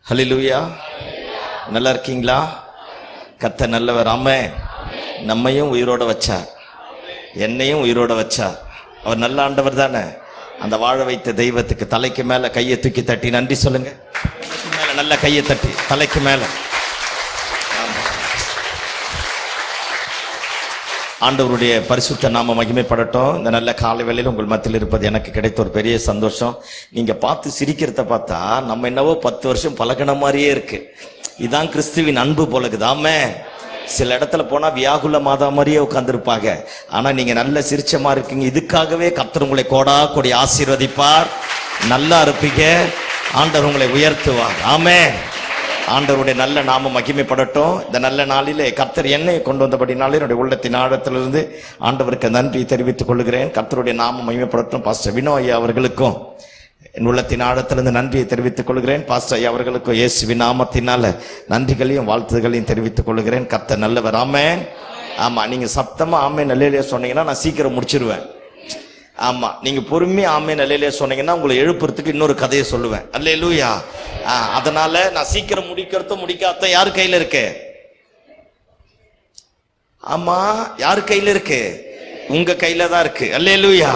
ஹல்லேலூயா. நல்லா இருக்கீங்களா? கர்த்தர் நல்லவர். ஆமென். நம்மையும் உயிரோட வச்சார், என்னையும் உயிரோட வச்சார். அவர் நல்ல ஆண்டவர் தானே. அந்த வாழ வைத்த தெய்வத்துக்கு தலைக்கு மேல கையை தூக்கி தட்டி நன்றி சொல்லுங்க. மேல நல்ல கையை தட்டி தலைக்கு மேல. ஆண்டவருடைய பரிசுத்த நாம மகிமைப்படட்டும். இந்த நல்ல காலை வேளையில் உங்கள் மத்தியில் இருப்பது எனக்கு கிடைத்த ஒரு பெரிய சந்தோஷம். நீங்க பார்த்து சிரிக்கிறத பார்த்தா நம்ம என்னவோ 10 வருஷம் பழகின மாதிரியே இருக்கு. இதான் கிறிஸ்துவின் அன்பு போலக்குது. ஆமென். சில இடத்துல போனா வியாகுல மாதா மாதிரியே உட்கார்ந்துருப்பாங்க. ஆனா நீங்க நல்ல சிரிச்சமா இருக்கீங்க. இதுக்காகவே கர்த்தர் உங்களை கோடா கோடி ஆசீர்வதிப்பார். நல்லா இருப்பீங்க. ஆண்டவர் உங்களை உயர்த்துவார். ஆமென். ஆண்டவருடைய நல்ல நாம மகிமைப்படட்டும். இந்த நல்ல நாளிலே கர்த்தர் என்னை கொண்டு வந்தபடினாலே என்னுடைய உள்ளத்தின் ஆழத்திலிருந்து ஆண்டவருக்கு நன்றி தெரிவித்துக் கொள்கிறேன். கர்த்தருடைய நாம மகிமைப்படட்டும். பாஸ்டர் வினோ ஐயா அவர்களுக்கும் என் உள்ளத்தின் ஆழத்திலிருந்து நன்றியை தெரிவித்துக் கொள்கிறேன். பாஸ்டர் ஐயா அவர்களுக்கும் இயேசுவின் நாமத்தினால நன்றிகளையும் வாழ்த்துதல்களையும் தெரிவித்துக் கொள்கிறேன். கர்த்தர் நல்லவர். ஆமென். ஆமா, நீங்க சத்தமா ஆமென் அல்லேலூயா சொன்னீங்கன்னா நான் சீக்கிரம் முடிச்சிருவேன். ஆமா, நீங்க பொறுமையா ஆமென் அல்லேலூயா சொன்னீங்கன்னா உங்களை எழுப்புறதுக்கு இன்னொரு கதையை சொல்லுவேன். அல்லேலூயா. அதனால நான் சீக்கிரம் முடிக்காத யாரு கையில இருக்கு? ஆமா, யாரு கையில இருக்கு? உங்க கையில தான் இருக்கு. அல்லேலூயா.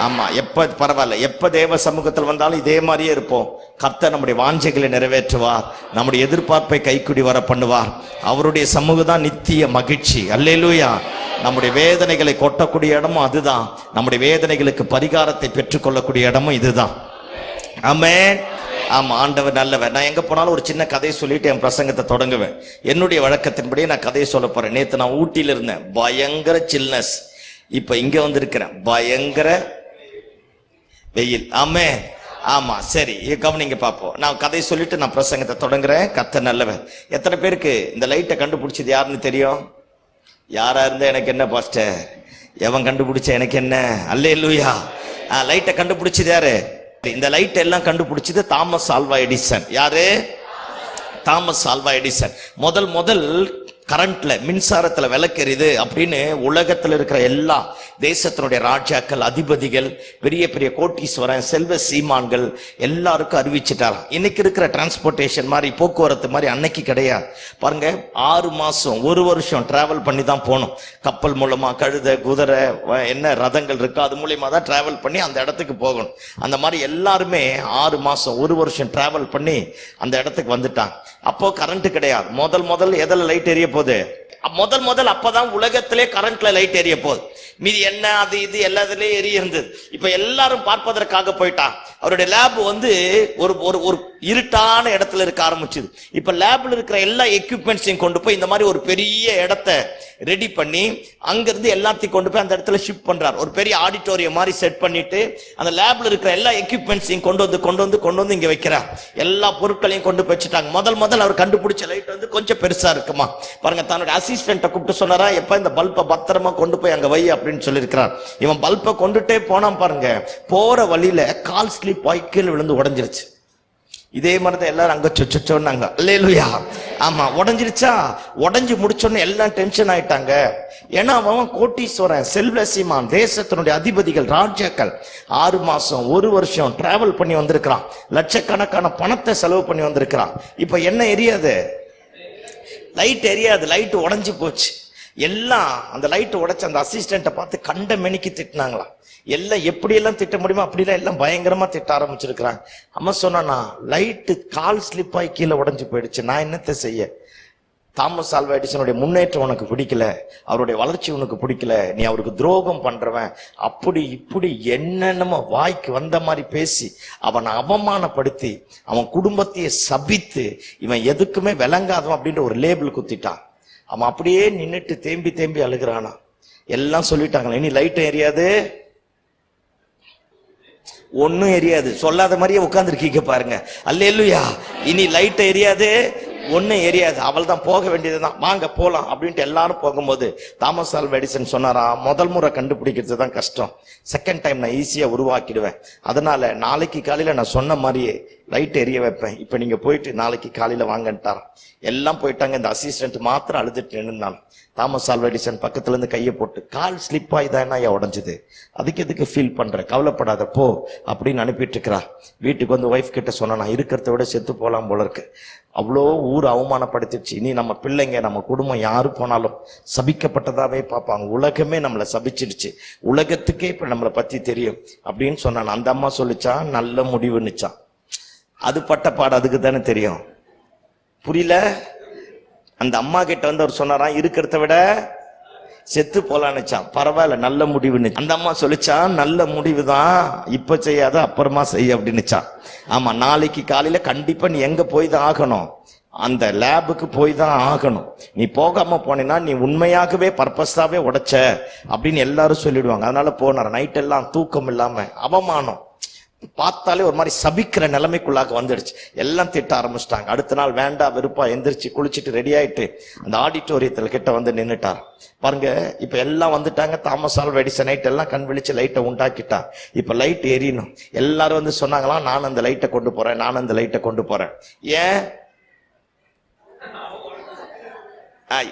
ஆமா, எப்ப பரவாயில்ல, எப்ப தேவ சமூகத்தில் வந்தாலும் இதே மாதிரியே இருப்போம். கர்த்தர் நம்முடைய வாஞ்சைகளை நிறைவேற்றுவார், நம்முடைய எதிர்பார்ப்பை கைக்குடி வர பண்ணுவார். அவருடைய சமூகம் தான் நித்திய மகிழ்ச்சி. அல்லேலூயா. நம்முடைய வேதனைகளை கொட்டக்கூடிய இடமும் அதுதான். நம்முடைய வேதனைகளுக்கு பரிகாரத்தை பெற்றுக்கொள்ளக்கூடிய இடமும் இதுதான். ஆமென். ஆமா, ஆண்டவர் நல்லவர். நான் எங்க போனாலும் ஒரு சின்ன கதையை சொல்லிட்டு என் பிரசங்கத்தை தொடங்குவேன். என்னுடைய வழக்கத்தின்படியே நான் கதையை சொல்ல போறேன். நேத்து நான் ஊட்டியில இருந்தேன், பயங்கர சில்னஸ். இப்ப இங்க வந்திருக்கிறேன், பயங்கர வெயில். ஆமென். ஆமா, சரி, கவனிங்க பாப்போம். நான் கதையை சொல்லிட்டு நான் பிரசங்கத்தை தொடங்குறேன். கர்த்தர் நல்லவர். எத்தனை பேருக்கு இந்த லைட்டை கண்டுபிடிச்சது யாருன்னு தெரியும்? யாரா இருந்தா எனக்கு என்ன பாஸ்டர், எவன் கண்டுபிடிச்ச எனக்கு என்ன? அல்லேலூயா. லைட்டை கண்டுபிடிச்சது யாரு? இந்த லைட் எல்லாம் கண்டுபிடிச்சது தாமஸ் ஆல்வா எடிசன். யாரு? Thomas Alva Edison. முதல் கரண்ட்ல, மின்சாரத்துல விளக்கெரியுது அப்படின்னு உலகத்துல இருக்கிற எல்லா தேசத்தினுடைய ராஜாக்கள், அதிபதிகள், பெரிய பெரிய கோட்டீஸ்வரன், செல்வ சீமான்கள் எல்லாருக்கும் அறிவிச்சிட்டாராம். இன்னைக்கு இருக்கிற டிரான்ஸ்போர்டேஷன் மாதிரி, போக்குவரத்து மாதிரி அன்னைக்கு கிடையாது. பாருங்க, 6 மாசம் 1 வருஷம் டிராவல் பண்ணி தான் போகணும். கப்பல் மூலமா, கழுதை, குதிரை, என்ன ரதங்கள் இருக்கோ அது மூலியமா தான் டிராவல் பண்ணி அந்த இடத்துக்கு போகணும். அந்த மாதிரி எல்லாருமே 6 மாசம் 1 வருஷம் டிராவல் பண்ணி அந்த இடத்துக்கு வந்துட்டாங்க. அப்போ கரண்ட் கிடையாது. முதல் எதில் லைட் எரிய போகுது? முதல் அப்பதான் உலகத்திலே கரண்ட்ல லைட் எரிய போகுது. மீதி என்ன அது இது எல்லாத்துலயும் எரிய இருந்தது. இப்ப எல்லாரும் பார்ப்பதற்காக போயிட்டான். அவருடைய லேப் ஒரு இருட்டான இடத்துல இருக்க ஆரம்பிச்சது. இப்ப லேப்ல இருக்கிற எல்லா எக்யூப்மெண்ட்ஸையும் கொண்டு போய் இந்த மாதிரி ஒரு பெரிய இடத்தை ரெடி பண்ணி அங்கிருந்து எல்லாத்தையும் கொண்டு போய் அந்த இடத்துல ஷிஃப்ட் பண்றாரு. ஒரு பெரிய ஆடிட்டோரியம் மாதிரி செட் பண்ணிட்டு அந்த லேப்ல இருக்கிற எல்லா எக்யூப்மெண்ட்ஸையும் கொண்டு வந்து இங்க வைக்கிறார். எல்லா பொருட்களையும் கொண்டு போய் வச்சுட்டாங்க. முதல் அவர் கண்டுபிடிச்ச லைட் கொஞ்சம் பெருசா இருக்குமா பாருங்க. தன்னுடைய அசிஸ்டன்ட்டை கூப்பிட்டு சொன்னாரா, எப்ப இந்த பல்பை பத்திரமா கொண்டு போய் அங்க வை அப்படின்னு சொல்லியிருக்கிறார். இவன் பல்பை கொண்டுட்டே போனான். பாருங்க, போற வழியில கால் ஸ்லிப் ஆகி கீழே விழுந்து உடஞ்சிருச்சு. இதே மாதிரிதான் எல்லாரும் அங்க சொன்னாங்க. அல்லேலூயா. ஆமா, உடஞ்சிருச்சா? உடஞ்சி முடிச்சோன்னு எல்லாம் டென்ஷன் ஆயிட்டாங்க. ஏன்னா அவன் கோட்டீஸ்வரன், செல்வ சீமான், தேசத்தினுடைய அதிபதிகள், ராஜாக்கள். 6 மாசம் 1 வருஷம் டிராவல் பண்ணி வந்திருக்கிறான். லட்சக்கணக்கான பணத்தை செலவு பண்ணி வந்திருக்கிறான். இப்ப என்ன எரியாது? லைட் எரியாது. லைட் உடஞ்சி போச்சு. எல்லாம் அந்த லைட் உடைச்சு அந்த அசிஸ்டன்ட்டை பார்த்து கண்ட மெனிக்கு திட்டினாங்களாம். எல்லாம் எப்படியெல்லாம் திட்ட முடியுமோ அப்படிலாம் எல்லாம் பயங்கரமா திட்ட ஆரம்பிச்சிருக்கிறாங்க. அம்மா சொன்னா, லைட்டு கால் ஸ்லிப் ஆகி கீழே உடஞ்சி போயிடுச்சு, நான் என்னத்தை செய்ய? தாமஸ் ஆல்வா எடிசனுடைய முன்னேற்றம் உனக்கு பிடிக்கல, அவருடைய வளர்ச்சி உனக்கு பிடிக்கல, நீ அவருக்கு துரோகம் பண்றவன், அப்படி இப்படி என்னென்னமோ வாய்க்கு வந்த மாதிரி பேசி அவனை அவமானப்படுத்தி அவன் குடும்பத்தையே சபித்து இவன் எதுக்குமே விளங்காதவன் அப்படின்ற ஒரு லேபிள் குத்திட்டான். அவன் அப்படியே நின்னுட்டு தேம்பி அழுகிறானா. எல்லாம் சொல்லிட்டாங்களா, இனி லைட் எரியாது, ஒன்னும் எரியாது. சொல்லாத மாதிரியே உட்கார்ந்துருக்கீங்க பாருங்க. அல்லேலூயா. இனி லைட் எரியாது, ஒன்னும் எரியாது. அவள் தான் போக வேண்டியதுதான், வாங்க போலாம் அப்படின்ட்டு எல்லாரும் போகும்போது தாமஸ் ஆல்வா எடிசன் சொன்னாரா, முதல் முறை கண்டுபிடிக்கிறது தான் கஷ்டம், செகண்ட் டைம் நான் ஈஸியா உருவாக்கிடுவேன். அதனால நாளைக்கு காலையில நான் சொன்ன மாதிரியே லைட் எரிய வைப்பேன். இப்ப நீங்க போயிட்டு நாளைக்கு காலையில வாங்கன்ட்டாராம். எல்லாம் போயிட்டாங்க. இந்த அசிஸ்டன்ட் மாத்திரம் அழுதுட்டு நின்றுனான். தாமஸ் ஆல்வா எடிசன் பக்கத்துல இருந்து கையை போட்டு, கால் ஸ்லிப் ஆயிதான் உடஞ்சது, அதுக்கு எதுக்கு ஃபீல் பண்ற, கவலைப்படாத போ அப்படின்னு அனுப்பிட்டு இருக்கிறா. வீட்டுக்கு வந்து ஒய்ஃப் கிட்ட சொன்னா, இருக்கிறத விட செத்து போலாம் போல இருக்கு, அவ்வளோ ஊர் அவமானப்படுத்திடுச்சு, இனி நம்ம பிள்ளைங்க நம்ம குடும்பம் யாரு போனாலும் சபிக்கப்பட்டதாவே பார்ப்பாங்க, உலகமே நம்மளை சபிச்சிடுச்சு, உலகத்துக்கே இப்ப நம்மளை பத்தி தெரியும் அப்படின்னு சொன்னான். அந்த அம்மா சொல்லிச்சா, நல்ல முடிவுன்னுச்சான். அது பட்ட பாடு அதுக்கு தானே தெரியும். புரியல? அந்த அம்மா கிட்ட வந்து அவர் சொன்னாராம், இருக்கிறத விட செத்து போலான்னுச்சான். பரவாயில்ல, நல்ல முடிவுன்னு. அந்த அம்மா சொல்லிச்சான், நல்ல முடிவுதான், இப்ப செய்யாத அப்புறமா செய்ய அப்படின்னுச்சான். ஆமா, நாளைக்கு காலையில கண்டிப்பா நீ எங்க போய் தான் ஆகணும், அந்த லேபுக்கு போய் தான் ஆகணும். நீ போகாம போனேன்னா நீ உண்மையாகவே பர்பஸாவே உடைச்ச அப்படின்னு எல்லாரும் சொல்லிடுவாங்க. அதனால போனார். நைட் எல்லாம் தூக்கம் இல்லாம, அவமானம் பார்த்தாலே ஒரு மாதிரி சபிக்கிற நிலைமைக்குள்ளாக வந்துடுச்சு. எல்லாம் திட்ட ஆரம்பிச்சிட்டாங்க. அடுத்த நாள் வேண்டாம் வெறுப்பா எந்திரிச்சு குளிச்சுட்டு ரெடி ஆயிட்டு அந்த ஆடிட்டோரியத்துல கிட்ட வந்து நின்னுட்டார். பாருங்க, இப்ப எல்லாம் வந்துட்டாங்க. தாமஸ் ஆல்வா எடிசன் நைட் எல்லாம் கண் விழிச்சு லைட்டை உண்டாக்கிட்டா. இப்ப லைட் எரியணும். எல்லாரும் வந்து சொன்னாங்களாம், நான் அந்த லைட்டை கொண்டு போறேன், நான் அந்த லைட்டை கொண்டு போறேன். ஏன்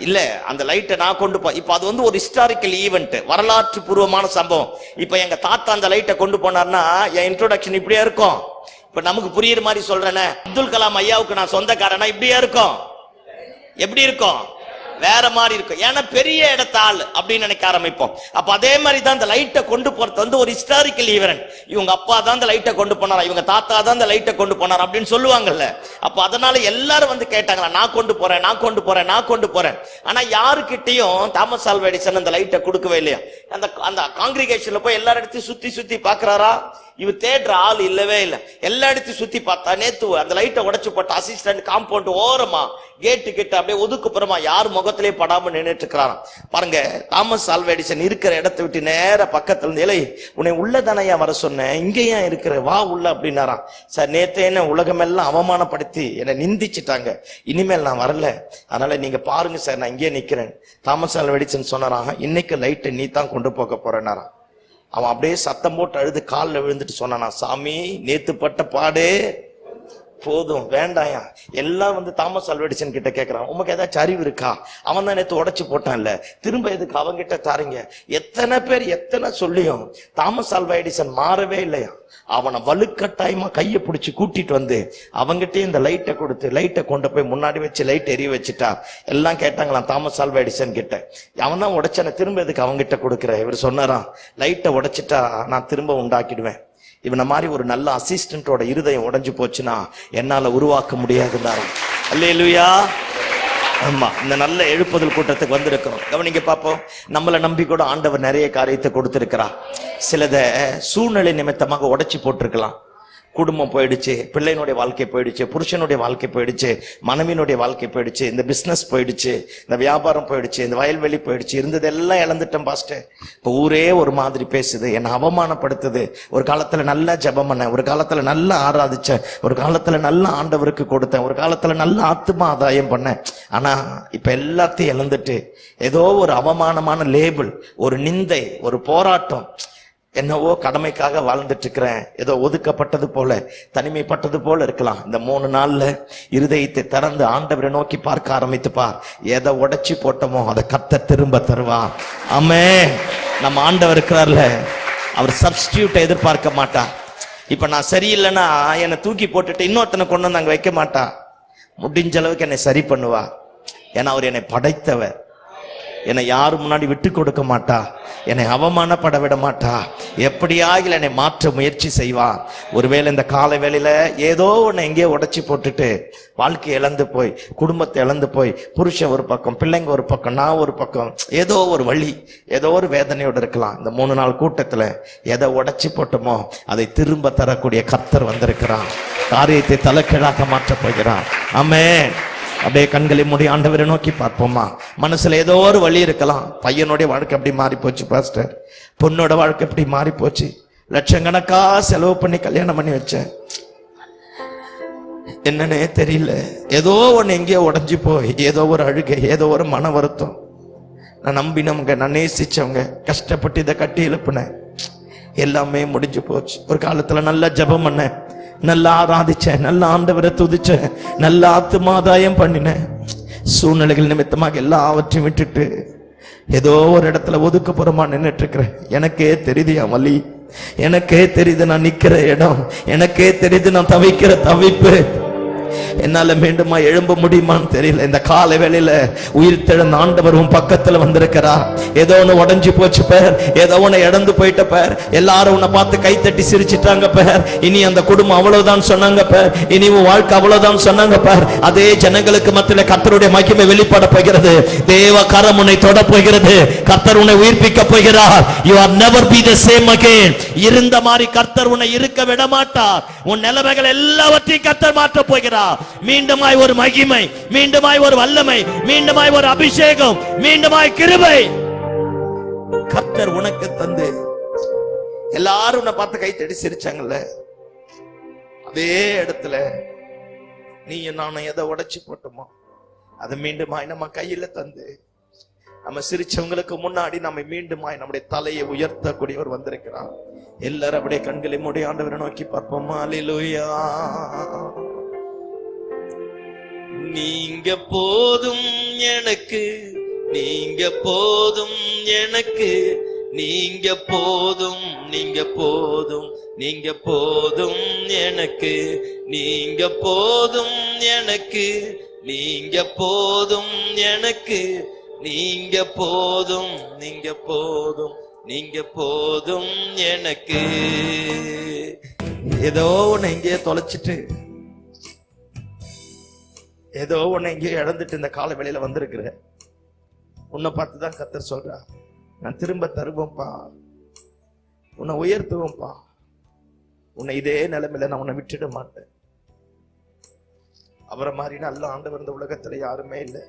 இல்ல, அந்த லைட்டை நான் கொண்டு போ. இப்ப அது வந்து ஒரு ஹிஸ்டாரிக்கல் ஈவெண்ட், வரலாற்று பூர்வமான சம்பவம். இப்ப எங்க தாத்தா அந்த லைட்டை கொண்டு போனார்னா என் இன்ட்ரோடக்ஷன் இப்படியா இருக்கும். இப்ப நமக்கு புரியுற மாதிரி சொல்றேனே, அப்துல் கலாம் ஐயாவுக்கு நான் சொந்தக்காரனா இப்படியா இருக்கும், எப்படி இருக்கும், வேற மாதிரி இருக்கும். ஏன்னா பெரிய இடத்தாள் அப்படின்னு நினைக்க ஆரம்பிப்போம். அப்ப அதே மாதிரி தான் இந்த லைட்டை கொண்டு போறது வந்து ஒரு ஹிஸ்டாரிக்கல் ஈவென்ட். இவங்க அப்பா தான் இந்த லைட்டை கொண்டு போனாரா, இவங்க தாத்தா தான் இந்த லைட்டை கொண்டு போனார் அப்படின்னு சொல்லுவாங்கல்ல. அப்ப அதனால எல்லாரும் வந்து கேட்டாங்களா, நான் கொண்டு போறேன், நான் கொண்டு போறேன், நான் கொண்டு போறேன். ஆனா யாருக்கிட்டையும் தாமஸ் ஆல்வா எடிசன் அந்த லைட்டை கொடுக்கவே இல்லையா. அந்த காங்கிரிகேஷன்ல போய் எல்லா இடத்தையும் சுத்தி சுத்தி பாக்குறாரா, இவர் தேடுற ஆள் இல்லவே இல்லை. எல்லா இடத்தையும் சுத்தி பார்த்தா, நேத்து அந்த லைட்டை உடைச்சு போட்ட அசிஸ்டன்ட் காம்பவுண்ட் ஓரமா கேட்டு கிட்ட அப்படியே ஒதுக்குப்புறமா யார் முகத்திலே படாம நின்றுட்டு இருக்கிறாராம். பாருங்க, தாமஸ் ஆல்வா எடிசன் இருக்கிற இடத்தை விட்டு நேர பக்கத்துல இருந்து, இலை உன்னை உள்ளதானையா வர சொன்னேன், இங்க ஏன் இருக்கிற, வா உள்ள அப்படின்னாராம். சார், நேத்தே என்ன உலகமெல்லாம் அவமானப்படுத்தி என்னை நிந்திச்சுட்டாங்க, இனிமேல் நான் வரல, அதனால நீங்க பாருங்க சார், நான் இங்கே நிக்கிறேன். தாமஸ் ஆல்வா எடிசன் சொன்னாராம், இன்னைக்கு லைட்டை நீ தான் கொண்டு போக போறேன்னாராம். அவன் அப்படியே சத்தம் போட்டு அழுது காலில் விழுந்துட்டு சொன்னானா, சாமி நேத்து பட்ட பாடு போதும், வேண்டாயா. எல்லாம் வந்து தாமஸ் ஆல்வா எடிசன் கிட்ட கேட்கறான், உமக்கு ஏதாச்சும் அறிவு இருக்கா, அவன் தான் நேத்து உடைச்சு போட்டான்ல, திரும்ப எதுக்கு அவங்கிட்ட தாரீங்க. எத்தனை பேர் எத்தனை சொல்லியும் தாமஸ் ஆல்வா எடிசன் மாறவே இல்லையா. அவனை வலுக்கட்டாயமா கையை பிடிச்சி கூட்டிட்டு வந்து அவங்கிட்டே இந்த லைட்டை கொடுத்து லைட்டை கொண்டு போய் முன்னாடி வச்சு லைட் எரிய வச்சுட்டா. எல்லாம் கேட்டாங்களாம் தாமஸ் ஆல்வா எடிசன் கிட்ட, அவன் தான் உடைச்சன, திரும்ப எதுக்கு அவங்கிட்ட கொடுக்குற. இவர் சொன்னாராம், லைட்டை உடைச்சிட்டா நான் திரும்ப உண்டாக்கிடுவேன். இவனை மாதிரி ஒரு நல்ல அசிஸ்டன்டோட இருதயம் உடைஞ்சு போச்சுன்னா என்னால உருவாக்க முடியாதுன்னாரு. அல்லேலூயா. ஆமா, இந்த நல்ல எழுப்புதல் கூட்டத்துக்கு வந்திருக்கிறோம். கவனிங்க பாப்போம், நம்மளை நம்பி கூட ஆண்டவர் நிறைய காரியத்தை கொடுத்திருக்கிறா. சிலதை சூழ்நிலை நிமித்தமாக உடைச்சு போட்டிருக்கலாம். குடும்பம் போயிடுச்சு, பிள்ளையினுடைய வாழ்க்கை போயிடுச்சு, புருஷனுடைய வாழ்க்கை போயிடுச்சு, மனைவியினுடைய வாழ்க்கை போயிடுச்சு, இந்த பிசினஸ் போயிடுச்சு, இந்த வியாபாரம் போயிடுச்சு, இந்த வயல்வெளி போயிடுச்சு, இருந்ததெல்லாம் இழந்துட்டேன் பாஸ்டர். இப்போ ஊரே ஒரு மாதிரி பேசுது, என்னை அவமானப்படுத்துது. ஒரு காலத்துல நல்லா ஜெபம் பண்ணேன், ஒரு காலத்துல நல்லா ஆராதிச்சேன், ஒரு காலத்துல நல்லா ஆண்டவருக்கு கொடுத்தேன், ஒரு காலத்துல நல்ல ஆத்துமா ஆதாயம் பண்ணேன். ஆனா இப்ப எல்லாத்தையும் இழந்துட்டு ஏதோ ஒரு அவமானமான லேபிள், ஒரு நிந்தை, ஒரு போராட்டம், என்னவோ கடமைக்காக வாழ்ந்துட்டு இருக்கிறேன், ஏதோ ஒதுக்கப்பட்டது போல தனிமைப்பட்டது போல இருக்கலாம். இந்த 3 நாள்ல இருதயத்தை திறந்து ஆண்டவரை நோக்கி பார்க்க ஆரம்பித்து பார். எதை உடைச்சு போட்டோமோ அதை கர்த்தர் திரும்ப தருவார். ஆமென். நம்ம ஆண்டவர் இருக்கிறார்ல, அவர் சப்ஸ்டியூட் எதிர்பார்க்க மாட்டார். இப்ப நான் சரியில்லைன்னா என்னை தூக்கி போட்டுட்டு இன்னொருத்தனை கொண்டு வந்து அங்க வைக்க மாட்டா. முடிஞ்ச அளவுக்கு என்னை சரி பண்ணுவா. ஏன்னா அவர் என்னை படைத்தவர். என்னை யாரு முன்னாடி விட்டு கொடுக்க மாட்டா, என்னை அவமானப்பட விட மாட்டா, எப்படியாக என்னை மாற்ற முயற்சி செய்வான். ஒருவேளை இந்த காலை வேளையில ஏதோ ஒன்று எங்கேயோ உடைச்சி போட்டுட்டு வாழ்க்கை இழந்து போய், குடும்பத்தை இழந்து போய், புருஷன் ஒரு பக்கம், பிள்ளைங்க ஒரு பக்கம், நான் ஒரு பக்கம், ஏதோ ஒரு வழி, ஏதோ ஒரு வேதனையோடு இருக்கலாம். இந்த 3 நாள் கூட்டத்துல எதை உடைச்சி போட்டோமோ அதை திரும்ப தரக்கூடிய கர்த்தர் வந்திருக்கிறான். காரியத்தை தலைக்கீழாக மாற்ற போகிறான். ஆமென். அப்படியே கண்களை மூடி ஆண்டவரை நோக்கி பார்ப்போமா. மனசுல ஏதோ ஒரு வழி இருக்கலாம். பையனுடைய வாழ்க்கை எப்படி மாறி போச்சு பாஸ்டர், பொண்ணோட வாழ்க்கை எப்படி மாறி போச்சு, லட்சக்கணக்கா செலவு பண்ணி கல்யாணம் பண்ணி வச்சேன், என்னன்னே தெரியல, ஏதோ ஒண்ணு எங்கேயோ உடைஞ்சு போய், ஏதோ ஒரு அழுகை, ஏதோ ஒரு மன வருத்தம். நான் நம்பினவங்க, நான் நேசிச்சவங்க கஷ்டப்பட்டு இதை கட்டி எழுப்பினேன், எல்லாமே முடிஞ்சு போச்சு. ஒரு காலத்துல நல்லா ஜெபம் பண்ணேன், நல்லா ஆராதிச்சேன், நல்லா ஆண்டவரை துதிச்சேன், நல்லா ஆத்துமாதாயம் பண்ணினேன். சூழ்நிலைகள் நிமித்தமாக எல்லாவற்றையும் விட்டுட்டு ஏதோ ஒரு இடத்துல ஒதுக்கப்புறமா நின்றுட்டு இருக்கிறேன். எனக்கே தெரியுது என் வலி, எனக்கே தெரியுது நான் நிக்கிற இடம், எனக்கே தெரியுது நான் தவிக்கிற தவிப்பு. என்னால மீண்டுமா எழும்ப முடியுமான்னு தெரியல. இந்த கால வேளையில உயிர் தெழுந்த ஆண்டவர் உன் பக்கத்துல வந்திருக்கிறா. ஏதோ ஒண்ணு உடஞ்சி போச்சு பேர், ஏதோ ஒண்ணு இழந்து போயிட்ட பேர், எல்லாரும் உன்னை பார்த்து கை தட்டி சிரிச்சிட்டாங்க பேர், இனி அந்த குடும்பம் அவ்வளவுதான் சொன்னாங்க பேர், இனி உன் வாழ்க்கை அவ்வளவுதான் சொன்னாங்க பேர். அதே ஜனங்களுக்கு மத்தியில கர்த்தருடைய மகிமை வெளிப்பட போகிறது. தேவ கரம் உன்னை தொட போகிறது. கர்த்தர் உன்னை உயிர்ப்பிக்க போகிறார். You are never be the same again. இருந்த மாதிரி கர்த்தர் உன்னை இருக்க விட மாட்டார். உன் நிலைமைகள் எல்லாவற்றையும் கர்த்தர் மாற்ற போகிறார். மீண்டுமாய் ஒரு மகிமை, மீண்டுமாய் ஒரு வல்லமை, மீண்டுமாய் ஒரு அபிஷேகம், மீண்டுமாய் கிருபை கர்த்தர் உனக்கு தந்து எல்லாரும் உன்னை பார்த்து கை தட்டி சிரிச்சாங்கல்ல, அதே இடத்துல நீ நானும் எதை உடைச்சு போட்டோமோ அதை மீண்டுமாய் நம்ம கையில தந்து நம்ம சிரிச்சவங்களுக்கு முன்னாடி நம்ம மீண்டுமாய் நம்முடைய தலையை உயர்த்தக்கூடியவர் வந்திருக்கிறார். எல்லாரும் அப்படியே கண்களை மூடி ஆண்டவரை நோக்கி பார்ப்போமா. அல்லேலூயா. நீங்க போதும் எனக்கு, நீங்க போதும் எனக்கு, நீங்க போதும், நீங்க போதும், நீங்க போதும் எனக்கு, நீங்க போதும் எனக்கு, நீங்க போதும் எனக்கு, நீங்க போதும், நீங்க போதும், நீங்க போதும் எனக்கு. ஏதோ ஒண்ணு எங்கேயே தொலைச்சிட்டு, ஏதோ உன்னை எங்கேயோ இழந்துட்டு இந்த கால வேளையில வந்திருக்கிற உன்னை பார்த்துதான் கர்த்தர் சொல்றா, நான் திரும்ப தருவேன்ப்பா, உன்னை உயர்த்துவேன்ப்பா, உன்னை இதே நிலைமையில நான் உன்னை விட்டுட மாட்டேன். அவரை மாதிரி நல்ல ஆண்டவர் இந்த உலகத்துல யாருமே இல்லை.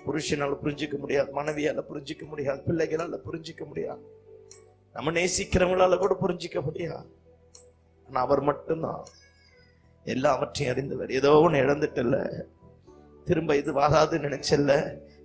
புருஷனால புரிஞ்சிக்க முடியாது, மனைவியால புரிஞ்சிக்க முடியாது, பிள்ளைகளால புரிஞ்சிக்க முடியாது, நம்ம நேசிக்கிறவங்களால கூட புரிஞ்சிக்க முடியாது. ஆனா அவர் மட்டும்தான் எல்லாவற்றையும் அறிந்தவர். ஏதோ ஒண்ணு இழந்துட்டல, திரும்ப இது வராது நினைச்சல,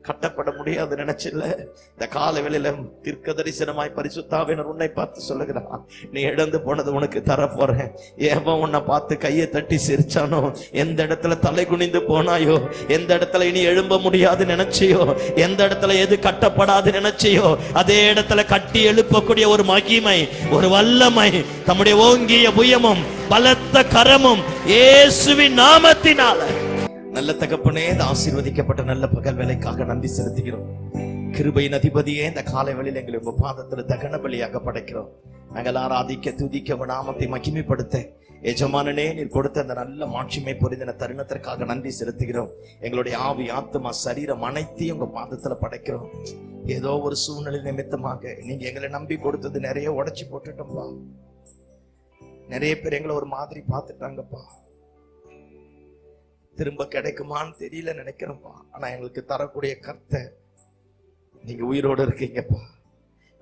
கட்டப்பட முடியாது நினைச்சல, இந்த கால வேளையில தீர்க்க தரிசனமாய் பரிசுத்த ஆவியானவர் உன்னை பார்த்து சொல்லுகிறான், நீ இழந்து போனது உனக்கு தர போறேன். ஏவன் உன்னை பார்த்து கையை தட்டி சிரிச்சானோ, எந்த இடத்துல தலை குனிந்து போனாயோ, எந்த இடத்துல இனி எழும்ப முடியாது நினைச்சியோ, எந்த இடத்துல எது கட்டப்படாது நினைச்சியோ, அதே இடத்துல கட்டி எழுப்பக்கூடிய ஒரு மகிமை, ஒரு வல்லமை, தம்முடைய ஓங்கிய புயமும் பலத்த கரமும் இயேசுவின் நாமத்தினால. நல்ல தகப்பனே, இந்த ஆசீர்வதிக்கப்பட்ட நல்ல பகல் வேலைக்காக நன்றி செலுத்துகிறோம். கிருபையின் அதிபதியே, இந்த காலை வேளையில் எங்களை உங்க பாதத்துல தகன பலியாக படைக்கிறோம். நாங்கள் ஆராதிக்க, துதிக்க, நாமத்தை மகிமைப்படுத்த எஜமானனே நீர் கொடுத்த அந்த நல்ல மாட்சிமை பொருந்தின தருணத்திற்காக நன்றி செலுத்துகிறோம். எங்களுடைய ஆவி, ஆத்மா, சரீரம் அனைத்தையும் உங்க பாதத்துல படைக்கிறோம். ஏதோ ஒரு சூழ்நிலை நிமித்தமாக நீங்க எங்களை நம்பி கொடுத்தது நிறைய உடைச்சு போட்டுட்டோம்பா. நிறைய பேர் எங்களை ஒரு மாதிரி பார்த்துட்டாங்கப்பா. திரும்ப கிடைக்குமான்னு தெரியல நினைக்கிறோம்ப்பா. ஆனா எங்களுக்கு தரக்கூடிய கர்த்தர் நீங்க உயிரோடு இருக்கீங்கப்பா.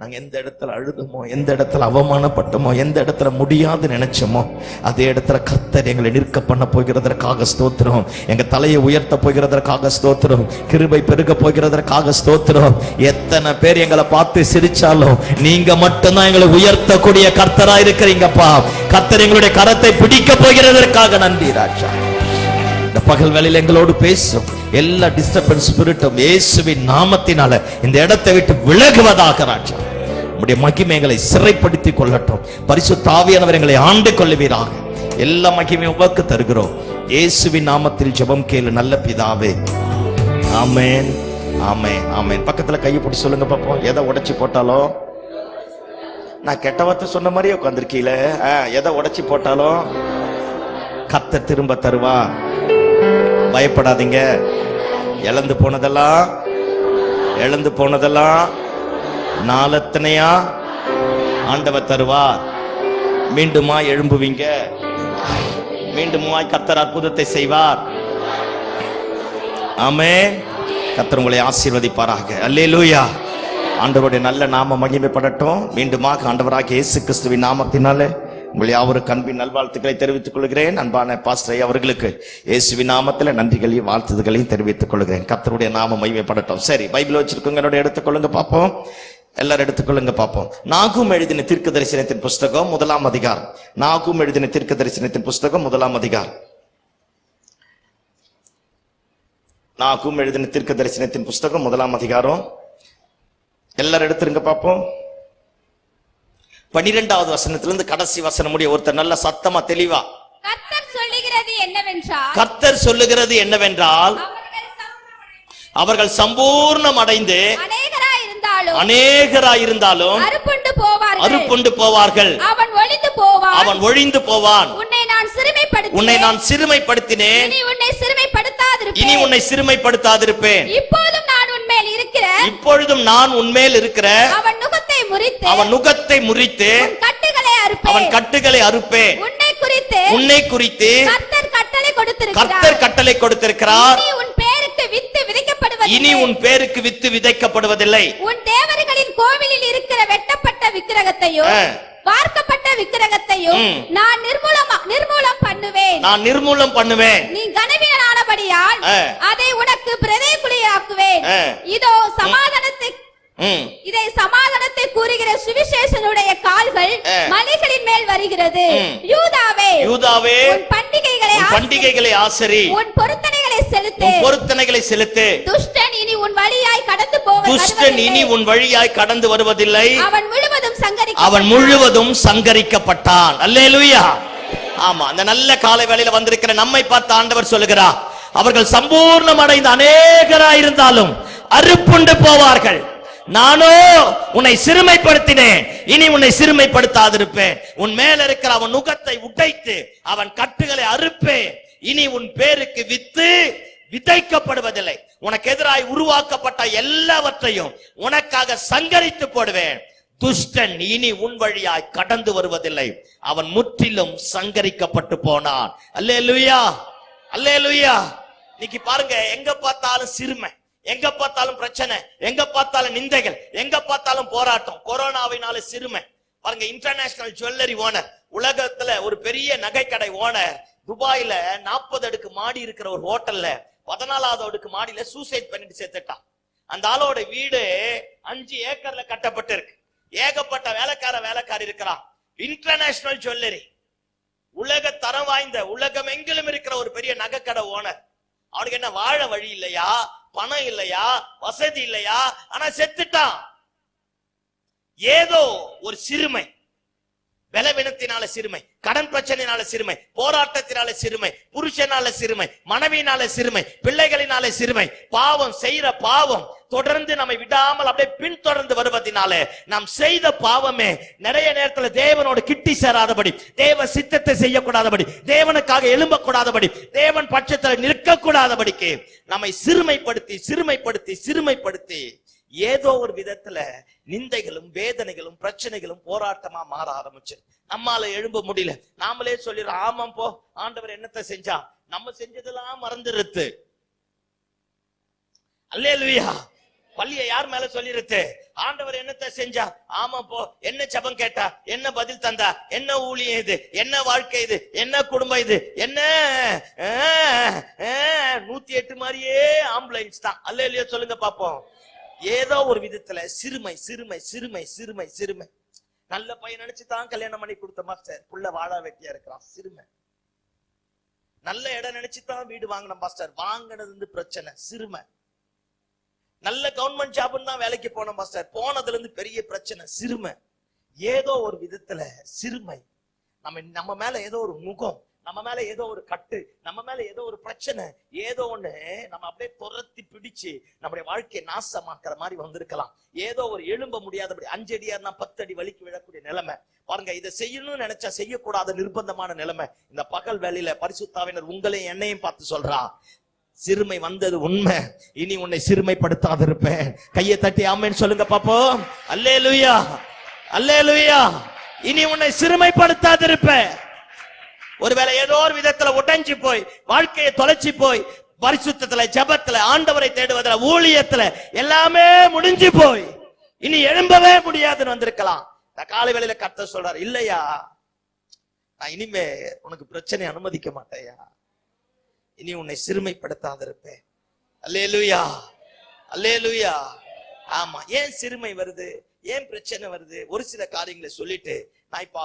நாங்க எந்த இடத்துல அழுதுமோ, எந்த இடத்துல அவமானப்பட்டோமோ, எந்த இடத்துல முடியாது நினைச்சோமோ, அதே இடத்துல கர்த்தர் எங்களை நிற்க பண்ண போகிறதற்காக ஸ்தோத்திரம். எங்க தலையை உயர்த்த போகிறதற்காக ஸ்தோத்திரம். கிருபை பெருக போகிறதற்காக ஸ்தோத்திரம். எத்தனை பேர் எங்களை பார்த்து சிரிச்சாலும் நீங்க மட்டும்தான் எங்களை உயர்த்தக்கூடிய கர்த்தரா இருக்கிறீங்கப்பா. கர்த்தர் எங்களுடைய கரத்தை பிடிக்க போகிறதற்காக நன்றி ராஜா. இந்த பகல் வேளையில் எங்களோடு பேசும் எல்லா டிஸ்டர்பன்ஸ் ஸ்பிரிட்டும் இயேசுவின் நாமத்தினால இந்த இடத்தை விட்டு விலகுவதாக ராஜா. உம்முடைய மகிமைகளை சிறைப்படுத்திக் கொள்ளட்டும். பரிசுத்த ஆவியானவர் எங்களை ஆண்டு கொள்ளுவீராக. எல்லா மகிமையும் உமக்கு தருகிறோம். இயேசுவின் நாமத்தில் ஜெபம் கேளு நல்ல பிதாவே. ஆமென், ஆமென், ஆமென். பக்கத்துல கையை போட்டு சொல்லுங்க பாப்போம். எதை உடைச்சு போட்டாலும், நான் கெட்ட வார்த்தை சொன்ன மாதிரியே உட்கார்ந்திருக்கீல, எதை உடைச்சு போட்டாலும் கர்த்தர் திரும்ப தருவா. பயப்படாதீங்க. இழந்து போனதெல்லாம் நாளத்தனையா ஆண்டவர் தருவார். மீண்டுமா எழும்புவீங்க. மீண்டுமாய் கர்த்தர் அற்புதத்தை செய்வார். ஆமென். கர்த்தர் உங்களை ஆசீர்வதிப்பாராக. அல்லேலூயா. ஆண்டவருடைய நல்ல நாம மகிமைப்படட்டும். மீண்டுமாக ஆண்டவராகிய இயேசு கிறிஸ்துவின் நாமத்தினாலே உங்களை யாவருக்கு அன்பின் நல்வாழ்த்துக்களை தெரிவித்துக் கொள்கிறேன். அன்பான பாஸ்டர் அவர்களுக்கு இயேசுவின் நாமத்தில் நன்றிகளையும் வாழ்த்துதல்களையும் தெரிவித்துக் கொள்கிறேன். கர்த்தருடைய நாம மகிமைப்படட்டும். சரி, பைபிள் வச்சிருக்கோங்க, என்னோட எடுத்துக்கொள்ளுங்க பார்ப்போம். எல்லாரும் எடுத்துக்கொள்ளுங்க பார்ப்போம். நாகூம் எழுதின தீர்க்க தரிசனத்தின் புஸ்தகம் 1ஆம் அதிகாரம். நாகூம் எழுதின தீர்க்க தரிசனத்தின் புஸ்தகம் 1ஆம் அதிகாரம். நாகூம் எழுதின தீர்க்க தரிசனத்தின் புஸ்தகம் 1ஆம் அதிகாரம். எல்லாரும் எடுத்துருங்க பார்ப்போம். 12வது வசனத்திலிருந்து கடைசி வசனம் முடிய ஒருத்தர் நல்ல சத்தமா தெளிவா கர்த்தர் சொல்லுகிறது என்னவென்றால், கர்த்தர் சொல்லுகிறது என்னவென்றால், அவர்கள் சம்பூர்ணம் அடைந்து அநேகராயிருந்தாலும் அறுப்புண்டு போவார்கள். அவன் ஒழிந்து போவான். உன்னை நான் சிறுமைப்படுத்தினேன், இனி உன்னை சிறுமைப்படுத்தாதிருப்பேன். இப்பொழுதும் நான் உன்மேல் இருக்கிற அவன் நுகத்தை முறித்து அவன் கட்டுகளை அறுப்பேன். உன்னை குறித்து கர்த்தர் கட்டளை கொடுத்திருக்கிறார். இனி உன் பேருக்கு வித்து விதைக்கப்படுவதில்லை. உன் தேவர்களின் கோவிலில் இருக்கிற வெட்டப்பட்ட விக்கிரகத்தையும் வார்க்கப்பட்ட விக்கிரகத்தையும் நான் நிர்மூலம் பண்ணுவேன். நீ கனவீனனானபடியால் அதை உனக்கு பிரதிகுலியாக்குவேன். இதை சமாதானத்தை கூறுகிற சுவிசேஷனுடைய கால்கள் மலைகளின் மேல் வருகிறது. யூதாவே உன் பண்டிகைகளை ஆசரி, உன் பொருத்தனைகளை செலுத்து. துஷ்டன் இனி உன் வழியாய் கடந்து வருவதில்லை. அவன் முழுவதும் சங்கரிக்கப்பட்டான். அல்லேலூயா. ஆமா, அந்த நல்ல காலை வேளையில வந்திருக்கிற நம்மை பார்த்து ஆண்டவர் சொல்லுகிறார், அவர்கள் சம்பூர்ணம் அடைந்த அநேகராயிருந்தாலும் அறுப்புண்டு போவார்கள். நானோ உன்னை சிறுமைப்படுத்தினேன், இனி உன்னை சிறுமைப்படுத்தாதிருப்பேன். உன் மேல இருக்கிற அவன் நுகத்தை உடைத்து அவன் கட்டுகளை அறுப்பேன். இனி உன் பேருக்கு வித்து விதைக்கப்படுவதில்லை. உனக்கு எதிராய் உருவாக்கப்பட்ட எல்லாவற்றையும் உனக்காக சங்கரித்து போடுவேன். துஷ்டன் இனி உன் வழியாய் கடந்து வருவதில்லை. அவன் முற்றிலும் சங்கரிக்கப்பட்டு போனான். அல்லேலூயா, அல்லேலூயா. இன்னைக்கு பாருங்க, எங்க பார்த்தாலும் சிறுமை, எங்க பார்த்தாலும் பிரச்சனை, எங்க பார்த்தாலும் நிந்தைகள், எங்க பார்த்தாலும் போராட்டம். கொரோனாவினால சிறுமை. பாருங்க, இன்டர்நேஷனல் ஜுவல்லரி ஓனர், உலகத்துல ஒரு பெரிய நகைக்கடை ஓனர், துபாயில 40 அடுக்கு மாடி இருக்கிற ஒரு ஹோட்டல்ல 14வது அடுக்கு மாடியில சூசைட் பண்ணிட்டு செத்துட்டான். அந்த ஆளோட வீடு 5 ஏக்கர்ல கட்டப்பட்டு இருக்கு. ஏகப்பட்ட வேலைக்காரி இருக்கிறான். இன்டர்நேஷனல் ஜுவல்லரி, உலக தரம் வாய்ந்த, உலகம் எங்கிலும் இருக்கிற ஒரு பெரிய நகைக்கடை ஓனர். அவனுக்கு என்ன வாழ வழி இல்லையா, பணம் இல்லையா, வசதி இல்லையா, ஆனா செத்துட்டான். ஏதோ ஒரு சிறுமை, பலவீனத்தினால சிறுமை, கடன் பிரச்சனையினால சிறுமை, போராட்டத்தினால சிறுமை, புருஷனால சிறுமை, மனைவியினால சிறுமை, பிள்ளைகளினால சிறுமை, பாவம் செய்யற பாவம் தொடர்ந்து நம்மை விடாமல் அப்படியே பின்தொடர்ந்து வருவதனால நாம் செய்த பாவமே நிறைய நேரத்துல தேவனோடு கிட்டி சேராதபடி, தேவ சித்தத்தை செய்யக்கூடாதபடி, தேவனுக்காக எழும்பக்கூடாதபடி, தேவன் பட்சத்தில் நிற்க கூடாதபடிக்கு நம்மை சிறுமைப்படுத்தி ஏதோ ஒரு விதத்துல நிந்தைகளும் வேதனைகளும் பிரச்சனைகளும் போராட்டமா மாற ஆரம்பிச்சு நம்மால எழும்ப முடியல. நாமளே சொல்லிடுறோம், ஆமாம் போ, ஆண்டவர் என்னத்தை செஞ்சா, நம்ம செஞ்சதெல்லாம் மறந்துருது. அல்லேலூயா. பள்ளிய யார் மேல சொல்லிருது, ஆண்டவர் என்னத்தை செஞ்சா, ஆமா போ, என்ன ஜெபம் கேட்டா, என்ன பதில் தந்தா, என்ன ஊழியம் இது, என்ன வாழ்க்கை இது, என்ன குடும்பம் இது, என்ன 108 மாதிரியே ஆம்புலன்ஸ் தான். அல்லேலூயா சொல்லுங்க பாப்போம். ஏதோ ஒரு விதத்துல சிறுமை. நல்ல பையன் நினைச்சுதான் கல்யாணம் பண்ணி கொடுத்த மாஸ்டர், புள்ள வாழா வெட்டியா இருக்கிறான், சிறுமை. நல்ல இடம் நினைச்சுதான் வீடு வாங்கின மாஸ்டர், வாங்கினது பிரச்சனை, சிறுமை. நல்ல கவர்மெண்ட் ஜாப்னு தான் வேலைக்கு போன மாஸ்டர், போனதுல இருந்து பெரிய பிரச்சனை, சிறுமை. ஏதோ ஒரு விதத்துல சிறுமை. நம்ம மேல ஏதோ ஒரு முகம், நம்ம மேல ஏதோ ஒரு கட்டு, நம்ம மேல ஏதோ ஒரு பிரச்சனை, ஏதோ ஒண்ணு நம்ம அப்படியே துரத்தி பிடிச்சு நம்முடைய வாழ்க்கையை நாசமாக்குற மாதிரி வந்திருக்கலாம். ஏதோ ஒரு எழும்ப முடியாதபடி 5 அடியா 10 அடி வலிக்கு விழக்கூடிய நிலைமை. பாருங்க, இதை செய்யணும்னு நினைச்சா செய்யக்கூடாத நிர்பந்தமான நிலைமை. இந்த பகல் வேளையில பரிசுத்தாவினர் உங்களையும் என்னையும் பார்த்து சொல்றா, சிறுமை வந்தது உண்மை, இனி உன்னை சிறுமைப்படுத்தாதிருப்பேன். கையை தட்டி ஆமென் சொல்லுங்க பாப்போம். அல்லேலூயா, அல்லேலூயா. இனி உன்னை சிறுமைப்படுத்தாதிருப்பேன். ஒருவேளை ஏதோ ஒரு விதத்துல உடைஞ்சு போய், வாழ்க்கையை தொலைச்சு போய், பரிசுத்தத்துல, ஜெபத்துல, ஆண்டவரை தேடுவதில், ஊழியத்துல எல்லாமே முடிஞ்சு போய் இனி எழும்பவே முடியாதுன்னு வந்திருக்கலாம். காலை வேளையில கர்த்தர் சொல்றாரு, இல்லையா, நான் இனிமே உனக்கு பிரச்சனை அனுமதிக்க மாட்டேயா, இனி உன்னை சிறுமைப்படுத்தாதிருப்பேன். அல்லேலூயா, அல்லேலூயா. ஆமா, ஏன் சிறுமை வருது, ஏன் பிரச்சனை வருது? ஒரு சில காரியங்களை சொல்லிட்டு நான் இப்போ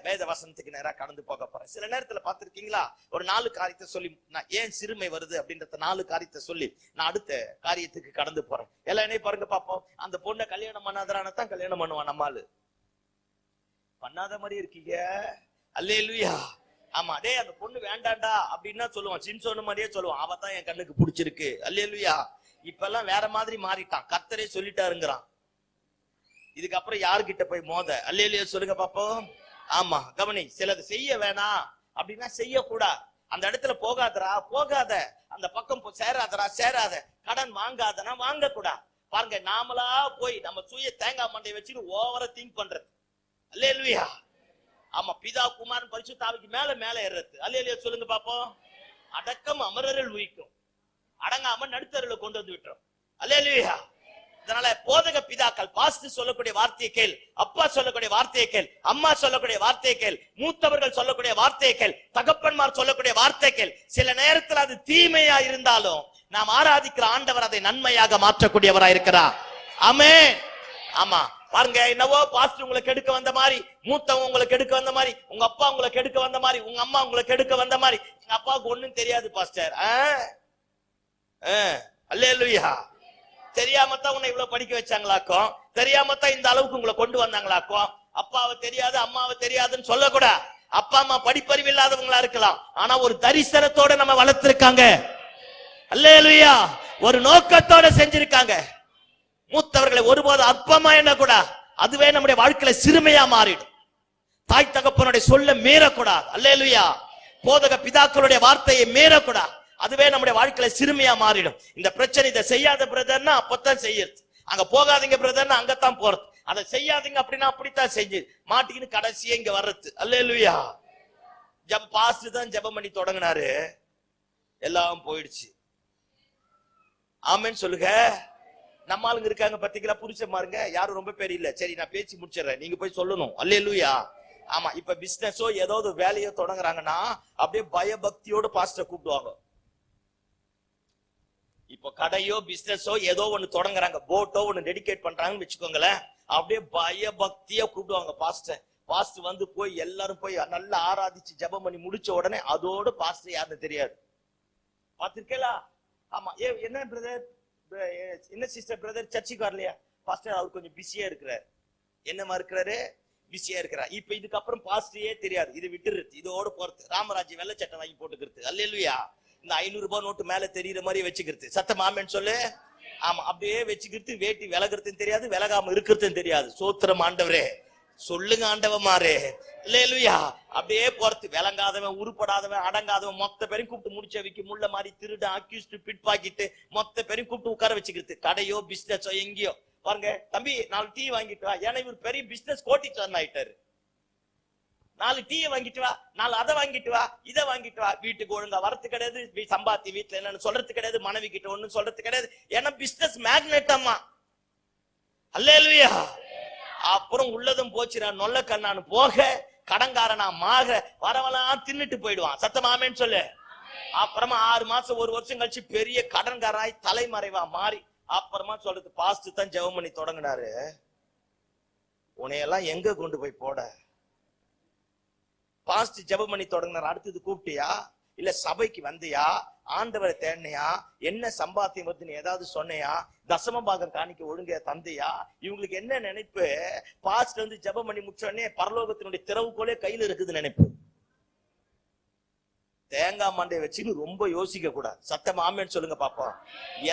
வேத வசனத்துக்கு நேரா கடந்து போக போறேன். சில நேரத்துல பாத்திருக்கீங்களா, ஒரு 4 காரியத்தை சொல்லி நான் ஏன் சிறுமை வருது அப்படின்றத 4 காரியத்தை சொல்லி நான் அடுத்த காரியத்துக்கு கடந்து போறேன். எல்லாம் என்ன பாருங்க பாப்போம். அந்த பொண்ணை கல்யாணம் பண்ணாதரான தான் கல்யாணம் பண்ணுவான் நம்மாலு. பண்ணாத மாதிரி இருக்கீங்க. அல்லேலூயா. ஆமா, டே அந்த பொண்ணு வேண்டாண்டா அப்படின்னா சொல்லுவான். சிம்சோன் மாதிரியே சொல்லுவான், அவ தான் என் கண்ணுக்கு பிடிச்சிருக்கு. அல்லேலூயா. இப்ப எல்லாம் வேற மாதிரி மாறிட்டான். கர்த்தரே சொல்லிட்டாருங்கிறான். இதுக்கப்புறம் யாருகிட்ட போய் மோத? அல்லேலூயா சொல்லுங்க பாப்போம். ஆமா, கவனி. சிலது செய்ய வேணாம் அப்படின்னா செய்யக்கூடாது. அந்த இடத்துல போகாதரா, போகாத. அந்த பக்கம் சேராதரா, சேராத. கடன் வாங்காதனா வாங்க கூடாது. பாருங்க, நாமளா போய் நம்ம சுய தேங்காய் மண்டையை வச்சுட்டு ஓவரா திங்க் பண்றது. அல்லேலூயா. ஆமா, பிதா குமாரன் பரிசுத்த ஆவிக்கு மேல மேல ஏறது. அல்லேலூயா சொல்லுங்க பாப்போம். அடக்கம் அமரர்கள் உயிக்கும், அடங்காம நடுத்தருளை கொண்டு வந்து விட்டுரும். அல்லேலூயா. அதனால போதக பிதாக்கள் பாஸ்டர் சொல்லக்கூடிய வார்த்தையை கேள், அப்பா சொல்லக்கூடிய வார்த்தையை கேள், அம்மா சொல்லக்கூடிய வார்த்தையை கேள், மூத்தவர்கள் சொல்லக்கூடிய வார்த்தையை கேள், தகப்பன்மார் சொல்லக்கூடிய வார்த்தையை கேள். சில நேரத்தில் அது தீமையா இருந்தாலும் நாம் ஆராதிக்கிற ஆண்டவர் அதை நன்மையாக மாற்றக்கூடியவரா இருக்கிறார். ஆமென். ஆமா, பாருங்க, என்னவோ பாஸ்டர் உங்களை கெடுக்க வந்த மாதிரி, மூத்தவங்க உங்களை கெடுக்க வந்த மாதிரி, உங்க அப்பா உங்களை கெடுக்க வந்த மாதிரி, உங்க அம்மா உங்களை கெடுக்க வந்த மாதிரி. எங்க அப்பாவுக்கு ஒண்ணும் தெரியாது பாஸ்டர். அல்லேலூயா. தெரியாமத்தான் உன்னை இவ்வளவு படிக்க வச்சாங்களாக்கும், தெரியாமத்தான் இந்த அளவுக்கு உங்களை கொண்டு வந்தாங்களாக்கும். அப்பாவை தெரியாது அம்மாவை தெரியாதுன்னு சொல்லக்கூடாது. அப்பா அம்மா படிப்பறிவு இல்லாதவங்களா இருக்கலாம், ஆனா ஒரு தரிசனத்தோட நம்ம வளர்த்திருக்காங்க. அல்லேலூயா. ஒரு நோக்கத்தோட செஞ்சிருக்காங்க. மூத்தவர்களை ஒருபோது அற்பமா என்ன கூட, அதுவே நம்முடைய வாழ்க்கையில சிறுமையா மாறிடும். தாய் தகப்பனுடைய சொல்ல மீறக்கூடாது. அல்லேலூயா. போதக பிதாக்களுடைய வார்த்தையை மீறக்கூடாது, அதுவே நம்முடைய வாழ்க்கையில சிறுமையா மாறிடும். இந்த பிரச்சனை, இதை செய்யாத பிரதர்னா அப்பதான் செய்யறது, அங்க போகாதீங்க பிரதர்னா அங்கத்தான் போறது, அதை செய்யாதீங்க அப்படின்னா அப்படித்தான் செஞ்சு மாட்டிக்கின்னு கடைசியா இங்க வர்றது. அல்லேலூயா. பாஸ்டர் தான் ஜெபம் பண்ணி தொடங்கினாரு, எல்லாம் போயிடுச்சு. ஆமென் சொல்லுங்க. நம்ம ஆளுங்க இருக்காங்க பாத்தீங்களா, புருஷன் மாருங்க, யாரும் ரொம்ப பேர் இல்ல. சரி, நான் பேச்சு முடிச்சிடறேன், நீங்க போய் சொல்லணும். அல்லேலூயா. ஆமா, இப்ப பிசினஸோ ஏதாவது வேலையோ தொடங்குறாங்கன்னா அப்படியே பயபக்தியோட பாஸ்டர் கூப்பிடுவாங்க. இப்போ கடையோ பிசினஸோ ஏதோ ஒண்ணு தொடங்குறாங்க, போட்டோ ஒண்ணு டெடிகேட் பண்றாங்கன்னு வச்சுக்கோங்களேன், அப்படியே பயபக்தியா கூப்பிடுவாங்க பாஸ்டர். பாஸ்டர் வந்து போய் எல்லாரும் போய் நல்லா ஆராதிச்சு ஜெபம் பண்ணி முடிச்ச உடனே அதோட பாஸ்டர் யாருன்னு தெரியாது. பாத்திருக்கேலா? ஆமா. என்ன பிரதர், என்ன சிஸ்டர் பிரதர் சர்ச்சுக்கு வரலையா? பாஸ்டர் அவர் கொஞ்சம் பிஸியா இருக்கிறார். என்னமா இருக்கிறாரு? பிஸியா இருக்கிறார். இப்ப இதுக்கப்புறம் பாஸ்டரே தெரியாது, இது விட்டுருது, இதோட போறது. ராமராஜ் வெள்ளை சட்டை வாங்கி போட்டுக்கிறது. அல்லேலூயா. இந்த 500 ரூபாய் நோட்டு மேல தெரியுற மாதிரி வச்சுக்கிறது. சத்தம் ஆமென் சொல்லு. ஆமா, அப்படியே வச்சுக்கிறது. வேட்டி விலகிறதுன்னு தெரியாது, விலகாம இருக்கிறதுன்னு தெரியாது. சோத்திரம் ஆண்டவரே, சொல்லுங்க ஆண்டவமாரே. அல்லேலூயா. அப்படியே போறது. விளங்காதவன், உருப்படாதவன், அடங்காதவன் மொத்த பேரையும் கூப்பிட்டு முடிச்சவைக்கு முள்ள மாதிரி திருட அக்யூஸ்ட் பிட் பாக்கிட்டு மொத்த பேரையும் கூப்பிட்டு உட்கார வச்சுக்கிறது. கடையோ பிசினஸோ எங்கேயோ. பாருங்க, தம்பி 4 டீ வாங்கிட்டு வா. ஏன்னா இவர் பெரிய பிசினஸ் கோட்டிட்டு ஆயிட்டாரு. 4 டீ வாங்கிட்டு வா, 4 அதை வாங்கிட்டு வா, இதை வாங்கிட்டு வா. வீட்டுக்கு ஒழுங்கா வரது கிடையாது, சம்பாத்தி வீட்டுல என்னன்னு சொல்றது கிடையாது, மனைவி கிட்ட ஒண்ணு சொல்றது கிடையாது. ஏன்னா பிசினஸ் மேக்னெட் அம்மா. அல்லேலூயா. அப்புறம் உள்ளதும் போச்சுடா, நொல்ல கண்ணான்னு போக, கடங்காரனா மாக, வரவெல்லாம் தின்னுட்டு போயிடுவான். சத்தமாமேன்னு சொல்லு. அப்புறமா 6 மாசம் 1 வருஷம் கழிச்சு பெரிய கடன்காராய் தலைமறைவா மாறி, அப்புறமா சொல்றது பாஸ்டர் தான் ஜெபம் பண்ணி தொடங்கினாரு. உன்னையெல்லாம் எங்க கொண்டு போய் போட? பாஸ்டர் ஜெபம் பண்ணி தொடங்கினார். அடுத்தது கூப்பிட்டியா, இல்ல சபைக்கு வந்தியா, ஆண்டவரை தேடினியா, என்ன சம்பாத்தியம் வருதுன்னு ஏதாவது சொன்னியா, தசம பாகம் காணிக்க ஒழுங்க தந்தையா? இவங்களுக்கு என்ன நினைப்பு? பாஸ்டர் வந்து ஜெபம் பண்ணி முடிச்சோடனே பரலோகத்தினுடைய திறவுகோலே கையில இருக்குது நினைப்பு. தேங்காய் மண்டையை வச்சுன்னு ரொம்ப யோசிக்க கூடாது. சத்தம் ஆமென் சொல்லுங்க பாப்போம்.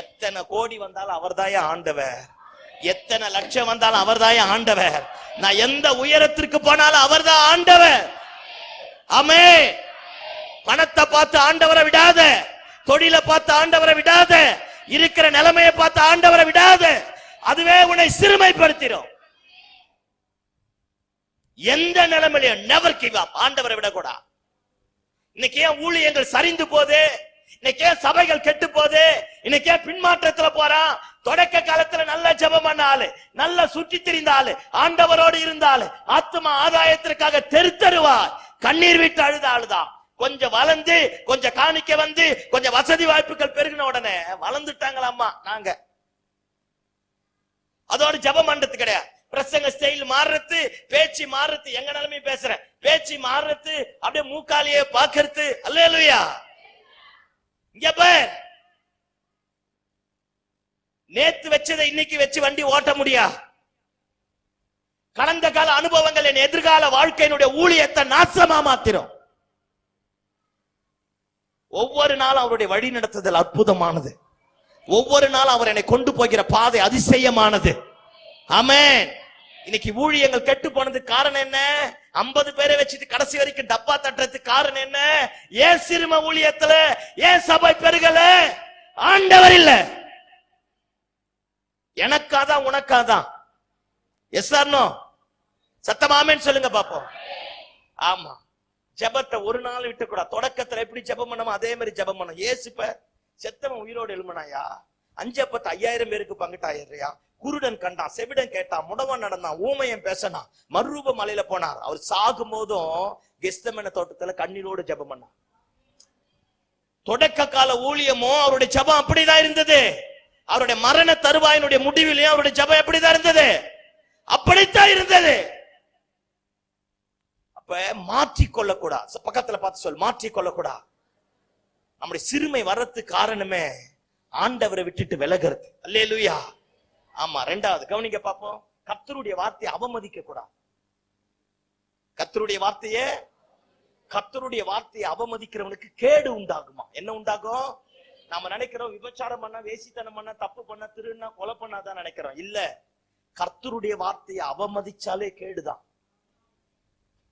எத்தனை கோடி வந்தாலும் அவர்தாயா ஆண்டவர், எத்தனை லட்சம் வந்தாலும் அவர்தாயா ஆண்டவர், நான் எந்த உயரத்திற்கு போனாலும் அவர்தான் ஆண்டவர். ஆமென். பணத்தை பார்த்து ஆண்டவரை விடாத, தொழிலை பார்த்து ஆண்டவரை விடாத, இருக்கிற நிலைமையை பார்த்து ஆண்டவரை விடாத. அதுவே உன்னை சிறுமைப்படுத்திடும். எந்த நிலைமையிலும் நெவர் கிவ் அப். ஆண்டவரை விடக்கூடாது. இன்னைக்கு ஏன் ஊழியங்கள் சரிந்து போது? இன்னைக்கு ஏன் சபைகள் கெட்டு போது? இன்னைக்கு ஏன் பின்மாற்றத்துல போறான்? தொடக்க காலத்துல நல்ல ஜெபம் பண்ண ஆளு, நல்ல சுற்றி திரிந்த ஆளு, ஆண்டவரோடு இருந்தாலு, ஆத்மா ஆதாயத்திற்காக தெருத்தருவார், கண்ணீர் விட்டு அழுத ஆளுதான். கொஞ்சம் வளர்ந்து, கொஞ்சம் காணிக்க வந்து, கொஞ்சம் வசதி வாய்ப்புகள் பெருகின உடனே வளர்ந்துட்டாங்களாம்மா. நாங்க அதோட ஜெபம் பண்றது கிடையாது. பிரசங்க ஸ்டைல் மாறுறது, பேச்சு மாறுறது, எங்க நிலைமை பேசுறேன், பேச்சு மாறுறது, அப்படியே மூக்காலியே பாக்குறது. அல்லேலூயா. இங்க பார், நேத்து வச்சதை இன்னைக்கு வச்சு வண்டி ஓட்ட முடியா? கடந்த கால அனுபவங்கள் என் எதிர்கால வாழ்க்கையினுடைய ஊழியத்தை நாசமா மாத்திரும். ஒவ்வொரு நாளும் அவருடைய வழி நடத்துதல் அற்புதமானது. ஒவ்வொரு நாளும் அவர் என்னை கொண்டு போகிற பாதை அதிசயமானது. ஆமென். இன்னைக்கு ஊழியங்கள் கெட்டு போனதுக்கு காரணம் என்ன? 50 பேரை வச்சுட்டு கடைசி வரைக்கும் டப்பா தட்டுறதுக்கு காரணம் என்ன? ஏன் சிறும ஊழியத்துல ஏன் சபை பெருகல? ஆண்டவர் இல்ல. எனக்காதான் உனக்காதான்? Yes or no? சத்தமாமேன்னு சொல்லுங்க பாப்போம். ஆமா, ஜெபத்தை ஒரு நாள் விட்டு கூட தொடக்கத்துல எப்படி ஜெபம் பண்ணணும் அதே மாதிரி ஜெபம் பண்ணணும். ஏசுப்ப செத்தவன் உயிரோடு எழுமனாயா, 5 அப்பத்தை 5000 பேருக்கு பங்கிட்டாயா, குருடன் கண்டான், செவிடன் கேட்டான், முடவன் நடந்தான், ஊமையன் பேசினான், மறுரூப மலையில போனார். அவர் சாகும் போதும் கெஸ்தமன தோட்டத்துல கண்ணீரோடு ஜெபம் பண்ணார். தொடக்க கால ஊழியமோ அவருடைய ஜெபம் அப்படிதான் இருந்தது. அவருடைய மரண தருவாயினுடைய முடிவிலையும் அவருடைய ஜெபம் எப்படிதான் இருந்தது? அப்படித்தான் இருந்தது. அப்ப மாற்றிக்கொள்ள கூடாது. பக்கத்துல பார்த்து சொல், மாற்றிக்கொள்ள கூடாது. நம்முடைய சிறுமை வர்றதுக்கு காரணமே ஆண்டவரை விட்டுட்டு விலகிறது. அல்லேலூயா. ஆமா. 2வது கவனிங்க பாப்போம், கர்த்தருடைய வார்த்தையை அவமதிக்க கூடாது. கர்த்தருடைய வார்த்தையை அவமதிக்கிறவனுக்கு கேடு உண்டாகுமா? என்ன உண்டாகும்? நாம நினைக்கிறோம் விபச்சாரம் பண்ணா, வேசித்தனம் பண்ணா, தப்பு பண்ணா, திருன்னா, கொலை பண்ணாதான் நினைக்கிறோம். இல்ல, கர்த்தருடைய வார்த்தையை அவமதிச்சாலே கேடுதான்.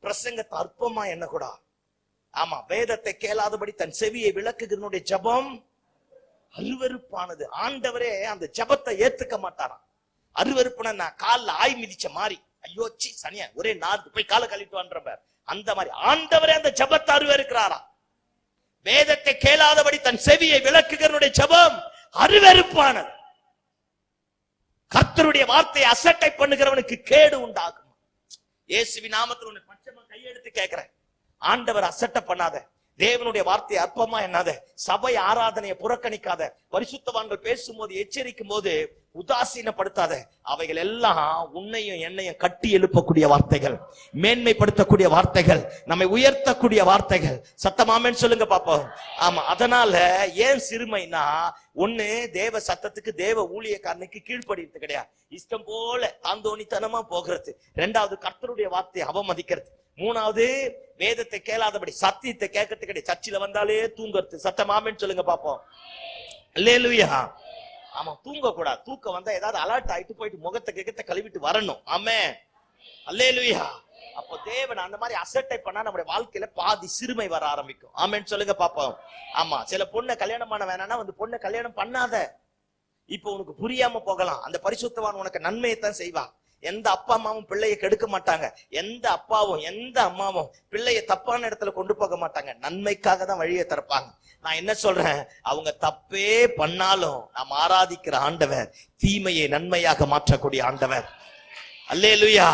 பிரசங்கத்தை அற்பமா என்ன கூடா? ஆமா, வேதத்தை கேளாதபடி தன் செவியை விளக்குகிறனுடைய ஜெபம் அருவருப்பானது. ஆண்டவரே அந்த ஜெபத்தை ஏத்துக்க மாட்டாராம். அருவருப்புனா நான் கால்ல ஆய் மிதிச்ச மாதிரி, ஐயோ சி சனியா ஒரே நார்ந்து போய் காலை கழிட்டு வான்ற அந்த மாதிரி ஆண்டவரே அந்த ஜெபத்தை அருவருக்கிறாரா. வேதத்தை கேளாதபடி தன் செவியை விளக்குகிறனுடைய ஜெபம் அருவருப்பானது. கர்த்தருடைய வார்த்தையை அசட்டை பண்ணுகிறவனுக்கு கேடு உண்டாகும். இயேசுவின் நாமத்தில் உன்னை பட்சமா கையெடுத்து கேட்கிறேன், ஆண்டவர் அசட்டை பண்ணாத, தேவனுடைய வார்த்தையை அற்பமா எண்ணாத, சபை ஆராதனையை புறக்கணிக்காத, பரிசுத்தவான்கள் பேசும்போது எச்சரிக்கும் போது உதாசீனப்படுத்தாத. அவைகள் எல்லாம் உன்னையும் என்னையும் கட்டி எழுப்பக்கூடிய வார்த்தைகள், மேன்மைப்படுத்தக்கூடிய வார்த்தைகள், நம்மை உயர்த்தக்கூடிய வார்த்தைகள். சத்தமாமேன்னு சொல்லுங்க பாப்போம். ஆமா. அதனால ஏன் சிறுமைனா, ஒண்ணு தேவ சத்தத்துக்கு, தேவ ஊழியக்காரனுக்கு கீழ்ப்படிறது கிடையாது, இஷ்டம் போல தாந்தோணித்தனமா போகிறது. 2வது கர்த்தருடைய வார்த்தையை அவமதிக்கிறது. 3வது வேதத்தை கேளாதபடி சத்தியத்தை கேட்கறது கிடையாது, சர்ச்சில வந்தாலே தூங்குறது. சத்தமாமேன்னு சொல்லுங்க பாப்போம். அல்லேலூயா. ஆமா, தூங்க கூடாது. தூக்கம் வந்தா ஏதாவது அலர்ட் ஆயிட்டு போயிட்டு முகத்தை கேட்கத்த கழுவிட்டு வரணும். ஆமென். அல்லேலூயா. அப்போ தேவன் அந்த மாதிரி அசட்டை பண்ணா நம்முடைய வாழ்க்கையில பாதி சிறுமை வர ஆரம்பிக்கும். ஆமென் சொல்லுங்க பாப்போம். ஆமா, சில பொண்ணை கல்யாணம் பண்ண வேணாம்னா வந்து பொண்ணை கல்யாணம் பண்ணாத. இப்போ உனக்கு புரியாம போகலாம், அந்த பரிசுத்தவான் உனக்கு நன்மையை தான் செய்வான். எந்த அப்பா அம்மாவும் பிள்ளையை கெடுக்க மாட்டாங்க, எந்த அப்பாவும் எந்த அம்மாவும் பிள்ளைய தப்பான இடத்துல கொண்டு போக மாட்டாங்க, நன்மைக்காக தான் வழியை திறப்பாங்க. நான் என்ன சொல்றேன், அவங்க தப்பே பண்ணாலும் நாம் ஆராதிக்கிற ஆண்டவர் தீமையை நன்மையாக மாற்றக்கூடிய ஆண்டவர். அல்லேலூயா.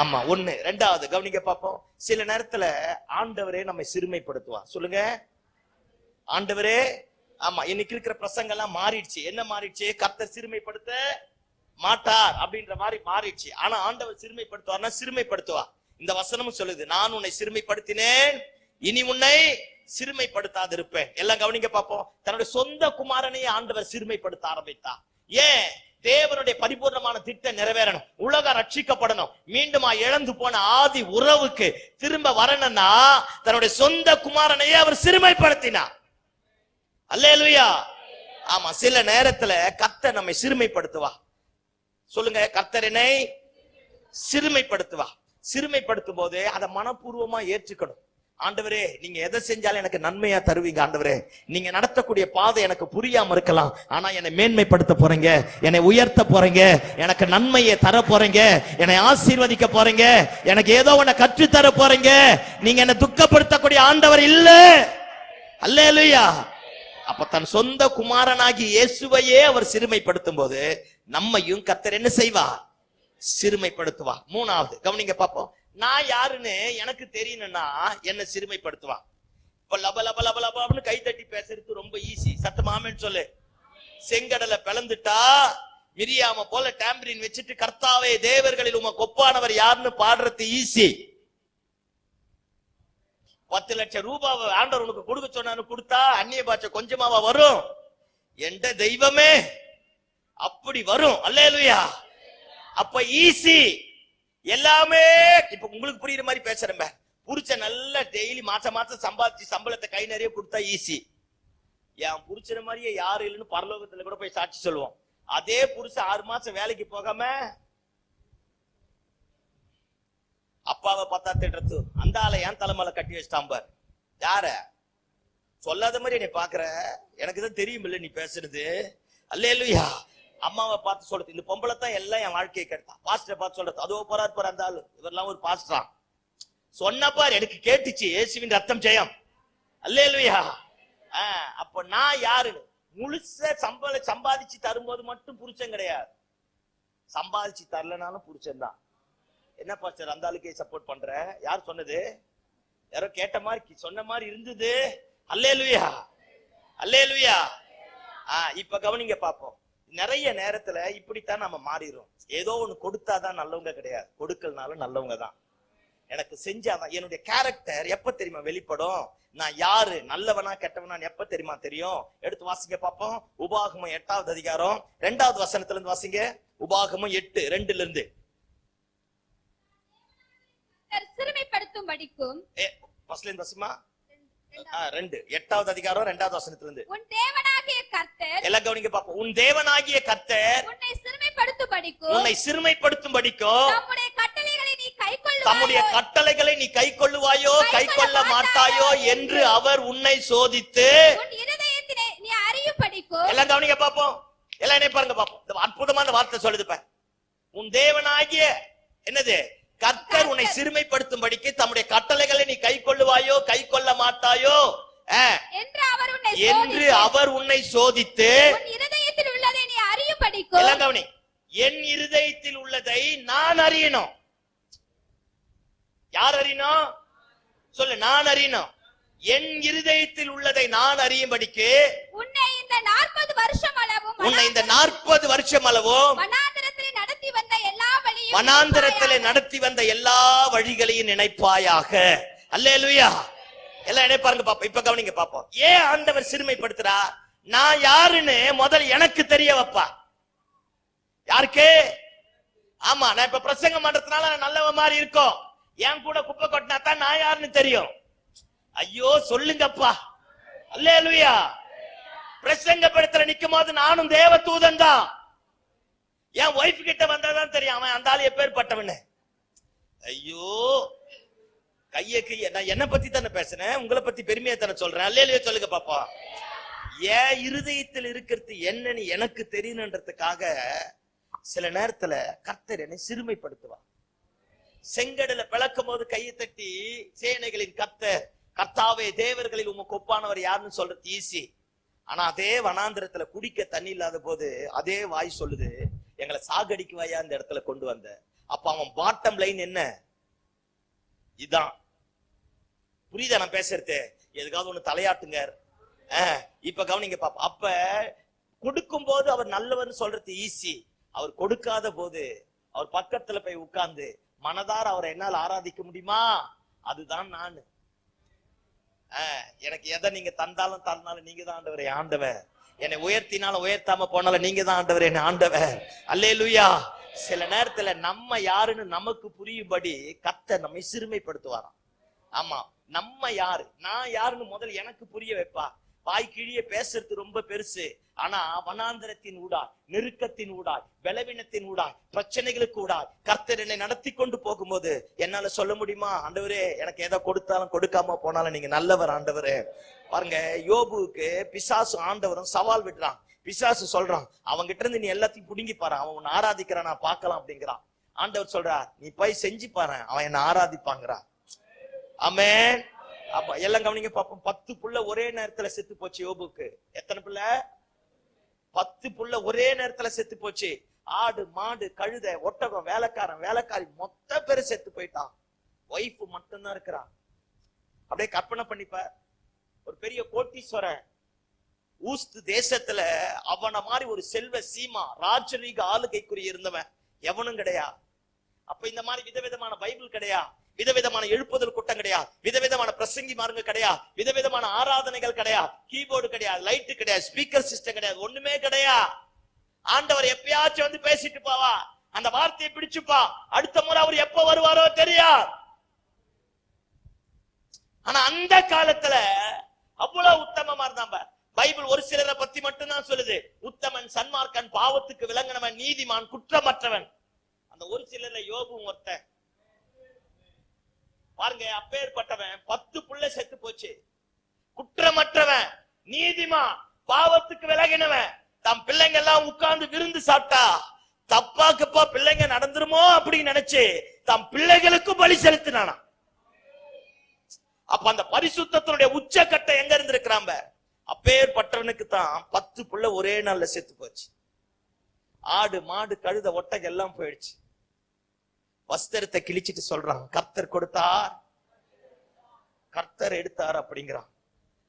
ஆமா. 1. 2வது கவனிக்க பாப்போம். சில நேரத்துல ஆண்டவரே நம்மை சிறுமைப்படுத்துவார். சொல்லுங்க, ஆண்டவரே. ஆமா, இன்னைக்கு இருக்கிற பிரசங்க எல்லாம் மாறிடுச்சு. என்ன மாறிடுச்சு? கர்த்தர் சிறுமைப்படுத்த மாட்டார் அப்படின்ற மாதிரி மாறிடுச்சு. ஆனா ஆண்டவர் சிறுமைப்படுத்துவார்னா சிறுமைப்படுத்துவார். இந்த வசனமும் சொல்லுது, நான் உன்னை சிறுமைப்படுத்தினேன், இனி உன்னை சிறுமைப்படுத்தாது இருப்பேன். எல்லாம் கவனிங்க பாப்போம். தன்னுடைய சொந்த குமாரனையே ஆண்டவர் சிறுமைப்படுத்த ஆரம்பித்தார். ஏன்? தேவனுடைய பரிபூர்ணமான திட்டம் நிறைவேறணும், உலகம் ரட்சிக்கப்படணும், மீண்டும் இழந்து போன ஆதி உறவுக்கு திரும்ப வரணும்னா தன்னுடைய சொந்த குமாரனையே அவர் சிறுமைப்படுத்தினார். அல்லேலூயா. ஆமா. சில நேரத்துல கர்த்தர் நம்மை சிறுமைப்படுத்துவா. சொல்லுங்க, கர்த்தர் என்னை சிறுமைப்படுத்துவா. சிறுமைப்படுத்தும் போது அதை மனப்பூர்வமா ஏற்றுக்கணும். ஆண்டவரே, நீங்க எதை செஞ்சாலும் எனக்கு நன்மையா தருவீங்க. ஆண்டவரே, நீங்க நடத்தக்கூடிய பாதை எனக்கு புரியாம இருக்கலாம், ஆனா என்னை மேன்மைப்படுத்த போறீங்க, என்னை உயர்த்த போறீங்க, எனக்கு நன்மையை தர போறீங்க, என்னை ஆசீர்வதிக்க போறீங்க, எனக்கு ஏதோ ஒன்ன கற்று தர போறீங்க. நீங்க என்னை துக்கப்படுத்தக்கூடிய ஆண்டவர் இல்ல. அல்லேலூயா. அப்ப தன் சொந்த குமாரனாகி இயேசுவையே அவர் சிறுமைப்படுத்தும் போது நம்மையும் கர்த்தர் என்ன செய்வார்? சிறுமைப்படுத்துவார். 3வது கவனிங்க பாப்போம். நான் யாருன்னு எனக்கு தெரியணும்னா என்ன சிறுமைப்படுத்துவா. இப்ப லப லப லப லபன்னு கை தட்டி பேசுறது ரொம்ப ஈஸி. சத்தமாமேன்னு சொல்லு. செங்கடலை பிளந்துட்டா மிரியாம போல டாம்பரின் வச்சுட்டு கர்த்தாவே தேவர்களில் உமக்கு ஒப்பானவர் யாருன்னு பாடுறது ஈஸி. 10 லட்சம் ரூபாய் ஆண்டவர் உனக்கு கொடுக்க சொன்னான்னு கொடுத்தா அந்நிய பாஷை கொஞ்சமாவா வரும்? என்ற தெய்வமே அப்படி வரும். அல்லேலூயா. அப்ப ஈஸி எல்லாமே. இப்ப உங்களுக்கு புரியுற மாதிரி பேசுறேன். புருஷ நல்ல டெய்லி மாசம் சம்பாதிச்சு சம்பளத்தை கை நிறைய கொடுத்தா ஈஸி. என் புருஷன மாதிரியே யாரு இல்லைன்னு பரலோகத்துல கூட போய் சாட்சி சொல்லுவோம். அதே புருஷன் 6 மாசம் வேலைக்கு போகாம அப்பாவை பார்த்தா திட்டுறது, அந்த ஆளை என் தலைமையில கட்டி வச்சுட்டான் பார். யார சொல்லாத மாதிரி நீ பாக்குற, எனக்கு தான் தெரியும் இல்ல நீ பேசுறது. அல்லேலூயா. அம்மாவை பார்த்து சொல்றது, இந்த பொம்பளை தான் எல்லாம் என் வாழ்க்கையை கெடுத்தான். பாஸ்டரை பார்த்து சொல்றது, அதோ போறாரு அந்த ஆளு, இவரெல்லாம் ஒரு பாஸ்டரா சொன்னப்பார், எனக்கு கேட்டுச்சு இயேசுவின் ரத்தம் ஜெயம். அல்லேலூயா. அப்ப நான் யாருன்னு முழுச சம்பாதிச்சு தரும்போது மட்டும் புருஷன் கிடையாது, சம்பாதிச்சு தரலனாலும் புருஷன் தான். என்ன பாஸ்டர் அந்த ஆளுக்கே சப்போர்ட் பண்ற? யார் சொன்னது? யாரோ கேட்ட மாதிரி சொன்ன மாதிரி இருந்தது. அல்லேலூயா. அல்லேலூயா. இப்ப கவனிங்க பாப்போம். நிறைய நேரத்துல இப்படித்தான் நம்ம மாறிடும். ஏதோ ஒண்ணு கொடுத்தாதான் நல்லவங்க கிடையாது, கொடுக்கலனாலும் நல்லவங்க தான். எனக்கு செஞ்சாதான் என்னுடைய கேரக்டர் எப்ப தெரியுமா வெளிப்படும்? நான் யாரு, நல்லவனா கெட்டவனா எப்ப தெரியுமா தெரியும்? எடுத்து வாசிங்க பாப்போம். உபாகமம் 8வது அதிகாரம் 2வது வசனத்துல இருந்து வாசிங்க. உபாகமம் 8:2 இருந்து. சிறுமைப்படுத்தும் படிக்கும் 8வது அதிகாரம் 2வது வசனத்துல இருந்து. உன் தேவனாகிய கர்த்தர், எல்லாம் கவனிங்க பாப்போம். உன் தேவனாகிய கர்த்தர் உன்னை சிறுமைப்படுத்தும் படிக்கும், உன்னை சிறுமைப்படுத்தும் படிக்கும், தம்முடைய கட்டளைகளை நீ கைக்கொள்ளுவாயோ, தம்முடைய கட்டளைகளை நீ கைக்கொள்ளுவாயோ கைக்கொள்ள மாட்டாயோ என்று அவர் உன்னை சோதித்து உன் இருதயத்தினை நீ அறியும் படிக்கும். எல்லாம் கவனிங்க பாப்போம். எல்லாம் என்ன பாருங்க பாப்போம். இந்த அற்புதமான வார்த்தை சொல்லுது பாரு. உன் தேவனாகிய என்னது கர்த்தர் உன்னை சிறுமைப்படுத்தும் படிக்கு தம்முடைய கட்டளைகளை நீ கைக்கொள்ளுவாயோ கைக்கொள்ள மாட்டாயோ என்று அவர் உன்னை சோதித்து உன் இருதயத்தில் உள்ளதை நீ அறியும் படிக்கும். எல்லாம் கவனி. என் இருதயத்தில் உள்ளதை நான் அறியணும். யார் அறியணும்? சொல்லு. நான் அறியணும். என் இருதயத்தில் உள்ளதை நான் அறியும்படிக்கு உன்னை இந்த 40 வருஷம் அளவும் வனாந்தரத்திலே நடத்தி வந்த எல்லா வழிகளையும் நினைப்பாயாக. அல்லேலூயா. எல்லாம் நினைப்பாருங்க பாப்போம். இப்ப கவனிங்க பாப்போம். ஏன் ஆண்டவர் சிறுமைப்படுத்துறா? நான் யாருன்னு முதல் எனக்கு தெரிய வைப்பா. யாருக்கு? ஆமா, நான் இப்ப பிரசங்கம் பண்றதுனால நான் நல்லவ மாதிரி இருக்கும். என் கூட குப்பை கொட்டினா தான் நான் யாருன்னு தெரியும். ஐயோ சொல்லுங்கப்பா. அல்லேலூயா. பிரசங்கப்படுத்தல நிக்கும் போது நானும் தேவ தூதன் தான். என் ஒய்ஃப் கிட்ட வந்தாதான் தெரியும் அவன் அந்த ஆளு எப்பேற்பட்டவன்னு. ஐயோ கைய நான் என்ன பத்தி தானே பேசுறேன், உங்களை பத்தி பெருமையா தானே சொல்றேன். அல்லேலூயா சொல்லுங்க பாப்பா. என் இருதயத்தில் இருக்கிறது என்னன்னு எனக்கு தெரியணுன்றதுக்காக சில நேரத்துல கர்த்தர் என்னை சிறுமைப்படுத்துவா. செங்கடல பிளக்கும் போது கையை தட்டி சேனைகளின் கர்த்தர் கர்த்தாவே தேவர்களில் உமக்கு ஒப்பானவர் யாருன்னு சொல்றது ஈஸி. ஆனா அதே வனாந்திரத்துல குடிக்க தண்ணி இல்லாத போது அதே வாய் சொல்லுது, எங்களை சாகடிக்குவாயா இந்த இடத்துல கொண்டு வந்த. அப்ப அவன் பாட்டம் லைன் என்ன? இதான். புரியுதா நான் பேசுறது? எதுக்காவது ஒண்ணு தலையாட்டுங்க. இப்ப கவனிங்க பாப்பா. அப்ப கொடுக்கும் போது அவர் நல்லவர்னு சொல்றது ஈஸி. அவர் கொடுக்காத போது அவர் பக்கத்துல போய் உட்கார்ந்து மனதார அவரை என்னால் ஆராதிக்க முடியுமா? அதுதான் நான். எனக்கு எதை நீங்க தந்தாலும் தந்தாலும் நீங்க தான் ஆண்டவர். ஆண்டவர் என்னை உயர்த்தினாலும் உயர்த்தாம போனாலும் நீங்க தான் ஆண்டவர் என்ன ஆண்டவர். அல்லேலூயா. சில நேரத்துல நம்ம யாருன்னு நமக்கு புரியும்படி கர்த்தர் நம்மை சிறுமைப்படுத்துவாராம். ஆமா, நம்ம யாரு நான் யாருன்னு முதல் எனக்கு புரிய வைப்பா. வாய் கிழிய பேசுறது ரொம்ப பெருசு. ஆனா வனாந்தரத்தின் ஊடாய், நெருக்கத்தின் ஊடாய், பலவீனத்தின் ஊடாய், பிரச்சனைகளுக்கு ஊடாய் கர்த்தர் என்னை நடத்தி கொண்டு போகும்போது என்னால சொல்ல முடியுமா, ஆண்டவரே எனக்கு எதை கொடுத்தாலும் கொடுக்காம போனாலும் நீங்க நல்லவர் ஆண்டவரே. பாருங்க, யோபுக்கு பிசாசு ஆண்டவரும் சவால் விடுறான். பிசாசு சொல்றான், அவங்க கிட்ட இருந்து நீ எல்லாத்தையும் புடுங்கி பாரு, அவன் உன்னை ஆராதிக்கிறான், நான் பார்க்கலாம் அப்படிங்கிறான். ஆண்டவர் சொல்றார், நீ போய் செஞ்சு பாரு, அவன் என்ன ஆராதிப்பாங்கிறா. ஆமென். அப்ப எல்லாம் கவனிங்க பாப்போம். 10 புள்ள ஒரே நேரத்துல செத்து போச்சு யோபுக்கு. எத்தனை புள்ள? 10 புள்ள ஒரே நேரத்துல செத்து போச்சு. ஆடு மாடு கழுதை ஒட்டகம் வேலைக்காரன் வேலைக்காரி மொத்த பேரு செத்து போயிட்டான். ஒய்ஃப் மட்டும்தான் இருக்கிறான். அப்படியே கற்பனை பண்ணிப்ப, ஒரு பெரிய கோட்டீஸ்வரன் ஊஸ்து தேசத்துல அவன மாதிரி ஒரு செல்வ சீமா ராஜரீக ஆளுகைக்குரிய இருந்தவன் எவனும் கிடையாது. அப்ப இந்த மாதிரி விதவிதமான பைபிள் கிடையாது, விதவிதமான எழுப்புதல் கூட்டம் கிடையாது, விதவிதமான பிரசங்கிமாருங்க கிடையாது, விதவிதமான ஆராதனைகள் கிடையாது, கீபோர்டு கிடையாது, லைட்டு கிடையாது, ஸ்பீக்கர் சிஸ்டம் கிடையாது, ஒண்ணுமே கிடையாது. ஆண்டவர் எப்பயாச்சும் வந்து பேசிட்டு போவா, அந்த வார்த்தையை பிடிச்சுப்பா, அடுத்த முறை அவர் எப்ப வருவாரோ தெரியாது. ஆனா அந்த காலத்துல அவ்வளவு உத்தமமா இருந்தாங்க. பைபிள் ஒரு சிலரை பத்தி மட்டும்தான் சொல்லுது. உத்தமன், சன்மார்க்கன், பாவத்துக்கு விளங்கினவன், நீதிமான், குற்றமற்றவன். அந்த ஒரு சிலர்ல யோபும் ஒருத்தன் பாருங்க. அப்பேற்பட்டவன் 10 புள்ள செத்து போச்சு. குற்றமற்றவன், நீதிமான், பாவத்துக்கு விலகினவன். தம் பிள்ளைங்க எல்லாம் உட்கார்ந்து விருந்து சாப்பிட்டா தப்பாக்குப்பா பிள்ளைங்க நடந்துருமோ அப்படின்னு நினைச்சு தம் பிள்ளைகளுக்கும் பலி செலுத்தினானா. அப்ப அந்த பரிசுத்தத்தினுடைய உச்சக்கட்டை எங்க இருந்திருக்கிறான். அப்பேற்பட்டவனுக்கு தான் 10 புள்ள ஒரே நாள்ல செத்து போச்சு. ஆடு, மாடு, கழுத, ஒட்டகம் எல்லாம் போயிடுச்சு. வஸ்திரத்தை கிழிச்சிட்டு சொல்றான், கர்த்தர் கொடுத்தார், கர்த்தர் எடுத்தார் அப்படிங்கிறான்.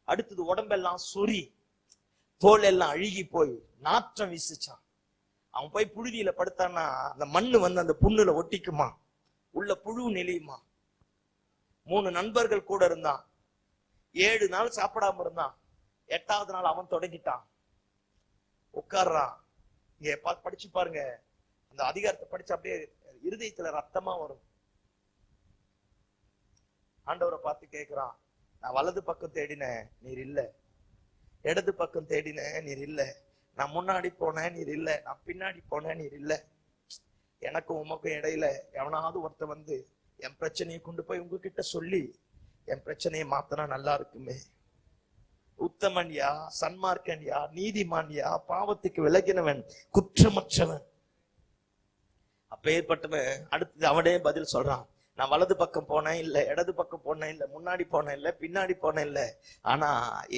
அடுத்தது உடம்பெல்லாம் சொறி, தோல் எல்லாம் அழுகி போய் நாற்றம் வீசுச்சான். அவன் போய் புழுதியில படுத்தான்னா அந்த மண்ணு வந்து அந்த புண்ணுல ஒட்டிக்குமா, உள்ள புழு நெளியுமா. 3 நண்பர்கள் கூட இருந்தான். 7 நாள் சாப்பிடாம இருந்தான். 8வது நாள் அவன் தொடங்கிட்டான். உட்கார்றான். இங்க படிச்சு பாருங்க, அந்த அதிகாரத்தை படிச்சு அப்படியே இருதயத்துல ரத்தமா வரும். ஆண்டவரை பார்த்து கேட்கிறான், நான் வலது பக்கம் தேடினேன், நீர் இல்ல. இடது பக்கம் தேடினேன், நீர் இல்ல. நான் முன்னாடி போனேன், நீர் இல்ல. நான் பின்னாடி போனேன், நீர் இல்ல. எனக்கும் உமக்கும் இடையில எவனாவது ஒருத்த வந்து என் பிரச்சனையை கொண்டு போய் உங்ககிட்ட சொல்லி என் பிரச்சனையை மாத்தினா நல்லா இருக்குமே. உத்தமன் யா, சன்மார்க்கன் யா, நீதிமான் யா, பாவத்துக்கு விலகினவன், குற்றமற்றவன். அப்பேற்பட்டவன் அடுத்தது அவனே பதில் சொல்றான், நான் வலது பக்கம் போனேன் இல்ல, இடது பக்கம் போனேன் இல்ல, முன்னாடி போனேன் இல்ல, பின்னாடி போனேன் இல்ல. ஆனா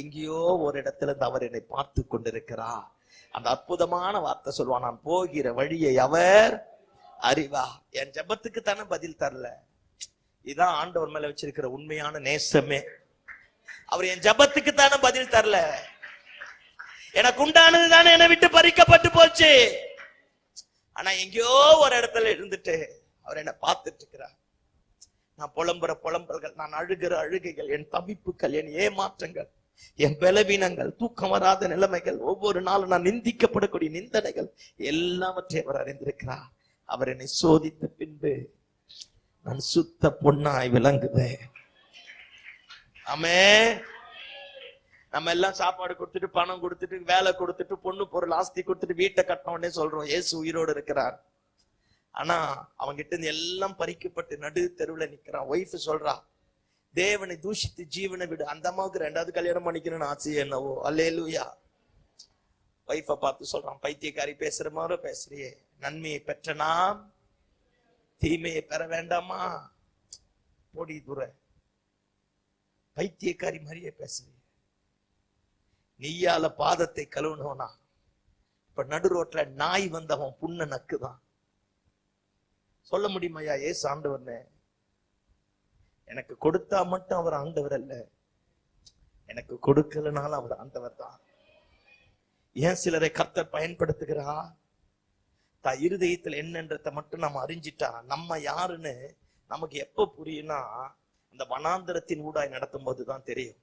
எங்கேயோ ஒரு இடத்துல இருந்து அவர் என்னை பார்த்து கொண்டிருக்கிறா. அந்த அற்புதமான வார்த்தை சொல்லுவான், நான் போகிற வழியை அவர் அறிவா. என் ஜெபத்துக்கு தானே பதில் தரல. இதான் ஆண்டவர் மேல வச்சிருக்கிற உண்மையான நேசமே. அவர் என் ஜெபத்துக்கு தானே பதில் தரல. எனக்கு உண்டானது தானே என்னை விட்டு பறிக்கப்பட்டு போச்சு. ஆனா எங்கேயோ ஒரு இடத்துல இருந்துட்டு அவர் என்ன பார்த்துட்டு இருக்கிறார். நான் புலம்புற புலம்பல்கள், நான் அழுகிற அழுகைகள், என் தவிப்புகள், என் ஏமாற்றங்கள், என் பலவீனங்கள், தூக்கம் வராத நிலைமைகள், ஒவ்வொரு நாளும் நான் நிந்திக்கப்படக்கூடிய நிந்தனைகள் எல்லாவற்றையும் அவர் அறிந்திருக்கிறார். அவர் என்னை சோதித்த பின்பு நான் சுத்த பொன்னாய் விளங்குவேன். ஆமென். நம்ம எல்லாம் சாப்பாடு கொடுத்துட்டு, பணம் கொடுத்துட்டு, வேலை கொடுத்துட்டு, பொண்ணு பொருள் ஆஸ்தி கொடுத்துட்டு, வீட்டை கட்டணும்னே சொல்றோம் இயேசு உயிரோடு இருக்கிறார். ஆனா அவங்கிட்ட இருந்து எல்லாம் பறிக்கப்பட்டு நடு தெருவுல நிக்கிறான். ஒய்ஃப் சொல்றா, தேவனை தூஷித்து ஜீவனை விடு. அந்த அம்மாவுக்கு 2வது கல்யாணம் பண்ணிக்கணும்னு ஆசை என்னவோ. அல்லேலூயா. ஒய்ஃபை பார்த்து சொல்றான், பைத்தியக்காரி பேசுற மாதிரி பேசுறியே, நன்மையை பெற்ற நாம் தீமையை பெற வேண்டாமா? போடி துற, பைத்தியக்காரி மாதிரியே பேசுறிய. நீயால பாதத்தை கழுவுனவனா, இப்ப நடு ரோட்ல நாய் வந்தவன் புண்ண நக்குதான். சொல்ல முடியுமையா ஏசு ஆண்டவர்னு? எனக்கு கொடுத்தா மட்டும் அவர் ஆண்டவர் அல்ல, எனக்கு கொடுக்கலனாலும் அவர் ஆண்டவர் தான். ஏன் சிலரை கர்த்தர் பயன்படுத்துகிறா? தான் இருதயத்தில் என்னன்றத மட்டும் நம்ம அறிஞ்சிட்டா நம்ம யாருன்னு நமக்கு எப்ப புரியும்னா, அந்த வனாந்தரத்தின் ஊடாய் நடத்தும் போதுதான் தெரியும்.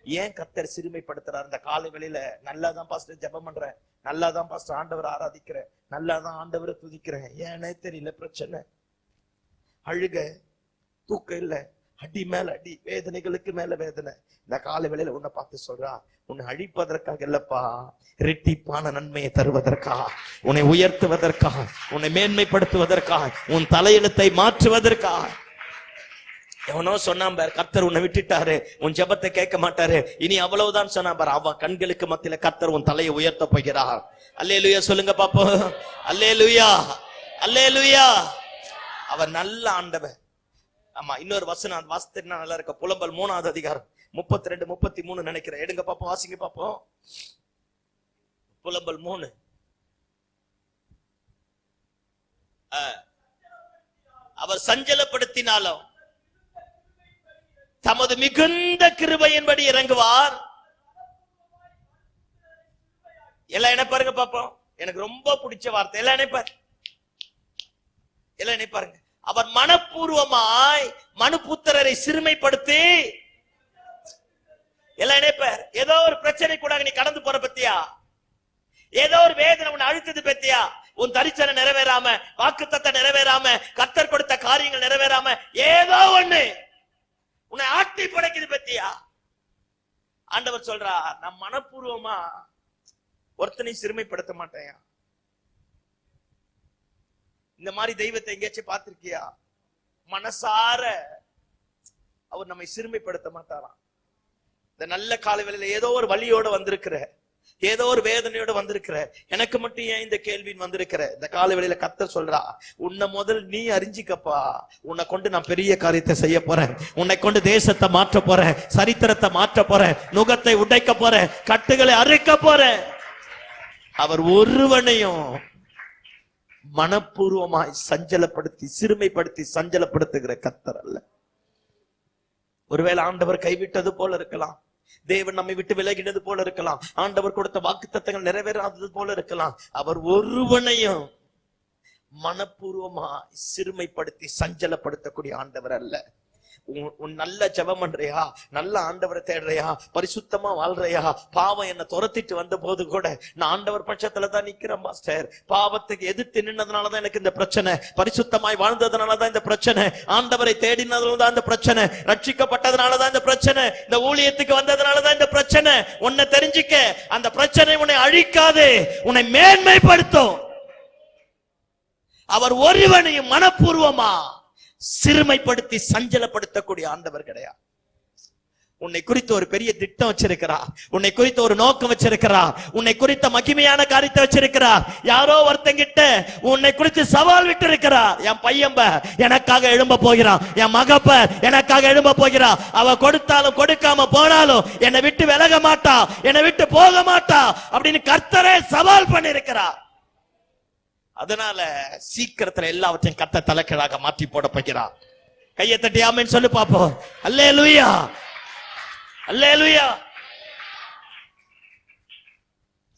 ஏன் கர்த்தர் சிறுமைப்படுத்துறாரு? இந்த காலை வேளையில நல்லாதான் பாஸ்டர் ஜெபம் பண்றேன், நல்லாதான் பாஸ்டர் ஆண்டவரை ஆராதிக்கிறேன், நல்லாதான் ஆண்டவரை துதிக்கிறேன், ஏன்னே தெரியல பிரச்சனை. அழுக, தூக்கம் இல்ல, அடி மேல அடி, வேதனைகளுக்கு மேல வேதனை. இந்த காலை வேளையில உன்னை பார்த்து சொல்றா, உன்னை அழிப்பதற்காக இல்லப்பா, இரட்டிப்பான நன்மையை தருவதற்காக, உன்னை உயர்த்துவதற்காக, உன்னை மேன்மைப்படுத்துவதற்காக, உன் தலையெழுத்தை மாற்றுவதற்காக. எவனோ சொன்னான் பார், கர்த்தர் உன்னை விட்டுட்டாரு, உன் ஜெபத்தை கேட்க மாட்டாரு, இனி அவ்வளவுதான் சொன்னான் பார். அவன் கண்களுக்கு மத்தியில கர்த்தர் உன் தலையை உயர்த்த போகிறார். அல்லேலூயா சொல்லுங்க பாப்போம். அல்லேலூயா, அல்லேலூயா. அவர் நல்ல ஆண்டவர். ஆமா, இன்னொரு வசனம் வாசித்தா நல்லா இருக்க. புலம்பல் 3வது அதிகாரம் 32 33 நினைக்கிறேன். எடுங்க பாப்போம், வாசிங்க பாப்போம். புலம்பல் 3. அவர் சஞ்சலப்படுத்தினாலும் தமது மிகுந்த கிருபையின்படி இறங்குவார். எல்லாம் நினைப்பாருங்க பாப்போம். எனக்கு ரொம்ப பிடிச்ச வார்த்தை, எல்லாம் நினைப்பாரு. எல்லாம் நினைப்பாருங்க, அவர் மனப்பூர்வமாய் மனுபுத்திரரை சிறுமைப்படுத்தி. எல்லாம் நினைப்பார். ஏதோ ஒரு பிரச்சனை கூட நீ கடந்து போற பத்தியா, ஏதோ ஒரு வேதனை உன்னை அழுத்தது பத்தியா, உன் தரிசனம் நிறைவேறாம, வாக்குத்தத்தை நிறைவேறாம, கர்த்தர் கொடுத்த காரியங்கள் நிறைவேறாம, ஏதோ ஒண்ணு உன்னை ஆட்டி படைக்குது பத்தியா, ஆண்டவர் சொல்றா, நான் மனப்பூர்வமா ஒருத்தனை சிறுமைப்படுத்த மாட்டேன். இந்த மாதிரி தெய்வத்தை எங்கேயாச்சும் பார்த்திருக்கியா? மனசார அவர் நம்மை சிறுமைப்படுத்த மாட்டாராம். இந்த நல்ல காலவேளையில ஏதோ ஒரு வலியோட வந்திருக்கிற, ஏதோ ஒரு வேதனையோட வந்திருக்கிற, எனக்கு மட்டும் ஏன் இந்த கேள்வின்னு வந்திருக்கிற இந்த காலவேளையில கர்த்தர் சொல்றா, உன்னை முதல் நீ அறிஞ்சிக்கப்பா. உன்னை கொண்டு நான் பெரிய காரியத்தை செய்ய போறேன். உன்னை கொண்டு தேசத்தை மாற்ற போறேன், சரித்திரத்தை மாற்ற போறேன், நுகத்தை உடைக்க போறேன், கட்டுகளை அறுக்க போறேன். அவர் ஒருவனையும் மனப்பூர்வமாய் சஞ்சலப்படுத்தி சிறுமைப்படுத்தி சஞ்சலப்படுத்துகிற கர்த்தர் அல்ல. ஒருவேளை ஆண்டவர் கைவிட்டது போல இருக்கலாம், தேவன் நம்மை விட்டு விலகினது போல இருக்கலாம், ஆண்டவர் கொடுத்த வாக்குத்தத்தங்கள் நிறைவேறாதது போல இருக்கலாம். அவர் ஒருவனையும் மனப்பூர்வமாய் சிறுமைப்படுத்தி சஞ்சலப்படுத்தக்கூடிய ஆண்டவர் அல்ல. உன் நல்ல ஜெபம் பண்றியா, நல்ல ஆண்டவரை தேடுறியா, பரிசுத்தமா வாழ்றியா? பாவம் என்ன துரத்திட்டு வந்த போது கூட நான் ஆண்டவர் பட்சத்துலதான் நிக்கிறேன் மாஸ்டர். பாவத்துக்கு எதிர்த்து நின்னதுனாலதான் எனக்கு இந்த பிரச்சனை, பரிசுத்தமாய் வாழ்ந்ததுனாலதான் இந்த பிரச்சனை, ஆண்டவரை தேடினதுனாலதான் இந்த பிரச்சனை, ரட்சிக்கப்பட்டதுனாலதான் இந்த பிரச்சனை, இந்த ஊழியத்துக்கு வந்ததுனாலதான் இந்த பிரச்சனை. உன்னை தெரிஞ்சுக்க, அந்த பிரச்சனை உன்னை அழிக்காது, உன்னை மேன்மைப்படுத்தும். அவர் ஒருவனையும் மனப்பூர்வமா சிறுமைப்படுத்தி சஞ்சலப்படுத்தக்கூடிய ஆண்டவர் கிடையாது. உன்னை குறித்து ஒரு பெரிய திட்டம் வச்சிருக்கிறார், உன்னை குறித்து ஒரு நோக்கம் வச்சிருக்கிறார், உன்னை குறித்த மகிமையான காரியத்தை வச்சிருக்கிறார். யாரோ ஒருத்தங்கிட்ட உன்னை குறித்து சவால் விட்டு இருக்கிறார். என் பையன் எனக்காக எழும்ப போகிறான், என் மகப்ப எனக்காக எழும்ப போகிறான், அவ கொடுத்தாலும் கொடுக்காம போனாலும் என்னை விட்டு விலக மாட்டா, என்னை விட்டு போக மாட்டா அப்படின்னு கர்த்தரே சவால் பண்ணி இருக்கிறார். அதனால சீக்கிரத்துல எல்லாவற்றையும் கர்த்தர் தலைக்கீழாக மாற்றி போட போகிறார். கையை தட்டி ஆமென் சொல்லு பாப்போம். அல்லேலூயா, அல்லேலூயா.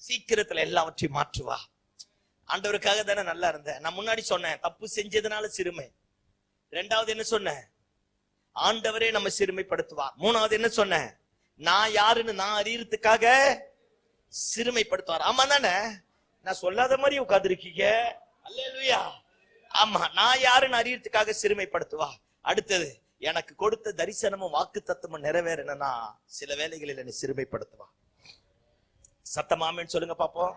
சீக்கிரத்துல எல்லாவற்றையும் மாற்றுவா. ஆண்டவருக்காக தானே நல்லா இருந்தேன். நான் முன்னாடி சொன்னேன், தப்பு செஞ்சதுனால சிறுமை. ரெண்டாவது என்ன சொன்னேன்? ஆண்டவரே நம்ம சிறுமைப்படுத்துவார். மூணாவது என்ன சொன்னேன்? நான் யாருன்னு நான் அறியறதுக்காக சிறுமைப்படுத்துவார். ஆமா தானே? நான் சொல்லாத மாதிரி உட்கார்ந்திருக்கீங்க. அல்லேலூயா. ஆமா, நான் யாருன்னு அறியறதுக்காக சிறுமைப்படுத்துவா. அடுத்தது, எனக்கு கொடுத்த தரிசனமும் வாக்கு தத்துவமும் நிறைவேறணும்னா சில வேளைகளில் என்னை சிறுமைப்படுத்துவா. சத்தமாமேன்னு சொல்லுங்க பாப்போம்.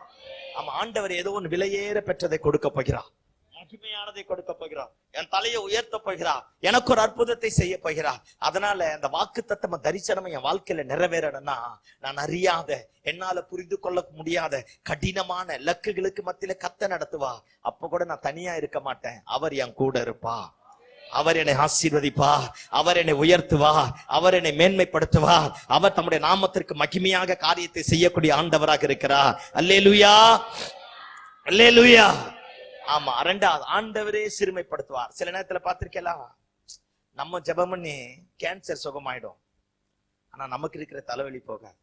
ஆமா, ஆண்டவர் ஏதோ ஒன்று விலையேற பெற்றதை கொடுக்க போகிறார், மகிமையானதை கொடுக்க போகிறார், என் தலையை உயர்த்த போகிறார், எனக்கு ஒரு அற்புதத்தை செய்ய போகிறார். அதனால அந்த வாக்கு தத்தம தரிசனம் என் வாழ்க்கையில நிறைவேறணும்னா நான் அறியாத, என்னால புரிந்து கொள்ள முடியாத கடினமான லக்குகளுக்கு மத்தியில கத்த நடத்துவா. அப்ப கூட நான் தனியா இருக்க மாட்டேன். அவர் என் கூட இருப்பா, அவர் என்னை ஆசீர்வதிப்பா, அவர் என்னை உயர்த்துவா, அவர் என்னை மேன்மைப்படுத்துவா. அவர் தம்முடைய நாமத்திற்கு மகிமையாக காரியத்தை செய்யக்கூடிய ஆண்டவராக இருக்கிறார். அல்லேலூயா, அல்லேலூயா. ஆமா, ரெண்டாவது, ஆண்டவரே சிறுமைப்படுத்துவார். சில நேரத்துல பார்த்திருக்கலாம், நம்ம ஜெபம் பண்ணி கேன்சர் சுகமாயிடும், ஆனா நமக்கு இருக்கிற தலைவலி போகாது.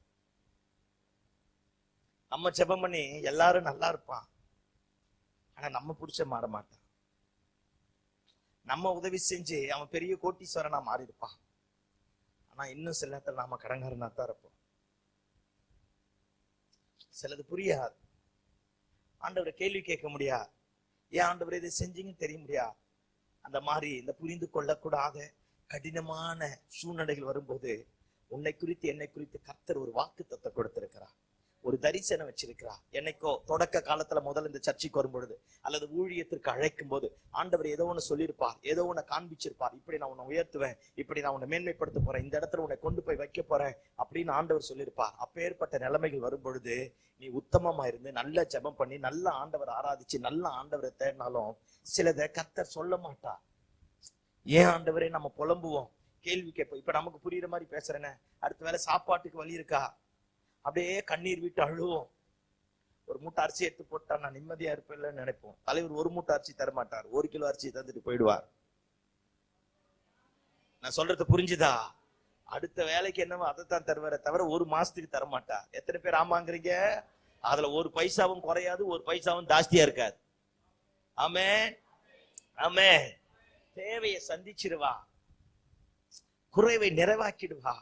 நம்ம ஜெபம் பண்ணி எல்லாரும் நல்லா இருப்பான், ஆனா நம்ம புடிச்ச மாற மாட்டான். நம்ம உதவி செஞ்சு அவன் பெரிய கோட்டீஸ்வரனா மாறி இருப்பான், ஆனா இன்னும் சில நேரத்துல நாம கடங்காரனா தான் இருப்போம். சிலது புரியாது, ஆண்டவரை கேள்வி கேட்க முடியாது, ஏன் ஆண்டவரை இதை செஞ்சீங்கன்னு தெரிய முடியாது. அந்த மாதிரி இந்த புரிந்து கொள்ளக்கூடாத கடினமான சூழ்நிலைகள் வரும்போது உன்னை குறித்து என்னை குறித்து கர்த்தர் ஒரு வாக்குத்தத்தத்தை கொடுத்திருக்கிறார், ஒரு தரிசனம் வச்சிருக்கிறார். என்னைக்கோ தொடக்க காலத்துல முதல்ல இந்த சர்ச்சைக்கு வரும்பொழுது அல்லது ஊழியத்திற்கு அழைக்கும் போது ஆண்டவர் ஏதோ ஒண்ணு சொல்லியிருப்பார், ஏதோ ஒண்ணு காண்பிச்சிருப்பார். இப்படி நான் உன்னை உயர்த்துவேன், இப்படி நான் உன்னை மேன்மைப்படுத்த போறேன், இந்த இடத்துல உன்னை கொண்டு போய் வைக்க போறேன் அப்படின்னு ஆண்டவர் சொல்லியிருப்பார். அப்பேற்பட்ட நிலைமைகள் வரும்பொழுது நீ உத்தமமா இருந்து நல்ல ஜெபம் பண்ணி நல்ல ஆண்டவர் ஆராதிச்சு நல்ல ஆண்டவரை தேடினாலும் சிலதை கர்த்தர் சொல்ல மாட்டார். ஏன் ஆண்டவரே நம்ம புலம்புவோம், கேள்வி கேட்போம். இப்ப நமக்கு புரியுற மாதிரி பேசுறேன்னு, அடுத்த வேளை சாப்பாட்டுக்கு வழி இருக்கா, அப்படியே கண்ணீர் விட்டு அழுவோம். ஒரு மூட்டை அரிசி எடுத்து போட்டா நான் நிம்மதியா இருப்பேன்னு நினைப்போம். தலைவர் ஒரு மூட்டை அரிசி தர மாட்டார், 1 கிலோ அரிசி தந்துட்டு போயிடுவார். நான் சொல்றது புரிஞ்சுதா? அடுத்த வேலைக்கு என்னவோ அதைத்தான் தருவார தவிர 1 மாசத்துக்கு தர மாட்டார். எத்தனை பேர் ஆமாங்கிறீங்க? அதுல ஒரு பைசாவும் குறையாது, ஒரு பைசாவும் ஜாஸ்தியா இருக்காது. ஆமென், ஆமென். தேவையை சந்திச்சிருவா, குறைவை நிறைவாக்கிடுவா.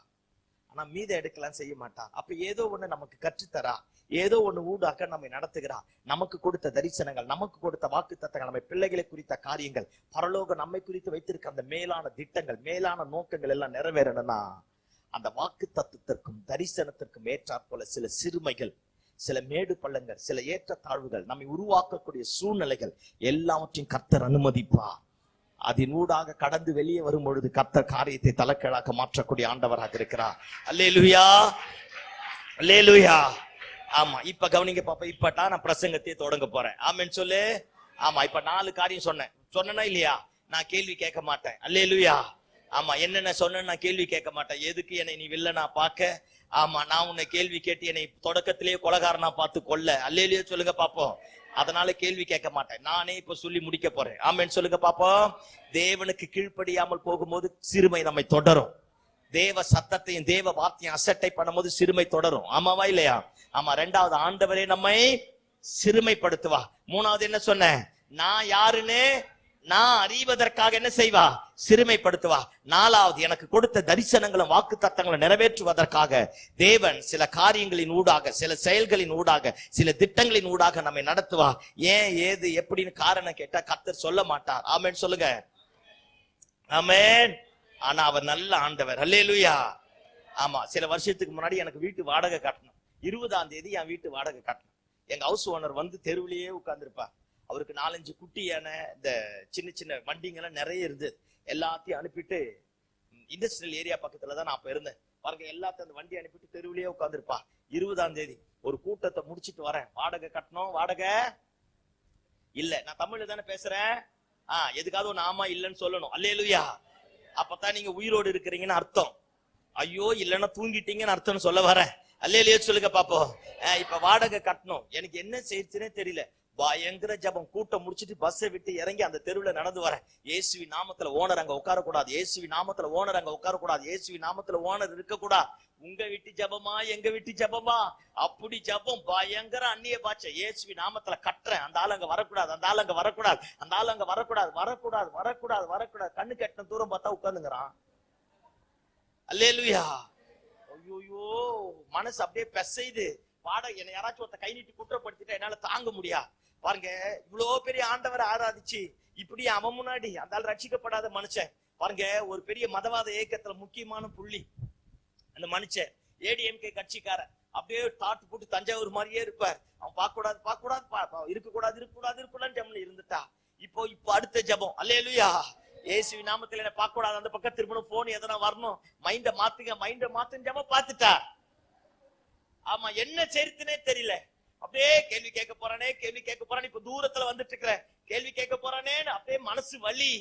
ஆனா மீத எடுக்கலாம் செய்ய மாட்டா. அப்ப ஏதோ ஒண்ணு நமக்கு கற்றுத்தரா, ஏதோ ஒண்ணு ஊடாக்க நம்மை நடத்துகிறா. நமக்கு கொடுத்த தரிசனங்கள், நமக்கு கொடுத்த வாக்கு தத்தங்கள், நம்ம பிள்ளைகளை குறித்த காரியங்கள், பரலோகம் நம்மை குறித்து வைத்திருக்க அந்த மேலான திட்டங்கள், மேலான நோக்கங்கள் எல்லாம் நிறைவேறணும்னா அந்த வாக்கு தத்துவத்திற்கும் தரிசனத்திற்கும் ஏற்றாற் போல சில சிறுமைகள், சில மேடு பள்ளங்கள், சில ஏற்றத்தாழ்வுகள், நம்மை உருவாக்கக்கூடிய சூழ்நிலைகள் எல்லாவற்றையும் கர்த்தர் அனுமதிப்பார். அதனூடாக கடந்து வெளியே வரும் பொழுது கர்த்தர் காரியத்தை தலைக்கீழாக மாற்றக்கூடிய ஆண்டவராக இருக்கிறார். அல்லேலூயா, அல்லேலூயா. ஆமா, இப்ப கவனிங்க பாப்பா. இப்பதான் நான் பிரசங்கத்தையே தொடங்க போறேன். ஆமென் சொல்லு. ஆமா, இப்ப 4 காரியம் சொன்னேனா இல்லையா? நான் கேள்வி கேட்க மாட்டேன். அல்லேலூயா. ஆமா, என்னென்ன சொன்ன நான் கேள்வி கேட்க மாட்டேன். எதுக்கு என்னை நீ வில்லனா பாக்க? ஆமா, நான் உன்னை கேள்வி கேட்டு என்னை தொடக்கத்திலேயே கொலகாரனா பார்த்து கொல்ல? அல்லேலூயா சொல்லுங்க பாப்போம். அதனால கேள்வி கேட்க மாட்டேன். நானே இப்ப சொல்லி முடிக்க போறேன். ஆமென் சொல்லுங்க பாப்போம். தேவனுக்கு கீழ்ப்படியாமல் போகும்போது சிறுமை நம்மை தொடரும். தேவ சத்தத்தையும் தேவ வார்த்தையும் அசட்டை பண்ணும்போது சிறுமை தொடரும். ஆமாவா இல்லையா? ஆமா. 2வது, ஆண்டவரே நம்மை சிறுமைப்படுத்துவா. 3வது என்ன சொன்னேன்? நான் யாருன்னு நான் அறிவதற்காக என்ன செய்வா? சிறுமைப்படுத்துவா. 4வது, எனக்கு கொடுத்த தரிசனங்களும் வாக்கு தத்தங்களை நிறைவேற்றுவதற்காக தேவன் சில காரியங்களின் ஊடாக, சில செயல்களின் ஊடாக, சில திட்டங்களின் ஊடாக நம்மை நடத்துவா. ஏன், ஏது, எப்படின்னு காரணம் கேட்டா கர்த்தர் சொல்ல மாட்டார். ஆமென் சொல்லுங்க. ஆமென். ஆனா அவர் நல்ல ஆண்டவர். அல்லேலூயா. ஆமா, சில வருஷத்துக்கு முன்னாடி எனக்கு வீட்டு வாடகை கட்டணும். 20ஆம் தேதி என் வீட்டு வாடகை கட்டணும். எங்க ஹவுஸ் ஓனர் வந்து தெருவிலேயே உட்கார்ந்துருப்பா. அவருக்கு 4-5 குட்டியான இந்த சின்ன சின்ன வண்டிங்கெல்லாம் நிறைய இருந்தது. எல்லாத்தையும் அனுப்பிட்டு, இண்டஸ்ட்ரியல் ஏரியா பக்கத்துலதான் நான் அப்ப இருந்தேன் பாருங்க. எல்லாத்தையும் அந்த வண்டி அனுப்பிட்டு தெருவிலேயே உட்கார்ந்துருப்பா. 20ஆம் தேதி ஒரு கூட்டத்தை முடிச்சிட்டு வரேன். வாடகை கட்டணும், வாடகை இல்ல. நான் தமிழ்ல தானே பேசுறேன். எதுக்காவது ஒண்ணு ஆமா இல்லன்னு சொல்லணும். அல்லேலூயா. அப்பதான் நீங்க உயிரோடு இருக்கிறீங்கன்னு அர்த்தம். ஐயோ இல்லன்னா தூங்கிட்டீங்கன்னு அர்த்தம்னு சொல்ல வரேன். அல்லேலூயா சொல்லுங்க பாப்போம். இப்ப வாடகை கட்டணும். எனக்கு என்ன செய்யுதுன்னே தெரியல. பயங்கர ஜபம். கூட்டம் முடிச்சிட்டு பஸ்ஸை விட்டு இறங்கி அந்த தெருவுல நடந்து வரேன். இயேசுவின் நாமத்துல ஓனர் அங்க உட்கார கூடாது, இயேசுவின் நாமத்துல ஓனர் அங்க உட்கார கூடாது, இயேசுவின் நாமத்துல ஓனர் இருக்க கூடாது. உங்க வீட்டு ஜபமா எங்க வீட்டு ஜபமா? அப்படி ஜபம் பயங்கர அந்நிய பாச்சை. இயேசுவின் நாமத்துல கட்டுறேன். அந்த ஆள் அங்க வரக்கூடாது, அந்த ஆள் அங்க வரக்கூடாது, அந்த ஆள் அங்க வரக்கூடாது, வரக்கூடாது, வரக்கூடாது, வரக்கூடாது. கண்ணு கட்டின தூரம் பார்த்தா உட்கார்ந்துங்கிறான். அல்லேலூயா. ஐயோ, மனசு அப்படியே பெசைது. வாடகை என்னை யாராச்சும் ஒருத்த கை நீட்டி குற்றப்படுத்திட்டா என்னால தாங்க முடியா. பாருங்க, இவ்வளவு பெரிய ஆண்டவரை ஆராதிச்சு இப்படி அவன் முன்னாடி அந்த ஆள் ரட்சிக்கப்படாத மனுஷன். பாருங்க, ஒரு பெரிய மதவாத இயக்கத்துல முக்கியமான புள்ளி அந்த மனுஷன். ஏடிஎம்கே கட்சிக்கார. அப்படியே தாட்டு போட்டு தஞ்சாவூர் மாதிரியே இருப்பார். அவன் பார்க்க கூடாது, பார்க்க கூடாது, இருக்கக்கூடாது, இருக்கக்கூடாது, இருக்கக்கூடாது இருந்துட்டா. இப்போ அடுத்த ஜபம். அல்லேலூயா. இயேசுவின் நாமத்துல என்ன பார்க்க கூடாது, அந்த பக்கம் திரும்பணும், போன் எதனா வரணும், மைண்ட மாத்துங்க, மைண்ட மாத்துன்னு ஜபம் பார்த்துட்டா. ஆமா, என்ன செய்யுதுன்னே தெரியல. அப்படியே கேள்வி கேட்க போறானே, கேள்வி கேட்க போறானே. இப்ப தூரத்துல வந்துட்டு இருக்கிற கேள்வி கேட்க போறானேன்னு அப்படியே மனசு வலி,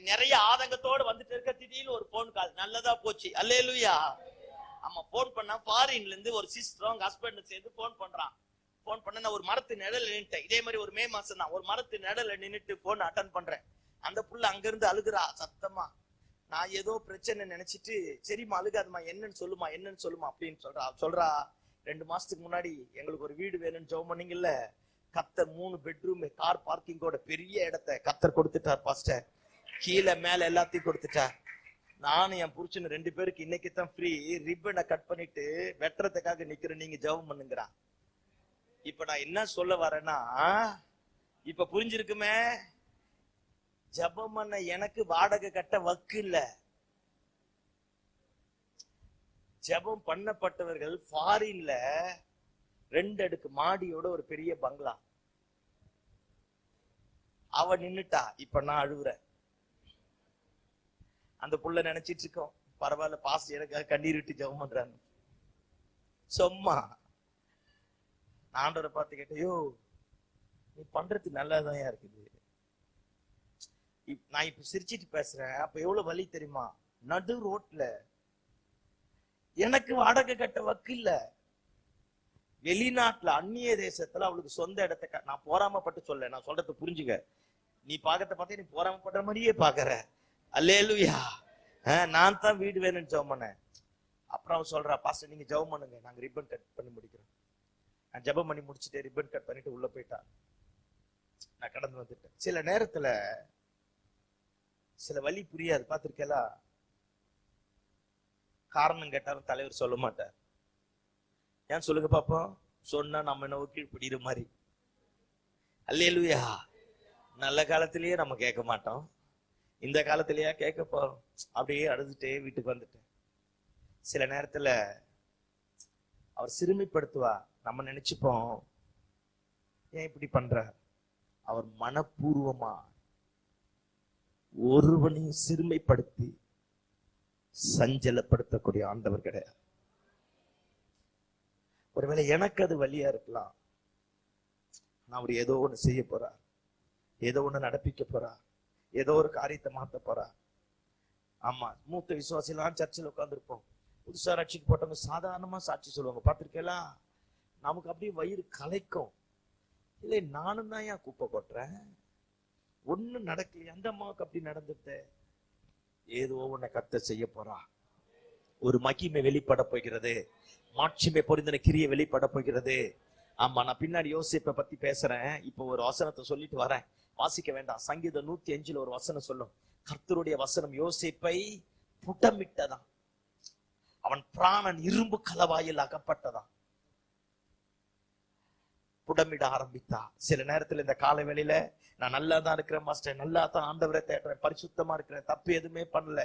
நிறைய ஆதங்கத்தோடு வந்துட்டு இருக்க. திடீர்னு ஒரு போன் கால். நல்லதா போச்சு. அல்லேலூயா. ஆமா, போன் பண்ணா ஃபாரின்ல இருந்து ஒரு சிஸ்டர் அவங்க ஹஸ்பண்ட் சேர்ந்து போன் பண்றான். போன் பண்ண நான் ஒரு மரத்து நிழல் நின்னுட்டேன். இதே மாதிரி ஒரு மே மாசம் தான் ஒரு மரத்து நிழல நின்னுட்டு போன் அட்டன் பண்றேன். அந்த புள்ள அங்க இருந்து அழுகுறா சத்தமா. நான் ஏதோ பிரச்சனை நினைச்சிட்டு, சரிம்மா அழுகாதுமா, என்னன்னு சொல்லுமா, என்னன்னு சொல்லுமா அப்படின்னு சொல்றா. 2 மாசத்துக்கு முன்னாடி எங்களுக்கு ஒரு வீடு வேணும்னு ஜெபம் பண்ணீங்கல்ல, கர்த்தர் 3 பெட்ரூம் கார் பார்க்கிங்கோட பெரிய இடத்தை கர்த்தர் கொடுத்துட்டார் பாஸ்டர். கீழே மேல எல்லாத்தையும் கொடுத்துட்டார். நானும் என் புருஷன் 2 பேருக்கு இன்னைக்கு தான் ஃப்ரீ. ரிப்பனை கட் பண்ணிட்டு வெட்டுறதுக்காக நிக்கிறேன், நீங்க ஜெபம் பண்ணுங்கிறா. இப்ப நான் என்ன சொல்ல வரேன்னா, இப்ப புரிஞ்சிருக்குமே. ஜெபம் பண்ண எனக்கு வாடகை கட்ட வக்கு இல்ல. ஜெபம் பண்ணப்பட்டவர்கள் ஃபாரின்ல 2 அடுக்கு மாடியோட ஒரு பெரிய பங்களா. அவ நின்னுட்டா. இப்ப நான் அழுகுறேன். அந்த புள்ள நினைச்சிட்டு இருக்கோம், பரவாயில்ல பாஸ்ட் எனக்காக கண்ணீர் விட்டு ஜெபம் பண்றாங்க. சும்மா ஆண்டவரை பார்த்து கேட்டேன், யோ நீ பண்றது நல்லாதான் இருக்குது. நான் இப்ப சிரிச்சிட்டு பேசுறேன். அப்ப எவ்வளவு வலி தெரியுமா? நடு ரோட்ல எனக்கு வாடகை கட்ட வக்கு இல்ல. வெளிநாட்டுல அந்நிய தேசத்துல அவளுக்கு சொந்த இடத்தை நான் போராமப்பட்டு சொல்ல. நான் சொல்றது புரிஞ்சுக்க. நீ பாக்கத்தை பார்த்தா நீ போராமப்படுற மாதிரியே பாக்குற. அல்லேலூயா. நான் தான் வீடு வேணும்னு ஜெபம் பண்ணேன். அப்புறம் அவன் சொல்றா, பாஸ்டர் நீங்க ஜெபம் பண்ணுங்க, நாங்க ரிப்பன் கட் பண்ணி முடிக்கிறோம். நான் ஜெபம் பண்ணி முடிச்சுட்டு ரிப்பன் கட் பண்ணிட்டு உள்ள போயிட்டா. நான் கடந்து வந்துட்டேன். சில நேரத்துல சில வழி புரியாது. பார்த்திருக்கேலா? காரணம் கேட்டாலும் தலைவர் சொல்ல மாட்டார். ஏன் சொல்லுங்க பாப்போம்? சொன்னா நம்ம என்ன கீழ்படிற மாதிரி. அல்லேலூயா. நல்ல காலத்திலேயே நம்ம கேட்க மாட்டோம், இந்த காலத்திலேயே கேட்க போறோம். அப்படியே அழுதுட்டே வீட்டுக்கு வந்துட்டேன். சில நேரத்துல அவர் சிறுமைப்படுத்துவா. நம்ம நினைச்சுப்போம், ஏன் இப்படி பண்ற? அவர் மனப்பூர்வமா ஒருவனையும் சிறுமைப்படுத்தி சஞ்சலப்படுத்தக்கூடிய ஆண்டவர் கிடையாது. ஒருவேளை எனக்கு அது வழியா இருக்கலாம். நான் அவர் ஏதோ ஒண்ணு செய்ய போறார், ஏதோ ஒண்ணு நடப்பிக்க போறார், ஏதோ ஒரு காரியத்தை மாத்த போறார். ஆமா, மூத்த விசுவாசிலாம் சர்ச்சில் உட்கார்ந்துருப்போம். புதுசா ரட்சிக்கு போட்டவங்க சாதாரணமா சாட்சி சொல்லுவாங்க. பார்த்திருக்கலாம்? நமக்கு அப்படியே வயிறு கலைக்கும். இல்லை, நானும் தான் ஏன் குப்பை கொட்டுறேன், ஒண்ணு நடக்கலையே, அந்த அம்மாவுக்கு அப்படி நடந்துட்டு. ஏதோ ஒண்ணு கத்த செய்ய போறா. ஒரு மகிமை வெளிப்பட போகிறது, மாட்சிமை பொருந்தின கிரியை வெளிப்பட போகிறது. ஆமா, நான் பின்னாடி யோசிப்பை பத்தி பேசுறேன். இப்போ ஒரு வசனத்தை சொல்லிட்டு வரேன், வாசிக்க வேண்டாம். சங்கீதம் 105 ஒரு வசனம் சொல்லும். கர்த்தருடைய வசனம் யோசிப்பை புடமிட்டதான், அவன் பிராணன் இரும்பு கலவாயில் அகப்பட்டதான். புடமிட ஆரம்பித்தா. சில நேரத்துல இந்த காலை வேளையில நான் நல்லா தான் இருக்கிறேன் மாஸ்டர், நல்லா தான் ஆண்டவரை தேடுறேன், பரிசுத்தமா இருக்கிறேன், தப்பு எதுவுமே பண்ணல,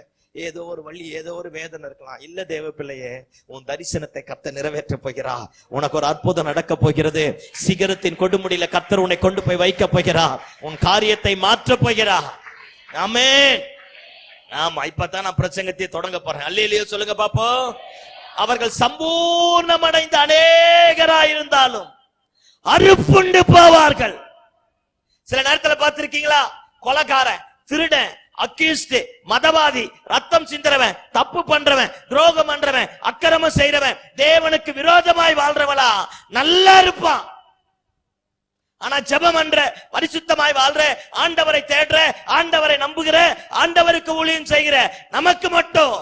ஏதோ ஒரு வழி, ஏதோ ஒரு வேதனை இருக்கலாம். இல்ல தேவ பிள்ளையே, உன் தரிசனத்தை கர்த்தர் நிறைவேற்ற போகிறா. உனக்கு ஒரு அற்புதம் நடக்க போகிறது. சிகரத்தின் கொடுமுடியில கர்த்தர் உன்னை கொண்டு போய் வைக்க போகிறா. உன் காரியத்தை மாற்ற போகிறா. ஆமென். ஆமா, இப்பதான் நான் பிரசங்கத்தை தொடங்க போறேன். அல்லேலூயா சொல்லுங்க பாப்போம். அவர்கள் சம்பூர்ணமடைந்த அநேகராயிருந்தாலும் அறுப்புண்டு போவார்கள். சில நேரத்துல பார்த்திருக்கீங்களா? கொலைகாரன், திருடன், அக்யூஸ்ட், மதவாதி, ரத்தம் சிந்தறவன், தப்பு பண்றவன், துரோகம் பண்றவன், அக்கிரமம் செய்யறவன், தேவனுக்கு விரோதமாய் வாழ்றவளா நல்லா இருப்பான். ஆனா ஜெபம் பண்ற, பரிசுத்தமாய் வாழ்ற, ஆண்டவரை தேடுற, ஆண்டவரை நம்புகிற, ஆண்டவருக்கு ஊழியம் செய்கிற நமக்கு மட்டும்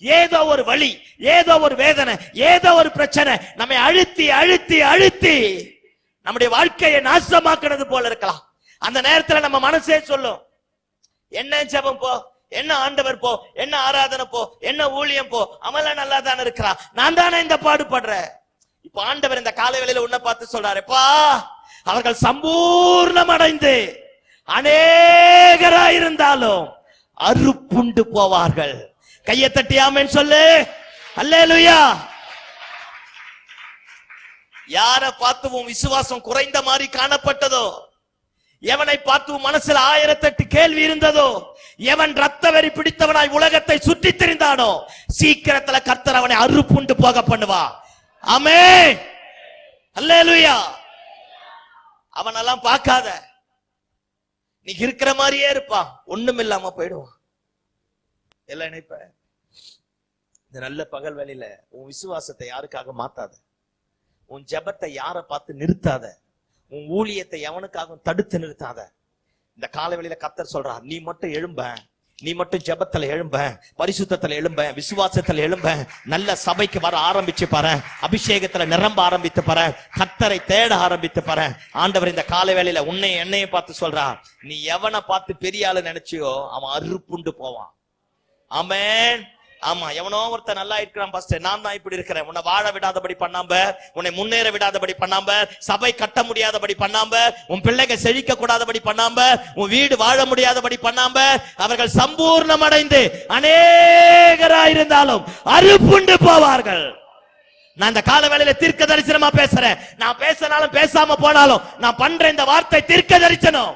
ஏதோ ஒரு வழி, ஏதோ ஒரு வேதனை, ஏதோ ஒரு பிரச்சனை நம்மை அழுத்தி அழுத்தி அழுத்தி நம்முடைய வாழ்க்கையை நாசமாக்குறது போல இருக்கலாம். அந்த நேரத்துல நம்ம மனசே சொல்லும், என்ன ஜெபம் போ, என்ன ஆண்டவர் போ, என்ன ஆராதனை போ, என்ன ஊழியம் போ, அவன் நல்லா தானே இருக்கிறான், நான் தானே இந்த பாடுபடுறேன். இப்ப ஆண்டவர் இந்த காலை வேளையில உன்னை பார்த்து சொல்றாருப்பா, அவர்கள் சம்பூர்ணம் அடைந்து அநேகராயிருந்தாலும் அறுப்புண்டு போவார்கள். கையை தட்டி ஆமென் சொல்லு. அல்லேலூயா. யாரை பார்த்து உன் விசுவாசம் குறைந்த மாதிரி காணப்பட்டதோ, எவனை பார்த்து உன் மனசுல 1008 கேள்வி இருந்ததோ, எவன் ரத்த வெறி பிடித்தவனாய் உலகத்தை சுற்றி திரிந்தானோ, சீக்கிரத்துல கர்த்தர் அவனை அறுப்புண்டு போக பண்ணுவா. ஆமென். அல்லேலூயா. அவனெல்லாம் பார்க்காத, நீ இருக்கிற மாதிரியே இருப்பான், ஒண்ணும் இல்லாம போயிடுவான். எல்லாம் நினைப்ப, இந்த நல்ல பகல் வேளையில உன் விசுவாசத்தை யாருக்காக மாத்தாத, உன் ஜெபத்தை யாரை பார்த்து நிறுத்தாத, உன் ஊழியத்தை எவனுக்காக தடுத்து நிறுத்தாத. இந்த காலை வேளையில கர்த்தர் சொல்றார், நீ மட்டும் எழும்ப, நீ மட்டும் ஜெபத்துல எழும்ப, பரிசுத்தத்துல எழும்ப, விசுவாசத்துல எழும்ப, நல்ல சபைக்கு வர ஆரம்பிச்சு பாரு, அபிஷேகத்துல நிரம்ப ஆரம்பித்து பாரு, கர்த்தரை தேட ஆரம்பித்து பாரு. ஆண்டவர் இந்த காலை வேளையில உன்னை என்னையும் பார்த்து சொல்றா, நீ எவனை பார்த்து பெரிய ஆளு நினைச்சியோ அவன் அறுப்புண்டு போவான். ஆமென். ஆமா, எவனோ ஒருத்தர் நல்லா இருக்கிறான் பாஸ்டர், நான் தான் இப்படி இருக்கிறேன், உன்னை வாழ விடாதபடி பண்ணாம, உன்னை முன்னேற விடாதபடி பண்ணாம, சபை கட்ட முடியாதபடி பண்ணாம, உன் பிள்ளைங்க செழிக்க கூடாதபடி பண்ணாம, உன் வீடு வாழ முடியாதபடி பண்ணாம, அவர்கள் சம்பூர்ணம் அடைந்து அநேகராயிருந்தாலும் அறுப்புண்டு போவார்கள். நான் இந்த கால வேளையில தீர்க்க தரிசனமா பேசுறேன். நான் பேசினாலும் பேசாம போனாலும் நான் பண்ற இந்த வார்த்தை தீர்க்க தரிசனம்.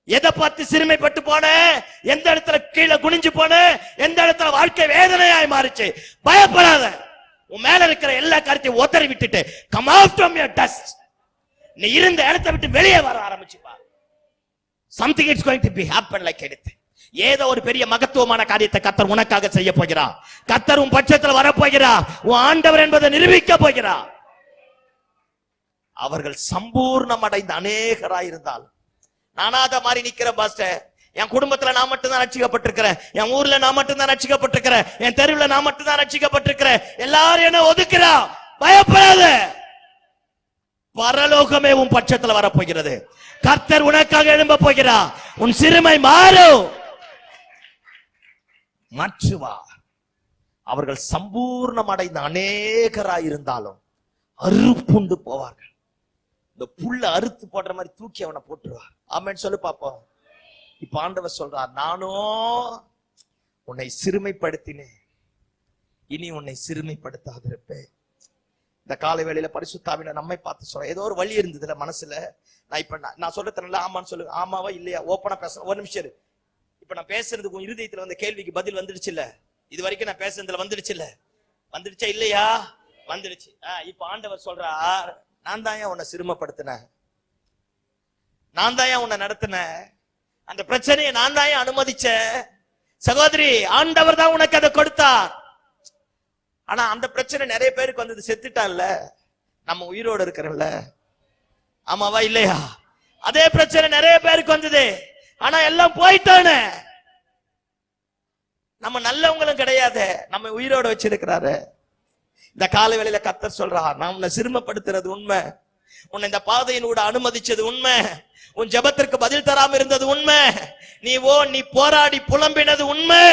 எதை பார்த்து சிறுமைப்பட்டு போன, எந்த இடத்துல கீழே குனிஞ்சு போன, எந்த இடத்துல வாழ்க்கை வேதனையாய் மாறிச்சு, பயப்படாத. உன் மேல இருக்கிற எல்லா காரியத்தையும் உதறி விட்டுட்டு come out from your dust, நீ இருந்த இடத்தை விட்டு வெளியே வர ஆரம்பிச்சுப்பா. something is going to be happen like anything. ஏதோ ஒரு பெரிய மகத்துவமான காரியத்தை கர்த்தர் உனக்காக செய்ய போகிறார். கர்த்தர் உன் பட்சத்தில் வரப்போகிறார். உன் ஆண்டவர் என்பதை நிரூபிக்க போகிறார். அவர்கள் சம்பூர்ணம் அடைந்த அநேகராயிருந்தால், நானாத மாதிரி நிக்கிறேன் பாஸ்டர், என் குடும்பத்துல நான் மட்டும் தான் ரட்சிக்கப்பட்டிருக்கிறேன், என் ஊர்ல நான் மட்டும் தான் ரட்சிக்கப்பட்டிருக்கிறேன், என் தெருவுல நான் மட்டும் தான் ரட்சிக்கப்பட்டிருக்கிறேன், எல்லாரும் என்ன ஒதுக்குறா. பயப்படாத, பரலோகமே உன் பட்சத்துல வரப்போகிறது. கர்த்தர் உனக்காக எழும்ப போகிறார். உன் சிறுமை மாறும். மாற்றுவார். அவர்கள் சம்பூர்ணம் அடைந்த அநேகராயிருந்தாலும் அறுப்புண்டு போவார்கள். இந்த புல்ல அறுத்து போடுற மாதிரி தூக்கி அவனை போட்டுருவார். ஆமென் சொல்லு பாப்போம். இப்ப ஆண்டவர் சொல்றார், நானும் உன்னை சிறுமைப்படுத்தினேன், இனி உன்னை சிறுமைப்படுத்தாதிருப்பேன். இந்த காலை வேளையில பரிசுத்தாவினர் நம்மை பார்த்து சொல்ற, ஏதோ ஒரு வழி இருந்ததுல மனசுல, நான் சொல்றதுனால ஆமான்னு சொல்லுங்க. ஆமாவா இல்லையா ஓப்பனா பேச. ஒரு நிமிஷம். இப்ப நான் பேசுறதுக்கு உன் இருதயத்துல வந்த கேள்விக்கு பதில் வந்துடுச்சு இல்ல? இது வரைக்கும் நான் பேசுறதுல வந்துடுச்சு இல்ல? வந்துடுச்சா இல்லையா? வந்துடுச்சு. இப்ப ஆண்டவர் சொல்றார், நான் தான் ஏன் உன்னை சிறுமப்படுத்தினேன், நான் தான் ஏன் உன்னை நடத்தினேன், அந்த பிரச்சனையை நான் தான் ஏன் அனுமதிச்சேன். சகோதரி, ஆண்டவர் தான் உனக்கு அதை கொடுத்தார். ஆனா அந்த பிரச்சனை நிறைய பேருக்கு வந்தது, செத்துட்டான்ல, நம்ம உயிரோடு இருக்கிறோம்ல. ஆமாவா இல்லையா? அதே பிரச்சனை நிறைய பேருக்கு வந்தது, ஆனா எல்லாம் போயிட்டானே. நம்ம நல்லவங்களும் கிடையாது, நம்ம உயிரோட வச்சிருக்கிறாரு. இந்த காலை வேளையில கர்த்தர் சொல்றார், நான் உன்னை சிறுமப்படுத்துறது உண்மை, உன்னை இந்த பாதையினூட அனுமதிச்சது உண்மை, உன் ஜெபத்திற்கு பதில் தராம இருந்தது உண்மை, நீ போராடி புலம்பினது உண்மை.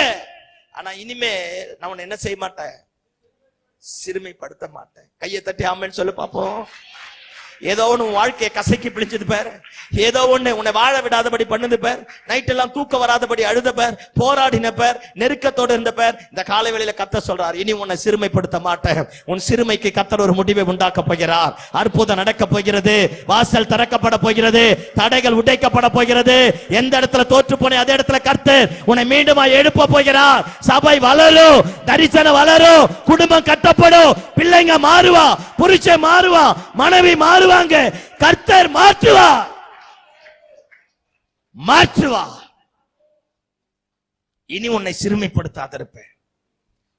ஆனா இனிமே நான் உன்னை என்ன செய்ய மாட்டேன், சிறுமைப்படுத்த மாட்டேன். கையை தட்டி ஆமென்னு சொல்லு பாப்போம். ஏதோ ஒண்ணு வாழ்க்கையை கசக்கி பிடிச்சது பேர், ஏதோ ஒண்ணு உன்னை வாழ விடாதபடி பண்ணது பேர், நைட் எல்லாம் தூக்க வராதபடி அழுத பேர், போராடின பேர், நெருக்கத்தோடு இருந்த பேர். இந்த காலை வேளையில கர்த்தர் சொல்றார், இனி உன்னை சிறுமைப்படுத்த மாட்டேன். உன் சிறுமைக்கு கர்த்தர் ஒரு முடிவை உண்டாக்க போகிறார். அற்புதம் நடக்க போகிறது. வாசல் திறக்கப்பட போகிறது. தடைகள் உடைக்கப்பட போகிறது. எந்த இடத்துல தோற்று போனே அதே இடத்துல கர்த்தர் உன்னை மீண்டுமா எழுப்ப போகிறார். சபை வளரும், தரிசனம் வளரும், குடும்பம் கட்டப்படும், பிள்ளைங்க மாறுவா, புருஷன் மாறுவா, மனைவி மாறுவாங்க. கர்த்தர் மாற்றுவார். இனி உன்னை சிறுமைப்படுத்தாத இருப்பேன்.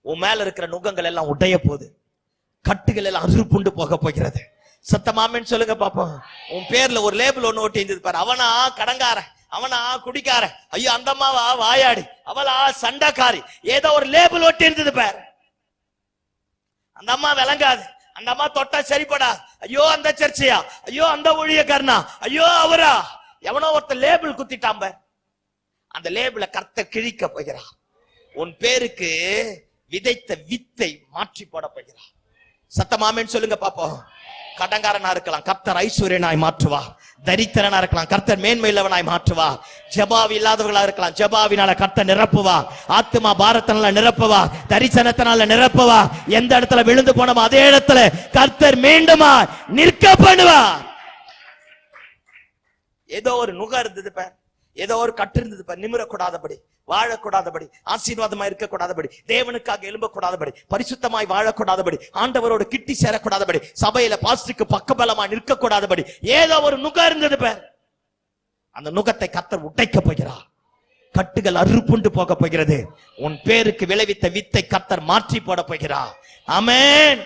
உன் மேல இருக்கிற நுகங்கள் எல்லாம் உடைய போகுது, கட்டுகள் எல்லாம் அறுப்புண்டு போக போகிறது. சத்தமாமேன்னு சொல்லுங்க பாப்போம். உன் பேர்ல ஒரு லேபிள் ஒண்ணு ஒட்டி இருந்தது பாரு, அவனா கடங்கார, அவனா குடிக்கார, ஐயோ அந்த அம்மாவா வாயாடி, அவளா சண்டைக்காரி, ஏதோ ஒரு லேபிள் ஒட்டி இருந்தது பாரு. அந்த அம்மா விளங்காது, அந்த அம்மா தொட்டா சரிப்படா, ஐயோ அந்த சர்ச்சையா, ஐயோ அந்த ஊழியக்காரனா, ஐயோ அவரா, எவனோ ஒருத்த லேபிள் குத்திட்டாம்ப. அந்த லேபிள கர்த்தர் கிழிக்க போகிறார். உன் பேருக்கு விதைத்த வித்தை மாற்றி போட போகிறார். சத்தமாமேன்னு சொல்லுங்க பாப்போம். கடங்காரனா இருக்கலாம், கர்த்தர் ஐஸ்வர்யனாய் மாற்றுவா. தரித்திரனா இருக்கலாம், கர்த்தர் மேன்மையுள்ளவனாய் மாற்றுவா. ஜபாவி இல்லாதவர்களா இருக்கலாம், ஜபாவினால கர்த்தர் நிரப்புவா. ஆத்மா பாரத்தினால நிரப்புவா, தரிசனத்தினால நிரப்புவா. எந்த இடத்துல விழுந்து போனோமோ அதே இடத்துல கர்த்தர் மீண்டுமா நிற்க பண்ணுவா. ஏதோ ஒரு நுக இருந்தது பார், ஏதோ ஒரு கட்டு இருந்தது பார், நிமிரக்கூடாதபடி, வாழக்கூடாதபடி, ஆசீர்வாதமா இருக்கக்கூடாதபடி, தேவனுக்காக எழும்பக்கூடாதபடி, பரிசுத்தமாய் வாழக்கூடாதபடி, ஆண்டவரோடு கிட்டி சேரக்கூடாதபடி, சபையில பாஸ்டருக்கு பக்கபலமா நிற்கக்கூடாதபடி ஏதோ ஒரு நுக இருந்தது பார். அந்த நுகத்தை கர்த்தர் உடைக்க போகிறார். கட்டுகள் அறுப்புண்டு போக போகிறது. உன் பேருக்கு விளைவித்த வித்தை கர்த்தர் மாற்றி போட போகிறார். ஆமென்.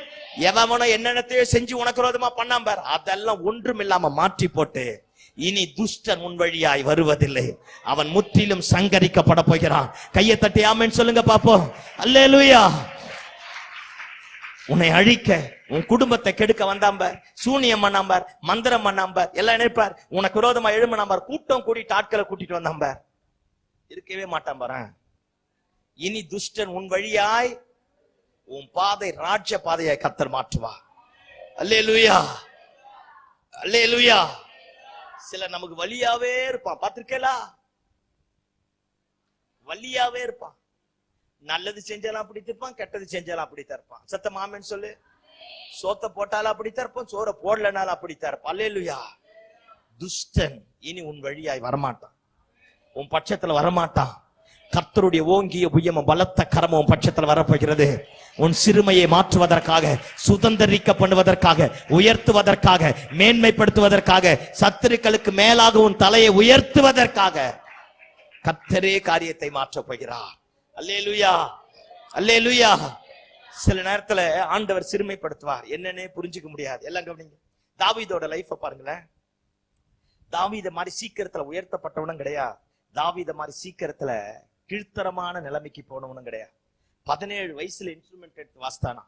எவனோ என்னென்னத்தையோ செஞ்சு உனக்கு விரோதமா பண்ணாம பார், அதெல்லாம் ஒன்றும் இல்லாம மாற்றி போட்டு இனி துஷ்டன் உன் வழியாய் வருவதில்லை, அவன் முற்றிலும் சங்கரிக்கப்பட போகிறான். கையை தட்டி ஆமென்னு சொல்லுங்க பாப்போம். அல்லேலூயா. உன்னை அழிக்க, உன் குடும்பத்தை கெடுக்க வந்தாம்பார், சூனியம் பண்ணாம்பார், மந்திரம் பண்ணாம்பார், எல்லாம் நினைப்பார், உனக்கு விரோதமா எழுமனாம்பார், கூட்டம் கூட்டிட்டு ஆட்களை கூட்டிட்டு வந்தாம்பார், இருக்கவே மாட்டான் பாரு. இனி துஷ்டன் உன் வழியாய், உன் பாதை ராஜ்ய பாதையாய் கர்த்தர் மாற்றுவா. அல்லேலூயா, அல்லேலூயா. சில நமக்கு வலியாவே இருப்பான், பாத்திருக்கேலா? வலியாவே இருப்பான். நல்லது செஞ்சாலும் அப்படித்தான் இருப்பான், கெட்டது செஞ்சாலும் அப்படித்தான் இருப்பான். சத்தம் ஆமென்னு சொல்லு. சோத்த போட்டாலும் அப்படித்தான் இருப்பான், சோற போடலனாலும் அப்படித்தான் இருப்பான். அல்லேலூயா. துஷ்டன் இனி உன் வழியாய் வரமாட்டான், உன் பட்சத்துல வரமாட்டான். கர்த்தருடைய ஓங்கிய புயமும் பலத்த கரமும் பட்சத்தில் வரப்போகிறது. உன் சிறுமையை மாற்றுவதற்காக, சுதந்திரிக்க பண்ணுவதற்காக, உயர்த்துவதற்காக, மேன்மைப்படுத்துவதற்காக, சத்துருக்களுக்கு மேலாக உன் தலையை உயர்த்துவதற்காக கர்த்தரே காரியத்தை மாற்றப் போகிறார். அல்லேலூயா, அல்லேலூயா. சில நேரத்துல ஆண்டவர் சிறுமைப்படுத்துவார், என்னன்னே புரிஞ்சுக்க முடியாது. எல்லாம் கவனிங்க. தாவீதோட லைஃப பாருங்களேன். தாவீத மாதிரி சீக்கிரத்துல உயர்த்தப்பட்டவனும் கிடையாது, தாவீத மாதிரி சீக்கிரத்துல கீழ்த்தரமான நிலைமைக்கு போனவனும் கிடையாது. 17 வயசுல இன்ஸ்ட்ருமெண்ட் எடுத்து வாசித்தானா,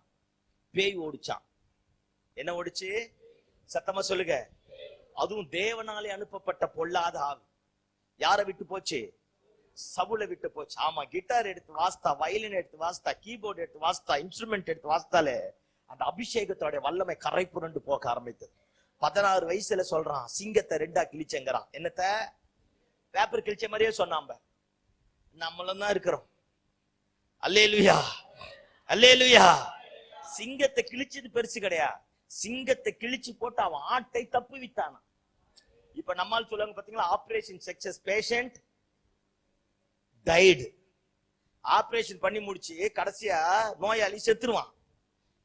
பேய் ஓடிச்சான். என்ன ஓடிச்சு? சத்தமா சொல்லுங்க. அதுவும் தேவனாலே அனுப்பப்பட்ட பொல்லாத ஆவி யாரை விட்டு போச்சு? சவுலை விட்டு போச்சு. ஆமா, கிட்டார் எடுத்து வாசித்தா, வயலின் எடுத்து வாசித்தா, கீபோர்டு எடுத்து வாசித்தா, இன்ஸ்ட்ருமெண்ட் எடுத்து வாசித்தாலே அந்த அபிஷேகத்தோட வல்லமை கரை புரண்டு போக ஆரம்பித்தது. 16 வயசுல சொல்றான், சிங்கத்தை 2ஆ கிழிச்சேங்கிறான். என்னத்த? பேப்பர் கிழிச்ச மாதிரியே சொன்னாம்ப. நம்மளும் தான் இருக்கிறோம். அல்லேலூயா, அல்லேலூயா. சிங்கத்தை கிழிச்சது பெருசு கிடையாது. சிங்கத்தை கிழிச்சு போட்டு அவன் ஆட்டை தப்பு வித்தானா. இப்ப நம்மால் சொல்லுவாங்க பாத்தீங்களா, operation success, patient died. Operation பண்ணி முடிச்சு கடைசியா நோயாளி செத்துருவான்.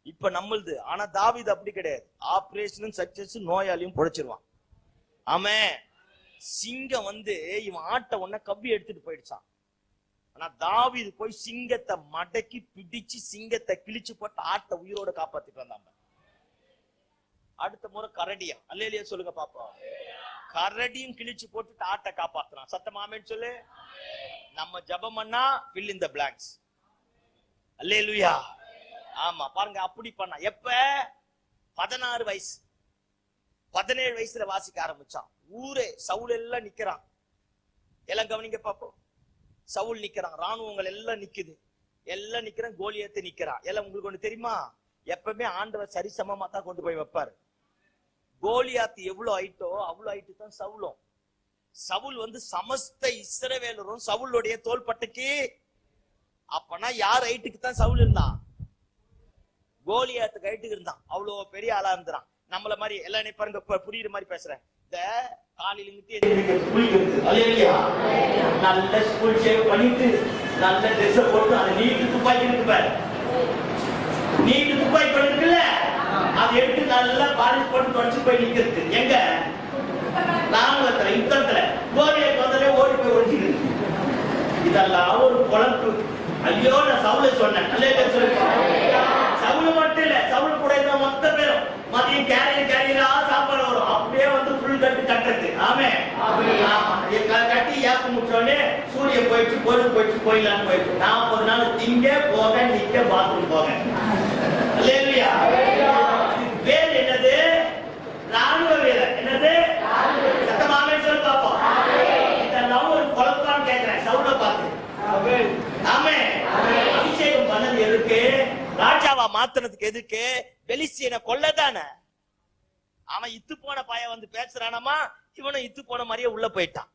இப்ப நம்மளுது. ஆனா தாவீது அப்படி கிடையாது. ஆபரேஷனும் சக்சஸ், நோயாளியும் பொழைச்சிருவான். ஆமே. சிங்கம் இவன் ஆட்டை ஒன்ன கவ்வி எடுத்துட்டு போயிடுச்சான். ஆனா தாவீது போய் சிங்கத்தை மடக்கி பிடிச்சு சிங்கத்தை கிழிச்சு போட்டு ஆட்டை உயிரோட காப்பாத்திட்டு வந்தாங்க. அடுத்த முறை கரடியா, அல்லேலூயா சொல்லுங்க பாப்போம். கரடியும் கிழிச்சு போட்டு ஆட்டை காப்பாத்துறான். சத்தமாமேன்னு சொல்லு. நம்ம ஜெபம் பண்ணா fill in the blanks. அல்லேலூயா. ஆமா, பாருங்க அப்படி பண்ணா. எப்ப? 16 வயசு. 17 வயசுல வாசிக்க ஆரம்பிச்சான். ஊரே சவுல் எல்லாம் நிக்கிறான். எல்லாம் கவனிங்க பாப்போம். சவுல் நிக்கிறான், ராணுவங்கள் எல்லாம் நிக்குது, எல்லாம் நிக்கிறான், கோலியத்தை நிக்கிறான். எல்லாம் உங்களுக்கு ஒண்ணு தெரியுமா? எப்பவுமே ஆண்டவர் சரிசமமா தான் கொண்டு போய் வைப்பாரு. கோலியாத்து எவ்வளவு ஹைட்டோ அவ்வளவு ஹைட்டு தான் சவுலும். சவுல் சமஸ்த இஸ்ரவேலரும் சவுளுடைய தோள்பட்டைக்கு. அப்பனா யார் ஹைட்டுக்கு தான் சவுல் இருந்தான்? கோலியாத்துக்கு ஹைட்டுக்கு இருந்தான். அவ்வளவு பெரிய ஆளா இருந்தான். நம்மள மாதிரி எல்லாம் பாருங்க, புரியுற மாதிரி பேசுறேன். இந்த காலையில நல்ல ஸ்கூல் ஷேவ் பண்ணிட்டு நல்ல ட்ரெஸ் போட்டு அந்த நீட்டு துப்பாக்கி இருக்கு பாரு, நீட்டு துப்பாக்கி இருக்குல்ல, அதை எடுத்து நல்லா பாலிஷ் போட்டு தொடச்சு போய் நிக்கிறது. எங்க? ராணுவத்துல, யுத்தத்துல. கோலியாத் வந்தாலே ஓடி போய் ஒழிச்சுக்கிறது. இதெல்லாம் ஒரு பொழப்பு. ஐயோ, நான் சவுல சொன்னேன். சவுல மட்டும் இல்ல, சவுல கூட இருந்த மொத்த பேரும் மதியம் கேரியரா சாப்பாடு வரும். அப்படியே ஃபுல் கட்டு கட்டுறது. ஆமே. கட்டி ஏப்ப முடிச்சோடனே சூரியன் போயிடுச்சு, பொருள் போயிடுச்சு, போயிடலான்னு போயிடுச்சு. 40 நாள் திங்க போக, நிக்க, பாத்ரூம் போக. அல்லேலூயா. பேர் என்னது? ராணுவ வீரர். என்னது? சத்தமாமே சொல்லு பாப்போம். இதெல்லாம் ஒரு குழப்பான்னு கேட்கிறேன் சவுல பார்த்து. ஆமே. அபிஷேகம் பண்ணது எதுக்கு? ராஜாவா மாத்தினதுக்கு எதுக்கு? பெலிஸ்தியனை கொல்லதானே. அவன் இத்து போன பையன் பேசுறானமா, இவனும் இத்து போன மாதிரியே உள்ள போயிட்டான்.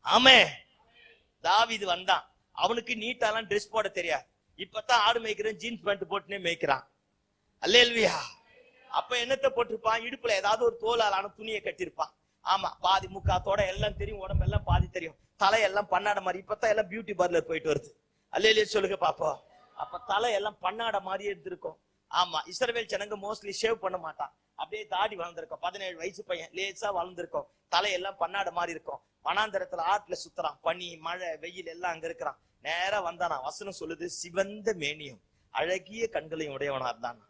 ஆமே. தாவீது வந்தான். அவனுக்கு நீட்டாலாம் ட்ரெஸ் போட தெரியாது. இப்பதான் ஆடு மேய்க்கிறேன் ஜீன்ஸ் பேண்ட் போட்டுனே மேய்க்கிறான். அல்லேலூயா. அப்ப என்னத்தை போட்டிருப்பான்? இடுப்புல ஏதாவது ஒரு தோலாலான துணியை கட்டிருப்பான். ஆமா, பாதி முக்காத்தோட எல்லாம் தெரியும், உடம்பு எல்லாம் பாதி தெரியும், தலையெல்லாம் பண்ணாட மாதிரி. இப்பதான் எல்லாம் பியூட்டி பார்லர் போயிட்டு வருது. அல்லேலூயா சொல்லுங்க பாப்போம். அப்ப தலை எல்லாம் பண்ணாட மாதிரி இருந்திருக்கும். ஆமா, இஸ்ரவேல் ஜனங்க மோஸ்ட்லி ஷேவ் பண்ண மாட்டான். அப்படியே தாடி வளர்ந்துருக்கும். 17 வயசு பையன் லேசா வளர்ந்துருக்கும். தலையெல்லாம் பண்ணாட மாதிரி இருக்கும். வனாந்தரத்துல ஆட்டுல சுத்துறான். பனி, மழை, வெயில் எல்லாம் அங்க இருக்கிறான். நேரா வந்தானா. வசனம் சொல்லுது, சிவந்த மேனியும் அழகிய கண்களையும் உடையவனா இருந்தான்.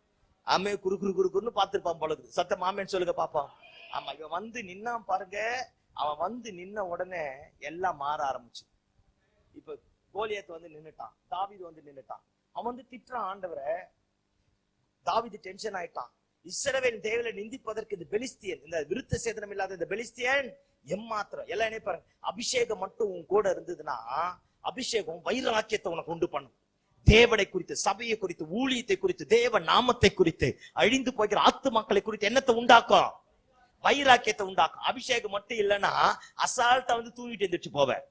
ஆமே. குறு குறு குறுன்னு பாத்துருப்பான் போல. சத்தம் ஆமேன்னு சொல்லுங்க பாப்போம். ஆமா, இவன் நின்னான் பாருங்க. அவன் நின்ன உடனே எல்லாம் மாற ஆரம்பிச்சு. இப்ப கோலியாத் நின்னுட்டான், தாவீது நின்னுட்டான். அவன் திட்டுறான் ஆண்டவரை. தாவீது டென்ஷன் ஆயிட்டான். இஸ்ரவேல் தேவனை நிந்திப்பதற்கு இந்த பெலிஸ்தியன், இந்த விருத்த சேதனம் இல்லாத இந்த பெலிஸ்தியன் எம்மாத்திரம். எல்லாம் நினைப்பாரு, அபிஷேகம் மட்டும் உன் கூட இருந்ததுன்னா அபிஷேகம் வைராக்கியத்தை உனக்கு உண்டு பண்ணும். தேவனை குறித்து, சபையை குறித்து, ஊழியத்தை குறித்து, தேவ நாமத்தை குறித்து, அழிந்து போகிற ஆத்துமாக்களை குறித்து என்னத்தை உண்டாக்கும்? வைராக்கியத்தை உண்டாக்கும். அபிஷேகம் மட்டும் இல்லைன்னா அசால்ட்டா தூங்கிட்டு எந்திரிச்சு போவேன்.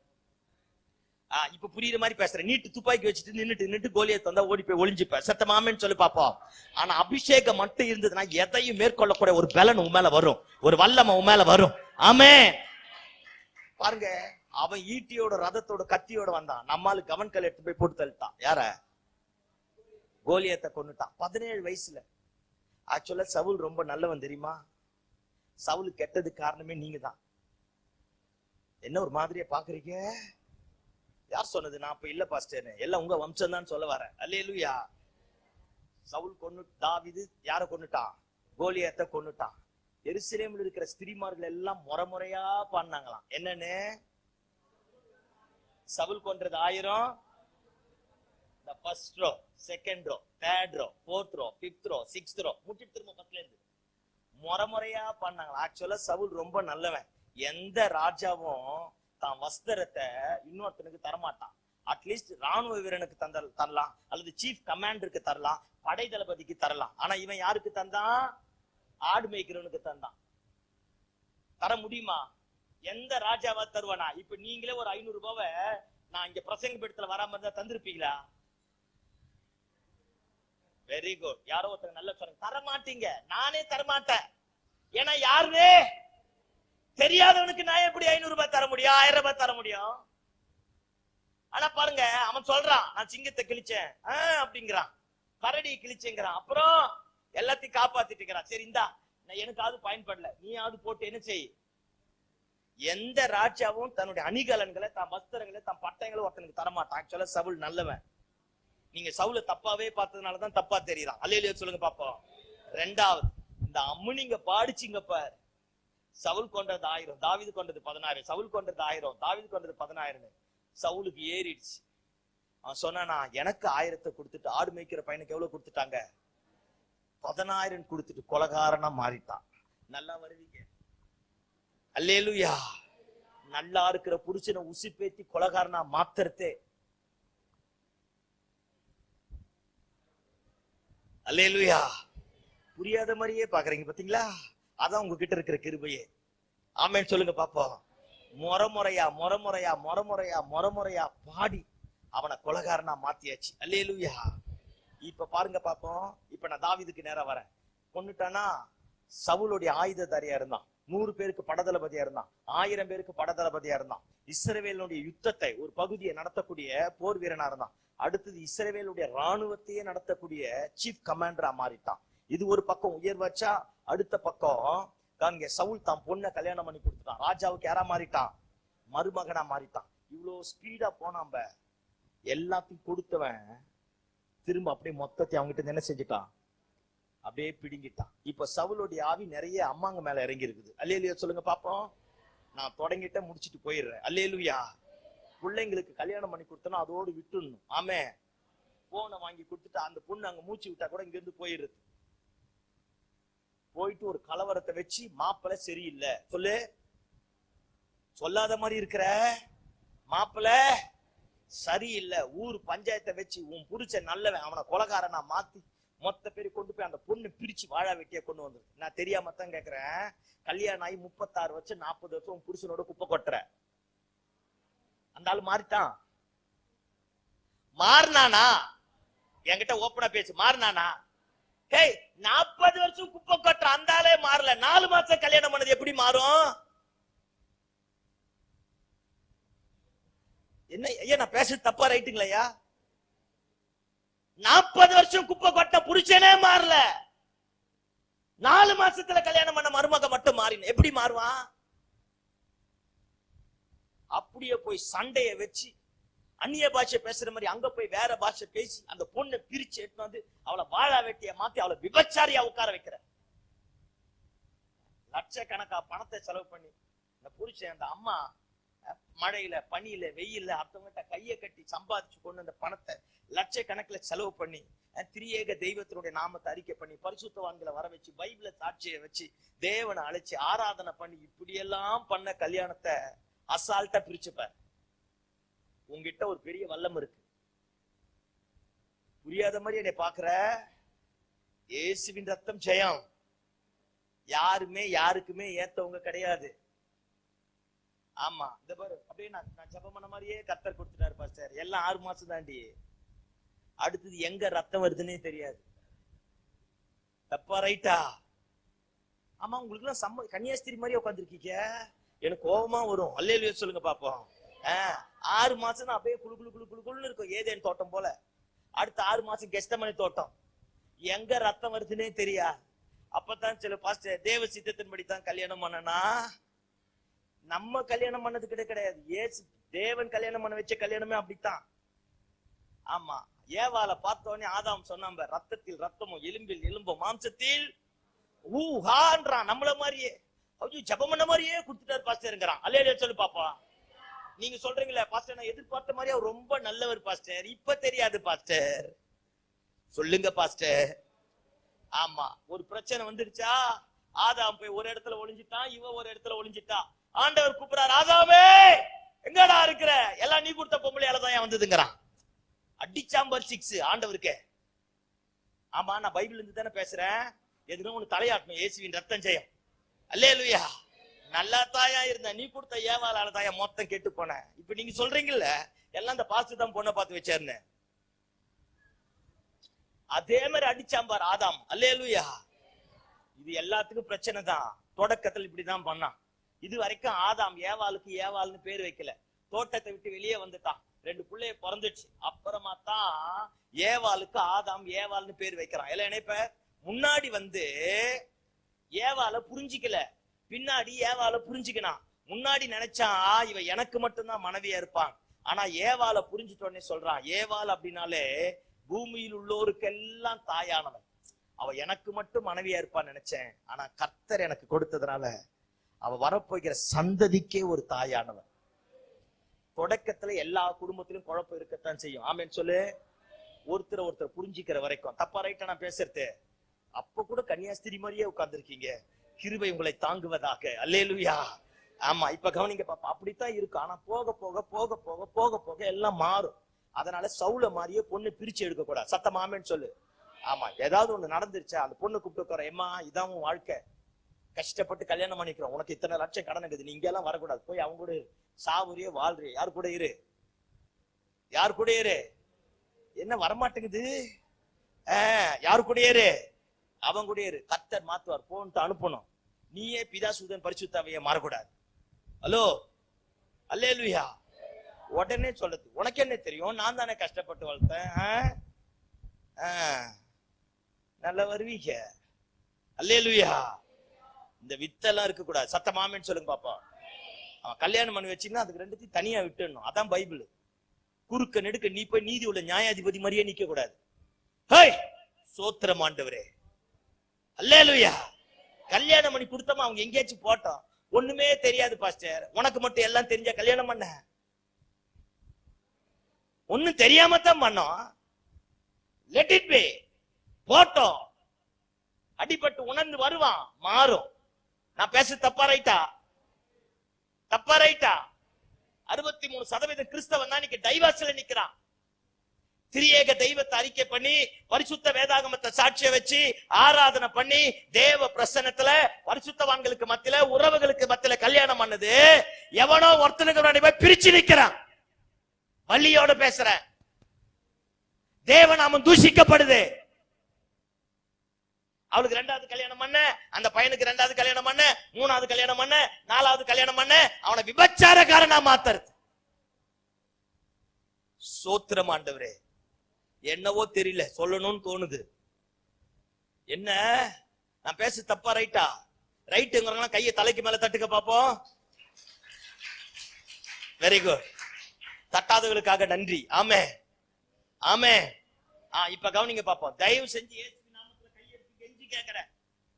இப்ப புரியுற மாதிரி பேசுறேன். நீட்டு துப்பாக்கி வச்சுட்டு நின்னுட்டு கோலியாத் வந்தா ஓடி போய் ஒளிஞ்சுப்பேன். சத்தமாமேன்னு சொல்லி பாப்போம். ஆனா அபிஷேகம் மட்டும் இருந்ததுன்னா எதையும் மேற்கொள்ளக்கூடிய ஒரு பலன் உன் மேல வரும், ஒரு வல்லமை உன் மேல வரும். ஆமே. பாருங்க, அவன் ஈட்டியோட ரதத்தோட கத்தியோட வந்தான். நம்மால கவன்கல் எடுத்து போய் போட்டு தள்ளிட்டான். யார? கோலியாத்தை கொன்னுட்டான் 17 வயசுல. ஆக்சுவலா சவுல் ரொம்ப நல்லவன் தெரியுமா? சவுல் கெட்டது காரணமே நீங்க தான். என்ன ஒரு மாதிரியா பாக்குறீங்க? யார் சொன்னது? நான் அப்ப இல்ல பாஸ்டர், எல்லாம் உங்க வம்சம் தான் சொல்ல வரேன். அல்லேலூயா. சவுல் தாவீது யார கொன்னுட்டான்? கோலியாத்தை கொன்னுட்டான். எருசலேமில் இருக்கிற ஸ்திரீமார்கள் எல்லாம் முறையா பண்ணாங்களாம். என்னன்னு? சவுல் கொன்றது 1000, the first row, second row, third row, fourth row, fifth row, sixth row, முட்டிட்டு திரும்ப 10ல இருந்து முறையா பண்ணாங்க. ஆக்சுவலா சவுல் ரொம்ப நல்லவன். எந்த ராஜாவும் தான் வஸ்திரத்தை இன்னொருத்தனுக்கு தரமாட்டான். அட்லீஸ்ட் ராணுவ வீரனுக்கு தரலாம், அல்லது சீஃப் கமாண்டருக்கு தரலாம், படை தளபதிக்கு தரலாம். ஆனா இவன் யாருக்கு தந்தான்? ஆடு மேய்க்கிறவனுக்கு தந்தான். தர முடியுமா? எந்த ராஜாவா தருவானா? இப்ப நீங்களே ஒரு 500 ரூபாவை நான் இங்க பிரசங்க பீடத்துல வராம இருந்தா தந்திருப்பீங்களா? Very good. யாரோ ஒருத்தர் நல்ல சொல்லுங்க. தரமாட்டீங்க. நானே தரமாட்டேன். ஏன்னா யாருமே தெரியாதவனுக்கு நான் எப்படி 500 ரூபாய் தர முடியும், 1000 ரூபாய் தர முடியும்? ஆனா பாருங்க, அவன் சொல்றான் நான் சிங்கத்தை கிழிச்சேன் அப்படிங்கிறான், கரடி கிழிச்சேங்கிறான், அப்புறம் எல்லாத்தையும் காப்பாத்திட்டு. சரி இந்தா, நான் எனக்காவது பயன்படல, நீயாவது போட்டு என்ன செய். எந்த ராஜாவும் தன்னுடைய அணிகலன்களை, தன் வஸ்திரங்களை, தன் பட்டயங்களை ஒருத்தனுக்கு தரமாட்டான். ஆக்சுவலா சவுல் நல்லவன். நீங்க சவுல தப்பாவே பார்த்ததுனாலதான் தப்பா தெரியறான். அல்லேலூயா சொல்லுங்க பாப்போம். ரெண்டாவது, இந்த அம்முனிங்க பாடிச்சிங்க பார். சவுல் கொண்டது 1000, தாவீது கொண்டது 16. சவுல் கொண்டது 1000, தாவீது கொண்டது 16. சவுலுக்கு ஏறிடுச்சு. அவன் சொன்னா, எனக்கு 1000 கொடுத்துட்டு ஆடு மேய்க்கிற பையனுக்கு எவ்வளவு கொடுத்துட்டாங்க? 10000 கொடுத்துட்டு கொலகாரனா மாறிட்டான். நல்லா வருவீங்க. அல்லேலூயா. நல்லா இருக்கிற புருஷனை உசிப்பேத்தி கொலகாரனா மாத்துறதே. அல்லேலூயா. புரியாத மாதிரியே பாக்குறீங்க பாத்தீங்களா? அதான் உங்ககிட்ட இருக்கிற கிருபையே. ஆமென் சொல்லுங்க பாப்போம். முறைமுறையா பாடி அவனை கொலகாரனா மாத்தியாச்சு. அல்லேலூயா. இப்ப பாருங்க பாப்போம். இப்ப நான் தாவீதுக்கு நேரா வரேன். கொன்னுட்டானா? சவுலுடைய ஆயுததாரியா இருந்தான். 100 பேருக்கு படதளபதியா இருந்தான். 1000 பேருக்கு படதளபதியா இருந்தான். இஸ்ரவேலுடைய யுத்தத்தை ஒரு பகுதியை நடத்தக்கூடிய போர் வீரனா இருந்தான். அடுத்தது இஸ்ரவேலுடைய ராணுவத்தையே நடத்தக்கூடிய சீஃப் கமாண்டரா மாறிட்டான். இது ஒரு பக்கம் உயர்வாச்சா? அடுத்த பக்கம் காண்க, சவுல் தான் பொண்ணை கல்யாணம் பண்ணி கொடுத்துட்டான். ராஜாவுக்கு யாரா மாறிட்டான்? மருமகனா மாறிட்டான். இவ்வளவு ஸ்பீடா போனாம்ப. எல்லாத்தையும் கொடுத்தவன் திரும்ப அப்படியே மொத்தத்தை அவங்ககிட்ட என்ன செஞ்சுட்டான்? அப்படியே பிடுங்கிட்டான். இப்ப சவுலுடைய ஆவி நிறைய அம்மாங்க மேல இறங்கி இருக்குது. அல்லேலூயா சொல்லுங்க பாப்போம். நான் தொடங்கிட்ட முடிச்சிட்டு போயிடுறேன். அல்லேலூயா. பிள்ளைங்களுக்கு கல்யாணம் பண்ணி கொடுத்தனா அதோடு விட்டுடணும். ஆமே. போனை வாங்கி கொடுத்துட்டு அந்த பொண்ணு அங்க மூச்சு விட்டா கூட இங்க இருந்து போயிடுது. போயிட்டு ஒரு கலவரத்தை வச்சு மாப்பிள்ளை சரியில்லை சொல்லு. சொல்லாத மாதிரி இருக்கிற மாப்பிள்ளை சரியில்லை. ஊர் பஞ்சாயத்தை வச்சு உன் புடிச்ச நல்லவன் அவனை கொலகாரனா மாத்தி மொத்த பேரை கொண்டு போய் அந்த பொண்ணு பிரிச்சு வாழ வெட்டியா கொண்டு வந்து. நான் தெரியாம தான் கேக்குறேன். கல்யாணம் ஆகி 36 வருஷம் 40 வருஷம் உன் புருஷனோட குப்பை கொட்டுற அந்த ஆள் மாறிட்டான். மாறினானா? என்கிட்ட ஓப்பனா பேசு. மாறினானா? ஹேய், 40 வருஷம் குப்பை கொட்டுற அந்த ஆளே மாறல. 4 மாசம் கல்யாணம் பண்ணது எப்படி மாறும்? என்ன ஐயா, நான் பேசுறது தப்பா ரைட்டுங்களா? 40 வருஷம் குப்பை கொட்ட புருஷனே மாறல. 4 மாசத்துல கல்யாணம் பண்ண மருமக மட்டும் மாறின. எப்படி மாறுவான்? அப்படியே போய் சண்டைய வச்சு அந்நிய பாஷை பேசுற மாதிரி அங்க போய் வேற பாஷை பேசி அந்த பொண்ணை பிரிச்சு எடுத்து வந்து அவளை வாழா வெட்டிய மாத்தி அவளை விபச்சாரியா உட்கார வைக்கிற. லட்சக்கணக்கா பணத்தை செலவு பண்ணி இந்த புருஷன் அந்த அம்மா மழையில பனியில வெயில்ல அடுத்தவங்கிட்ட கையை கட்டி சம்பாதிச்சு கொண்டு அந்த பணத்தை லட்சக்கணக்கில் செலவு பண்ணி திரியேக தெய்வத்தினுடைய நாமத்தை அறிக்கை பண்ணி பரிசுத்தவான்களை வர வச்சு பைபிள சாட்சியை வச்சு தேவனை அழைச்சு ஆராதனை பண்ணி இப்படியெல்லாம் பண்ண கல்யாணத்தை அசால்ட்டா பிரிச்சுப்ப. உங்ககிட்ட ஒரு பெரிய வல்லம் இருக்கு. புரியாத மாதிரி என்னை பாக்குற. இயேசுவின் ரத்தம் ஜெயம். யாருமே யாருக்குமே ஏத்தவங்க கிடையாது. ஆமா, இந்த பாரு அப்படியே நான் ஜெபம் பண்ண மாதிரியே கர்த்தர் கொடுத்துட்டாரு பாஸ்டர். எல்லாம் 6 மாசம் தாண்டி. அடுத்தது எங்க ரத்தம் வருதுன்னே தெரியாது. தப்பா ரைட்டா? ஆமா, உங்களுக்கு எல்லாம் கன்னியாஸ்திரி மாதிரி உட்காந்துருக்கீங்க. எனக்கு கோபமா வரும். அல்லேலூயா சொல்லுங்க பாப்போம். 6 மாசம் அப்படியே குழு குழு குழு குழு குழுன்னு இருக்கும் ஏதேன் தோட்டம் போல. அடுத்த 6 மாசம் கெஸ்தமனி தோட்டம். எங்க ரத்தம் வருதுன்னே தெரியா. அப்பதான் சில பாஸ்டர் தேவ சித்தத்தின்படி தான் கல்யாணம் பண்ணனா. நம்ம கல்யாணம் பண்ணது கிடையாது. ஏசு தேவன் கல்யாணம் பண்ண வச்ச கல்யாணமே அப்படித்தான். ஆமா, ஏவாளை பார்த்தோன்னே ஆதாம் சொன்னாம்ப, ரத்தத்தில் ரத்தமும் எலும்பில் எலும்பும் மாம்சத்தில் ஊஹான்றான். நம்மள மாதிரியே ஜெபம் பண்ண மாதிரியே கொடுத்துட்டாரு பாஸ்டர்ங்கிறான். அல்லேலூயா சொல்லு பாப்பா. நீங்க சொல்றீங்களே பாஸ்டர், நான் எதிர்பார்த்த மாதிரி அவர் ரொம்ப நல்லவர் பாஸ்டர். இப்ப தெரியாது பாஸ்டர். சொல்லுங்க பாஸ்டர். ஆமா, ஒரு பிரச்சனை வந்துருச்சா ஆதாம் போய் ஒரு இடத்துல ஒளிஞ்சிட்டான், இவ ஒரு இடத்துல ஒளிஞ்சிட்டான். ஆண்டவர் கூப்பிடுறார், ஆதாமே எங்கடா இருக்கிற? எல்லாம் நீ கொடுத்த பொம்பளையாலதான் வந்ததுங்கிறான். அடிச்சாம்பர் 6 ஆண்டவருக்கு. ஆமா, நான் பைபிள் இருந்து தானே பேசுறேன். எதுக்கும் உனக்கு தலையாட்டணும். இயேசுவின் ரத்தம் ஜெயம். அல்லேலூயா. நல்லா தாயா இருந்த, நீ கொடுத்த ஏவாளால தாயா மொத்தம் கெட்டு போன. இப்ப நீங்க சொல்றீங்கல்ல, எல்லாம் இந்த பாஸ்டர் தான் பொண்ணை பார்த்து வச்சாருன்னு. அதே மாதிரி அடிச்சாம்பார் ஆதாம். அல்லேலூயா. இது எல்லாத்துக்கும் பிரச்சனை தான். தொடக்கத்தில் இப்படிதான் பண்ணான். இது வரைக்கும் ஆதாம் ஏவாளுக்கு ஏவாள்னு பேர் வைக்கல. தோட்டத்தை விட்டு வெளியே வந்துட்டான். 2 பிள்ளைய பிறந்துச்சு. அப்புறமா தான் ஏவாளுக்கு ஆதாம் ஏவாள்னு பேர் வைக்கிறான். எல்லாம் நினைப்ப, முன்னாடி ஏவாளை புரிஞ்சிக்கல, பின்னாடி ஏவாளை புரிஞ்சுக்கினான். முன்னாடி நினைச்சான் இவ எனக்கு மட்டும்தான் மனைவியா இருப்பான். ஆனா ஏவாளை புரிஞ்சுட்டோன்னே சொல்றான், ஏவாள் அப்படின்னாலே பூமியில் உள்ளோருக்கெல்லாம் தாயானவன். அவ எனக்கு மட்டும் மனைவியா இருப்பான்னு நினைச்சேன். ஆனா கர்த்தர் எனக்கு கொடுத்ததுனால அவ வரப்போகிற சந்ததிக்கே ஒரு தாயானவன். தொடக்கத்துல எல்லா குடும்பத்திலும் குழப்பம் இருக்கத்தான் செய்யும். ஆமேன்னு சொல்லு. ஒருத்தர் புரிஞ்சுக்கிற வரைக்கும். தப்பா ரைட்டா நான் பேசுறது? அப்ப கூட கன்னியாஸ்திரி மாதிரியே உட்கார்ந்துருக்கீங்க. கிருபை உங்களை தாங்குவதாக. அல்லேலூயா. ஆமா, இப்ப கவனிங்க பாப்பா, அப்படித்தான் இருக்கு. ஆனா போக போக போக போக போக போக எல்லாம் மாறும். அதனால சவுல மாதிரியே பொண்ணு பிரிச்சு எடுக்க கூடாது. சத்தம் ஆமேன்னு சொல்லு. ஆமா, ஏதாவது ஒண்ணு நடந்துருச்சா அந்த பொண்ணு கூப்பிட்டு வர, ஏமா இதான் உன் வாழ்க்கை, கஷ்டப்பட்டு கல்யாணம் பண்ணிக்கிறோம், உனக்கு இத்தனை லட்சம் கடன் இருக்குது, நீ இங்க எல்லாம் வரக்கூடாது, போய் அவங்க கூட சாவுறிய வாழ்றிய, யாரு கூட இரு, யாரு கூட இரு. என்ன வரமாட்டேங்குது? யாரு கூட இரு, அவங்க கூட இரு. கர்த்தர் மாத்துவார். போன்ட்டு அனுப்பணும். நீயே பிதா சுதன் பரிசுத்தாவிய மாறக்கூடாது. ஹலோ, அல்லேலூயா. உடனே சொல்லுது, உனக்கு என்ன தெரியும், நான் தானே கஷ்டப்பட்டு வளர்த்தேன், நல்ல வருவீங்க. அல்லேலூயா. இந்த வித்தெல்லாம் இருக்க கூடாது. சத்தமாமேன்னு சொல்லுங்க பாப்பா. அவன் கல்யாணம் பண்ணி வச்சுன்னா அதுக்கு 2த்தையும் தனியா விட்டுடணும். அதான் பைபிள். குறுக்க நெடுக்க நீ போய் நீதி உள்ள நியாயாதிபதி மாதிரியே நிக்க கூடாது. ஹேய், சோத்திரம் ஆண்டவரே. அல்லேலூயா. கல்யாணம் பண்ணி கொடுத்தமா அவங்க எங்கேயாச்சும் போட்டோம். ஒண்ணுமே தெரியாது பாஸ்டர், உனக்கு மட்டும் எல்லாம் தெரிஞ்ச கல்யாணம் பண்ண? ஒண்ணும் தெரியாம தான் பண்ணோம். Let it be. போட்டோம். அடிபட்டு உணர்ந்து வருவான், மாறும். நான் பேச தப்பா ரைட்டா? தப்பா ரைட்டா? 63% கிறிஸ்தவன் தான் இன்னைக்கு டைவர்ஸ்ல நிக்கிறான். திரியேக தெய்வத்தை அறிக்கை பண்ணி, பரிசுத்த வேதாகமத்தை சாட்சிய வச்சு ஆராதனை பண்ணி, தேவ பிரசன்னத்துல பரிசுத்தவான்களுக்கு மத்தியில உறவுகளுக்கு மத்தியில கல்யாணம் பண்ணது எவனோ ஒருத்தனுக்கு முன்னாடி போய் பிரிச்சு நிக்கிறான். வள்ளியோட பேசுறேன். தேவநாமம் தூஷிக்கப்படுது. அவளுக்கு 2வது கல்யாணம் பண்ண, அந்த பையனுக்கு 2வது கல்யாணம் பண்ண, 3வது கல்யாணம் பண்ண, 4வது கல்யாணம் பண்ண, அவனை விபச்சாரக்காரனா மாத்துறது. சோத்திரம் ஆண்டவரே. என்னவோ தெரியல, சொல்லணும்னு தோணுது. என்ன நான் பேச தப்பா ரைட்டா? ரைட்டுங்கிறவங்க கையை தலைக்கு மேல தட்டுக்க பாப்போம். Very good. தட்டாதவர்களுக்காக நன்றி. ஆமே ஆமே. இப்ப கவனிங்க பாப்போம். தயவு செஞ்சு இயேசுவின் நாமத்துல கையெடுத்து கெஞ்சி கேட்கிறேன்,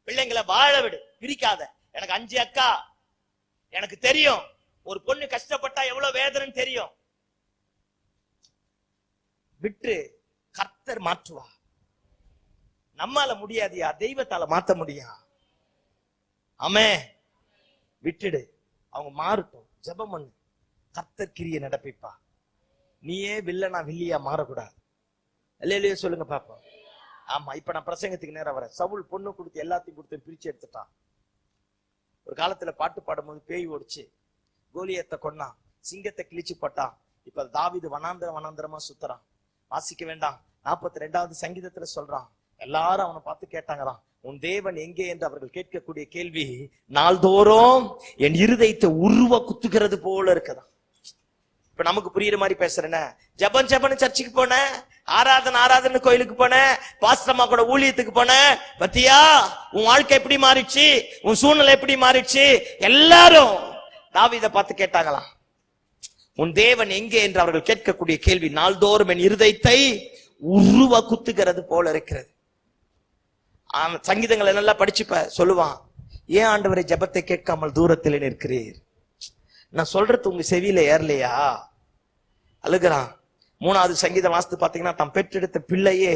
பிள்ளைங்களை வாழ விடு, பிரிக்காத. எனக்கு 5 அக்கா, எனக்கு தெரியும் ஒரு பொண்ணு கஷ்டப்பட்டா எவ்வளவு வேதனைன்னு தெரியும். விட்டு கர்த்தர் மாற்றுவா. நம்மால முடியாதியா, தெய்வத்தால மாத்த முடியும். ஆமே. விட்டுடு, அவங்க மாறட்டும். ஜெபம் பண்ணு, கர்த்தர் கிரியை நடப்பிப்பா. நீயே வில்லனா வில்லியா மாறக்கூடாது. அல்லேலூயா சொல்லுங்க பாப்பா. ஆமா, இப்ப நான் பிரசங்கத்துக்கு நேரம் வரேன். சவுல் பொண்ணு கொடுத்து எல்லாத்தையும் கொடுத்து பிரிச்சு எடுத்துட்டான். ஒரு காலத்துல பாட்டு பாடும் போது பேய் ஓடிச்சு, கோலியத்தை கொன்னான், சிங்கத்தை கிழிச்சு போட்டான். இப்ப தாவீது வனாந்தரமா சுத்துறான். வாசிக்க வேண்டாம், 42வது சங்கீதத்துல சொல்றான். எல்லாரும் அவனை பார்த்து கேட்டாங்களாம், உன் தேவன் எங்கே என்று அவர்கள் கேட்கக்கூடிய கேள்வி நாள்தோறும் என் இருதயத்தை உருவ குத்துகிறது போல இருக்குதான். இப்ப நமக்கு புரியுற மாதிரி பேசுறேன். ஜபன் சர்ச்சுக்கு போன, ஆராதனை கோயிலுக்கு போன, பாஸ்டர்மா கூட ஊழியத்துக்கு போன, பத்தியா உன் வாழ்க்கை எப்படி மாறிச்சு, உன் சூழ்நிலை எப்படி மாறிச்சு. எல்லாரும் தாவீதை பார்த்து கேட்டாங்களாம், உன் தேவன் எங்கே என்று அவர்கள் கேட்கக்கூடிய கேள்வி நாள்தோறும் என் இருதயத்தை உருவ குத்துகிறது போல இருக்கிறது. சங்கீதங்களை நல்லா படிச்சுப்ப சொல்லுவான், ஏன் ஆண்டவரை ஜபத்தை கேட்காமல் தூரத்தில் நிற்கிறீர்? நான் சொல்றது உங்க செவியில ஏறலையா? அழுகிறான். 3வது சங்கீதம் வாசித்து பாத்தீங்கன்னா, தான் பெற்றெடுத்த பிள்ளையே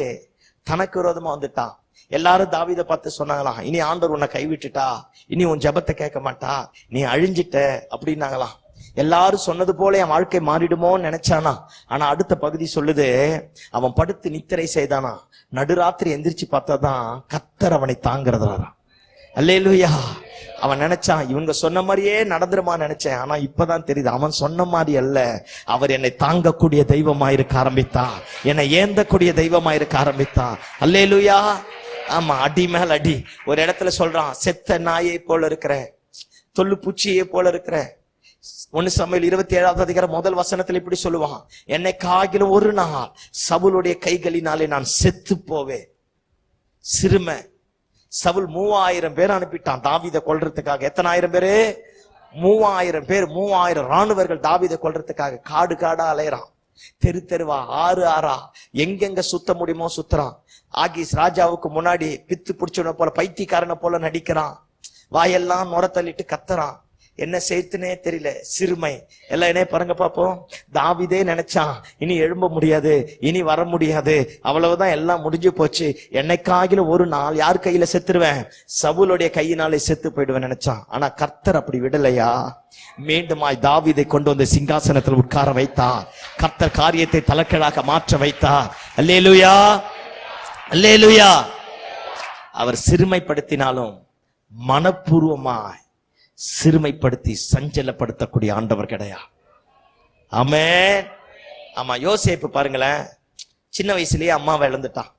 தனக்கு விரோதமா வந்துட்டான். எல்லாரும் தாவீதை பார்த்து சொன்னாங்களாம், இனி ஆண்டவர் உன்னை கைவிட்டுட்டா, இனி உன் ஜெபத்தை கேட்க மாட்டா, நீ அழிஞ்சிட்ட அப்படின்னாங்களாம். எல்லாரும் சொன்னது போல என் வாழ்க்கை மாறிடுமோன்னு நினைச்சானா. ஆனா அடுத்த பகுதி சொல்லுது, அவன் படுத்து நித்திரை செய்தானா, நடுராத்திரி எந்திரிச்சு பார்த்தாதான் கர்த்தர் அவனை தாங்கிறதுலாம். அல்லேலூயா. அவன் நினைச்சான், இவங்க சொன்ன மாதிரியே நடந்துருமா நினைச்சேன். ஆனா இப்பதான் தெரியுது, அவன் சொன்ன மாதிரி அல்ல, அவர் என்னை தாங்கக்கூடிய தெய்வமா இருக்க ஆரம்பித்தா, என்னை ஏந்தக்கூடிய தெய்வமா இருக்க ஆரம்பித்தா. அல்லேலூயா. ஆமா, அடி மேல் அடி. ஒரு இடத்துல சொல்றான், செத்த நாயை போல இருக்கிற, தொல்லு பூச்சியை போல இருக்கிற. 1 சாமுவேல் 27வது அதிகாரம் முதல் வசனத்துல இப்படி சொல்லுவான், என்னை காகிலும் ஒரு நாள் சவுலுடைய கைகளினாலே நான் செத்து போவேன். சிறுமை. சவுல் 3000 பேர் அனுப்பிட்டான் தாவீதை கொல்றதுக்காக. எத்தனை ஆயிரம் பேரு? 3000 பேர். 3000 ராணுவர்கள் தாவீதை கொல்றதுக்காக காடு காடா அலையறான், தெரு தெருவா, ஆறு ஆறா, எங்கெங்க சுத்த முடியுமோ சுத்துறான். ஆகீஸ் ராஜாவுக்கு முன்னாடி பித்து பிடிச்சவன போல, பைத்தியக்காரனை போல நடிக்கிறான், வாயெல்லாம் நுர தள்ளிட்டு கத்துறான். என்ன செய்துனே தெரியல, சிறுமை எல்லாம். என்ன பாருங்க பாப்போம், தாவீதே நினைச்சான், இனி எழும்ப முடியாது, இனி வர முடியாது, அவ்வளவுதான், எல்லாம் முடிஞ்சு போச்சு, என்னைக்காகில ஒரு நாள் யார் கையில செத்துருவேன், சவுலுடைய கையினாலே செத்து போயிடுவேன் நினைச்சான். ஆனா கர்த்தர் அப்படி விடலையா, மீண்டுமாய் தாவீதை கொண்டு வந்து சிங்காசனத்தில் உட்கார வைத்தார். கர்த்தர் காரியத்தை தலைக்கீழாக மாற்ற வைத்தார். அல்லேலூயா, அல்லேலூயா. அவர் சிறுமைப்படுத்தினாலும் மனப்பூர்வமாய் சிறுமைப்படுத்தி சஞ்சலப்படுத்தக்கூடிய ஆண்டவர் கிடையாது. ஆமென். ஆமா, யோசேப்பு பாருங்களேன், சின்ன வயசுலயே அம்மாவை இழந்துட்டான்.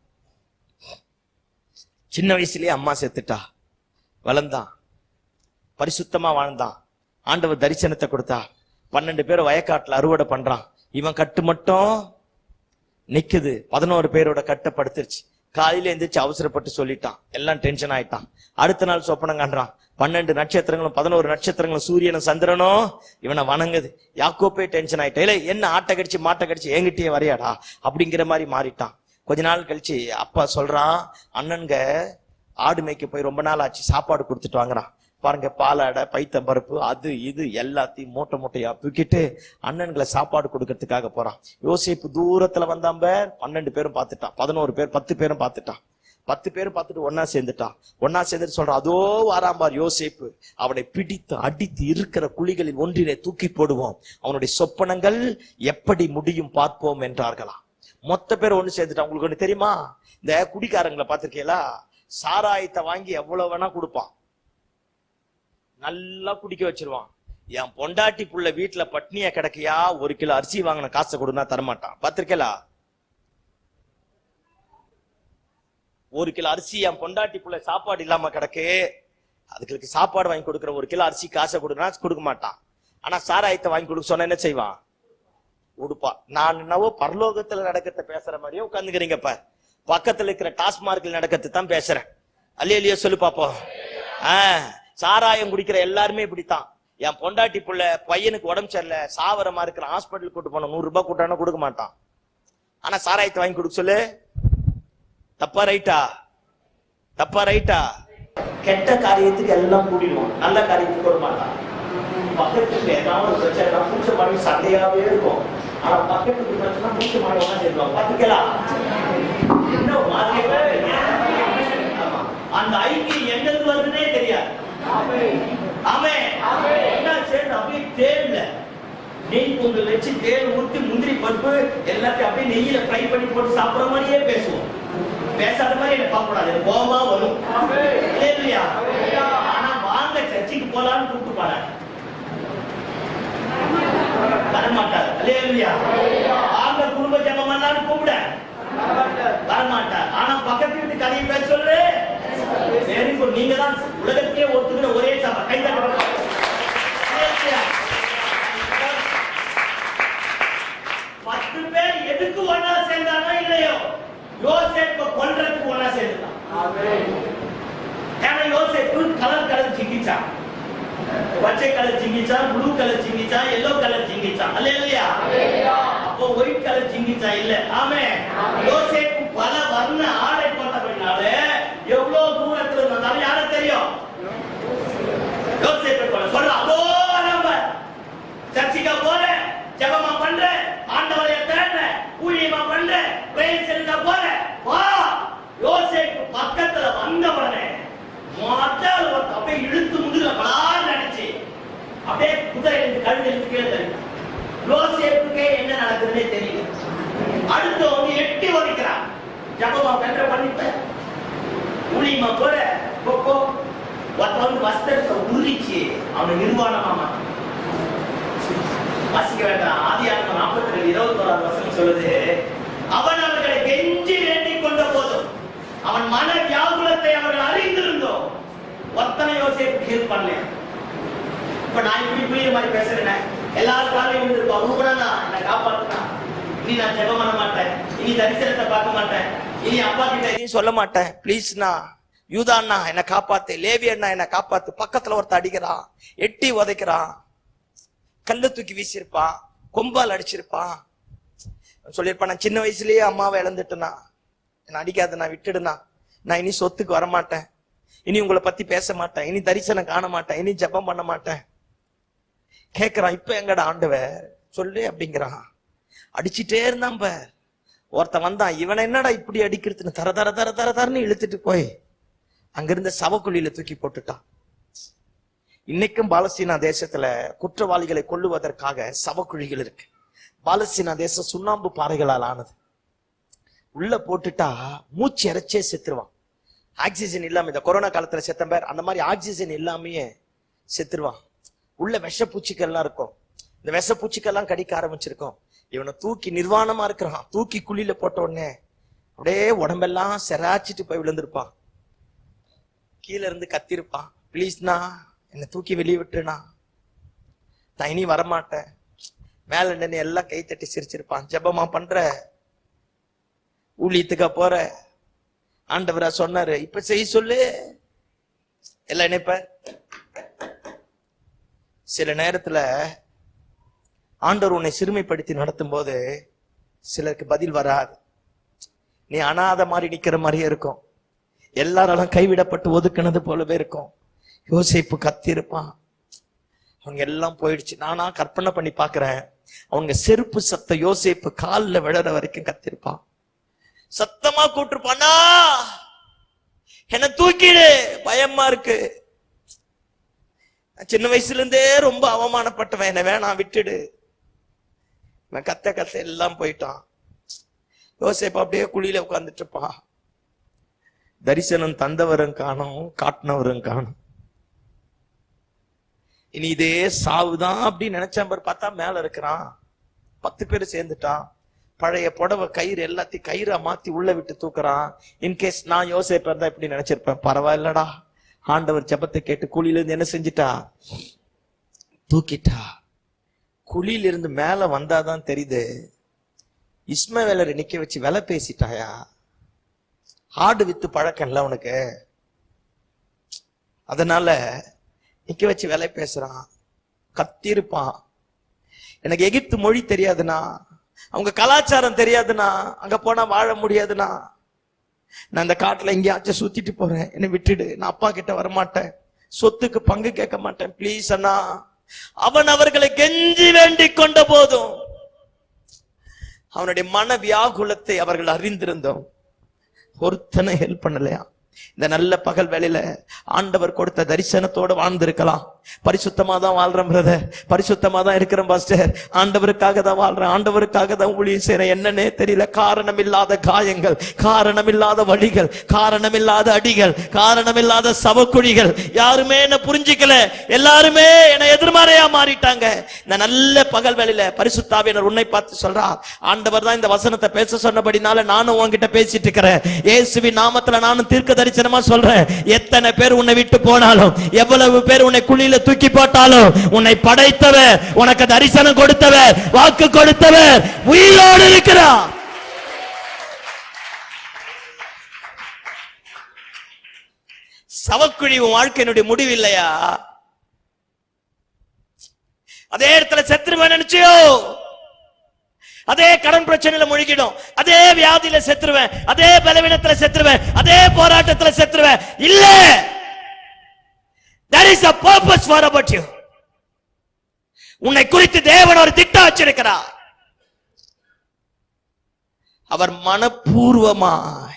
சின்ன வயசுலயே அம்மா செத்துட்டா. வளர்ந்தான், பரிசுத்தமா வாழ்ந்தான், ஆண்டவர் தரிசனத்தை கொடுத்தா. 12 பேர் வயக்காட்டுல அறுவடை பண்றான், இவன் கட்டு மட்டும் நிக்குது. 11 பேரோட கட்டை படுத்துருச்சு. காலையில எந்திரிச்சு அவசரப்பட்டு சொல்லிட்டான், எல்லாம் டென்ஷன் ஆயிட்டான். அடுத்த நாள் சொப்பனம் காண்றான், 12 நட்சத்திரங்களும் 11 நட்சத்திரங்களும் சூரியனும் சந்திரனும் இவனை வணங்குது. யாக்கோப்பே டென்ஷன் ஆயிட்டா, இல்ல என்ன ஆட்டை கடிச்சு மாட்டை கடிச்சு என்கிட்டயே வரையாடா அப்படிங்கிற மாதிரி மாறிட்டான். கொஞ்ச நாள் கழிச்சு அப்பா சொல்றான், அண்ணன்க ஆடு மேய்க்க போய் ரொம்ப நாள் ஆச்சு, சாப்பாடு கொடுத்துட்டு வாங்குறான். பாருங்க, பாலாடை, பைத்த பருப்பு, அது இது எல்லாத்தையும் மூட்டை மூட்டையா தூக்கிட்டு அண்ணன்களை சாப்பாடு கொடுக்கறதுக்காக போறான். யோசேப்பு தூரத்துல வந்தாம்ப 12 பேரும் பார்த்துட்டான், 11 பேர் 10 பேரும் பார்த்துட்டான். 10 பேரும் பார்த்துட்டு ஒன்னா சேர்ந்துட்டான். ஒன்னா சேர்ந்துட்டு சொல்றான், அதோ வாராம்பார் யோசேப்பு, அவனை பிடித்து அடித்து இருக்கிற குழிகளில் ஒன்றினை தூக்கி போடுவோம், அவனுடைய சொப்பனங்கள் எப்படி முடியும் பார்ப்போம் என்றார்களாம். மொத்த பேர் ஒண்ணு சேர்ந்துட்டான். உங்களுக்கு ஒண்ணு தெரியுமா, இந்த குடிக்காரங்களை பார்த்திருக்கீங்களா, சாராயத்தை வாங்கி எவ்வளவு வேணா கொடுப்பான், நல்லா குடிக்க வச்சிருவான். என் பொண்டாட்டி புள்ள வீட்டுல பட்னியா கிடக்கையா, 1 கிலோ அரிசி வாங்கின காசை கொடுனா தரமாட்டான். பார்த்திருக்கலா, 1 கிலோ அரிசி என் பொண்டாட்டி புள்ள சாப்பாடு இல்லாம கிடக்கு, அதுக்கு சாப்பாடு வாங்கி கொடுக்குற 1 கிலோ அரிசி காசை கொடுனா கொடுக்க மாட்டான். ஆனா சாராயத்தை வாங்கி கொடுக்க சொன்ன என்ன செய்வான், உடுப்பா. நான் என்னவோ பரலோகத்துல நடக்கிறத பேசுற மாதிரியே உட்காந்துக்கிறீங்கப்ப, பக்கத்துல இருக்கிற டாஸ்மார்க்ல நடக்கிறது தான் பேசுறேன். அல்லேலூயா சொல்லு பாப்போம். சாராயம் குடிக்கிற எல்லாருமே இப்படித்தான். என் பொண்டாட்டி புள்ள பையனுக்கு உடம்பு சரியில்ல, சாவரமா இருக்கிற, ஹாஸ்பிட்டல் கூட்டு போன 100 ரூபாய் கூட்டானா கொடுக்க மாட்டான். ஆனா சாராயத்தை வாங்கி கொடுக்க சொல்லு, தப்பா ரைட்டா? தப்பா ரைட்டா? கெட்ட காரியத்துக்கு எல்லாம் கூடிடுவான், நல்ல காரியத்துக்கு கொடுக்க மாட்டான். பக்கத்துக்கு ஏதாவது ஒரு பிரச்சனை பூச்ச மாதிரி சண்டையாவே இருக்கும். ஆனா பக்கத்துக்கு பிரச்சனை பூச்ச மாதிரி ஒன்னா சேர்ந்துவாங்க. பாத்துக்கலாம், என்ன மாறியவே அந்த ஐக்கியம் எங்களுக்கு வருதுன்னே தெரியாது. நெய் பொங்கல் வச்சு தேன் ஊத்தி முந்திரி பருப்பு எல்லாத்தையும் அப்படியே நெய்யில ஃப்ரை பண்ணி போட்டு சாப்பிடுற மாதிரியே பேசுவோம். பேசாத மாதிரி என்ன பார்க்கக்கூடாது, கோபமா வரும். ஆனா வாங்க சர்ச்சைக்கு போலான்னு கூப்பிட்டு பாரு, வரமாட்டார். வாங்க குடும்ப ஜபம் எல்லாம் கூப்பிட வரமாட்டார். ஆனா பக்கத்து வீட்டு கதையை பேச சொல்லு, நீங்க தான் உலகத்தையே ஒத்துக்கிற ஒரே சபை. கை தட்ட 10 பேர் எதுக்கு ஒன்னா சேர்ந்தானோ இல்லையோ, யோசேப்பை கொல்றதுக்கு ஒன்னா சேர்ந்தான். ஏன்னா யோசேப்பு கலர் சிங்கிச்சான், பச்சை கலர் சிங்கிச்சான், ப்ளூ கலர் சிங்கிச்சான், எல்லோ கலர் சிங்கிச்சான். அல்லேலூயா. அப்போ ஒயிட் கலர் சிங்கிச்சான் இல்ல. ஆமென். யோசேப்பு பல வர்ண ஆடை போட்டபடினால எவ்வளவு தூரத்துல இருந்தாலும் யார தெரியும், யோசேப்பு சொல்ற, அதோ நம்ம சர்ச்சைக்கு போறேன், ஜெபமா பண்றேன், ஆண்டவரை தேடுறேன், ஊழியமா பண்றேன், பிரேயர் சென்டருக்கு போறேன், வா. யோசேப்பு பக்கத்துல முதுகுல பலான்னு அடிச்சு அப்படியே குதிரை கழுந்து கீழே தள்ளிட்டான். யோசேப்புக்கே என்ன நடக்குதுன்னே தெரியல. அடுத்து வந்து எட்டி ஒதுக்கிறான். ஜபமா கண்ட பண்ணிட்ட ஊழியமா போற போப்போ வந்து வஸ்திரத்தை உரிச்சு அவனை நிர்வாணமா மாட்டான். வாசிக்க வேண்டாம். ஆதியாகமம் 42:21 வசனம் சொல்லுது, அவன் அவர்களை கெஞ்சி வேண்டிக் கொண்ட போதும் அவன் மன வியாகுலத்தை அவர்கள் அறிந்திருந்தோம். ஒத்தனை யோசேப்புக்கு ஹெல்ப் பண்ணல. இப்ப நான் இப்படி புரியுற மாதிரி பேசுறேன். எல்லாரும் காலையும் இருந்திருப்பா, ரூபனா என்னை காப்பாத்துனா, இனி நான் ஜெபம் பண்ண மாட்டேன், இனி தரிசனத்தை பார்க்க மாட்டேன், இனி அப்பா கிட்ட எதையும் சொல்ல மாட்டேன், பிளீஸ்னா யூதாண்ணா என்னை காப்பாத்து, லேவி அண்ணா என்னை காப்பாத்து. பக்கத்துல ஒருத்த அடிக்கிறான், எட்டி உதைக்கிறான், கல்ல தூக்கி வீசியிருப்பான், கொம்பால் அடிச்சிருப்பான். சொல்லியிருப்பான், நான் சின்ன வயசுலயே அம்மாவை இழந்துட்டேனா, என்ன அடிக்காத, நான் விட்டுடுனா, நான் இனி சொத்துக்கு வரமாட்டேன், இனி உங்களை பத்தி பேச மாட்டேன், இனி தரிசனம் காண மாட்டேன், இனி ஜெபம் பண்ண மாட்டேன். கேக்குறான், இப்ப எங்கடா ஆண்டவர் சொல்லு அப்படிங்கிறான். அடிச்சுட்டே இருந்தான். ஒருத்தன் வந்தான், இவனை என்னடா இப்படி அடிக்கிறதுன்னு தர தர தர தர தரன்னு இழுத்துட்டு போய் அங்கிருந்த சவக்குழியில தூக்கி போட்டுட்டான். இன்னைக்கும் பாலஸ்தீனா தேசத்துல குற்றவாளிகளை கொல்லுவதற்காக சவக்குழிகள் இருக்கு. பாலஸ்தீனா தேசம் சுண்ணாம்பு பாறைகளால் ஆனது. உள்ள போட்டுட்டா மூச்சு இறைச்சே செத்துருவான். ஆக்சிஜன் இல்லாம, இந்த கொரோனா காலத்துல செத்த பேர் அந்த மாதிரி ஆக்சிஜன் இல்லாமயே செத்துருவான். உள்ள விஷப்பூச்சிக்கெல்லாம் இருக்கும். இந்த விஷப்பூச்சிக்கெல்லாம் கடிக்க ஆரம்பிச்சிருக்கும். இவனை தூக்கி நிர்வாணமா இருக்கிறான், தூக்கி குழியில போட்ட உடனே அப்படியே உடம்பெல்லாம் செராச்சிட்டு போய் விழுந்திருப்பான். கீழே இருந்து கத்திருப்பான், பிளீஸ்னா என்னை தூக்கி வெளியே விட்டுனா, நான் இனி வரமாட்டேன். மேல நின்று எல்லாம் கை தட்டி சிரிச்சிருப்பான். ஜெபமா பண்ற, ஊழியத்துக்கா போற, ஆண்டவரா சொன்னாரு, இப்ப செய்ய சொல்லு, எல்லாம் நினைப்ப. சில நேரத்துல ஆண்டவர் உன்னை சிறுமைப்படுத்தி நடத்தும் போது சிலருக்கு பதில் வராது. நீ அனாதை மாதிரி நிக்கிற மாதிரியே இருக்கும். எல்லாராலும் கைவிடப்பட்டு ஒதுக்குனது போலவே இருக்கும். யோசேப்பு கத்தி இருப்பான். அவங்க எல்லாம் போயிடுச்சு. நானா கற்பனை பண்ணி பாக்குறேன், அவங்க செருப்பு சத்த யோசேப்பு காலில் விழற வரைக்கும் கத்திருப்பான். சத்தமா கூட்டிருப்பானா, என்ன தூக்கிடு, பயமா இருக்கு, சின்ன வயசுல இருந்தே ரொம்ப அவமானப்பட்டவன், என்ன வேணாம் விட்டுடு. கத்த கத்த எல்லாம் போயிட்டான். யோசேப்பு அப்படியே குழியில உட்கார்ந்துட்டு இருப்பான். தரிசனம் தந்தவரும் காணும், காட்டினவரும் காணும். இனி இதே சாவுதான் அப்படின்னு நினைச்சான். பார்த்தா மேல இருக்கிறான், 10 பேர் சேர்ந்துட்டான். பழைய புடவை கயிறு எல்லாத்தையும் கயிறா மாத்தி உள்ள விட்டு தூக்குறான். இன்கேஸ் நான் யோசேப்பா இருந்தா இப்படி நினைச்சிருப்பேன், பரவாயில்லடா, ஆண்டவர் ஜெபத்தை கேட்டு குழியில இருந்து என்ன செஞ்சிட்டா, தூக்கிட்டா. குழியில இருந்து மேல வந்தாதான் தெரியுது, இஸ்மவேலரை நிக்க வச்சு விலை பேசிட்டாயா. ஆடு வித்து பழக்கம் இல்ல உனக்கு, அதனால நிக்க வச்சு விலை பேசுறான். கத்திருப்பான். எனக்கு எகிப்து மொழி தெரியாதுனா, அவங்க கலாச்சாரம் தெரியாதுனா, அங்க போனா வாழ முடியாதுனா, நான் இந்த காட்டுல எங்கேயாச்சும் சுத்திட்டு போறேன், என்னை விட்டுடு, நான் அப்பா கிட்ட வரமாட்டேன், சொத்துக்கு பங்கு கேட்க மாட்டேன், பிளீஸ் அண்ணா. அவன் அவர்களை கெஞ்சி வேண்டிக் கொண்ட போதும் அவனுடைய மன வியாகுலத்தை அவர்கள் அறிந்திருந்தோம். ஒருத்தனை ஹெல்ப் பண்ணலையா. இந்த நல்ல பகல் வேளையில ஆண்டவர் கொடுத்த தரிசனத்தோட வாழ்ந்திருக்கலாம். பரிசுத்தமா தான் வாழ்றேன் பிரதர், பரிசுத்தமா தான் இருக்கிறேன் பாஸ்டர், ஆண்டவருக்காக தான் வாழ்றேன், ஆண்டவருக்காக தான் ஊழியம் செய்யறேன், என்னன்னே தெரியல. காரணம் இல்லாத காயங்கள், காரணம் இல்லாத வழிகள், காரணம் இல்லாத அடிகள், காரணம் இல்லாத சவக்குழிகள். யாருமே என்ன புரிஞ்சிக்கல, எல்லாருமே என்ன எதிர்மறையா மாறிட்டாங்க. இந்த நல்ல பகல் வேளையில பரிசுத்தாவியனர் உன்னை பார்த்து சொல்றார், ஆண்டவர் தான் இந்த வசனத்தை பேச சொன்னபடினால நானும் உன்கிட்ட பேசிட்டு இருக்கிறேன். இயேசுவின் நாமத்துல நானும் தீர்க்க தரிசனமா சொல்றேன், எத்தனை பேர் உன்னை விட்டு போனாலும், எவ்வளவு பேர் உன்னை குழியில தூக்கி போட்டாலும், உன்னை படைத்தவர், உனக்கு தரிசனம் கொடுத்தவர், வாக்கு கொடுத்தவர் உயிரோடு இருக்கிறார். சவக்குழி உன் வாழ்க்கையினுடைய முடிவு இல்லையா? அதே இடத்துல செத்துருவேன் நினைச்சியோ, அதே கடன் பிரச்சனையில முழுகிடும், அதே வியாதியில செத்துருவேன், அதே பலவீனத்துல செத்துருவேன், அதே போராட்டத்துல செத்துருவேன். இல்ல, there is a purpose for about you. உன்னை குறித்து தேவன் ஒரு திட்டம் வச்சிருக்கிறார். அவர் மனப்பூர்வமாய்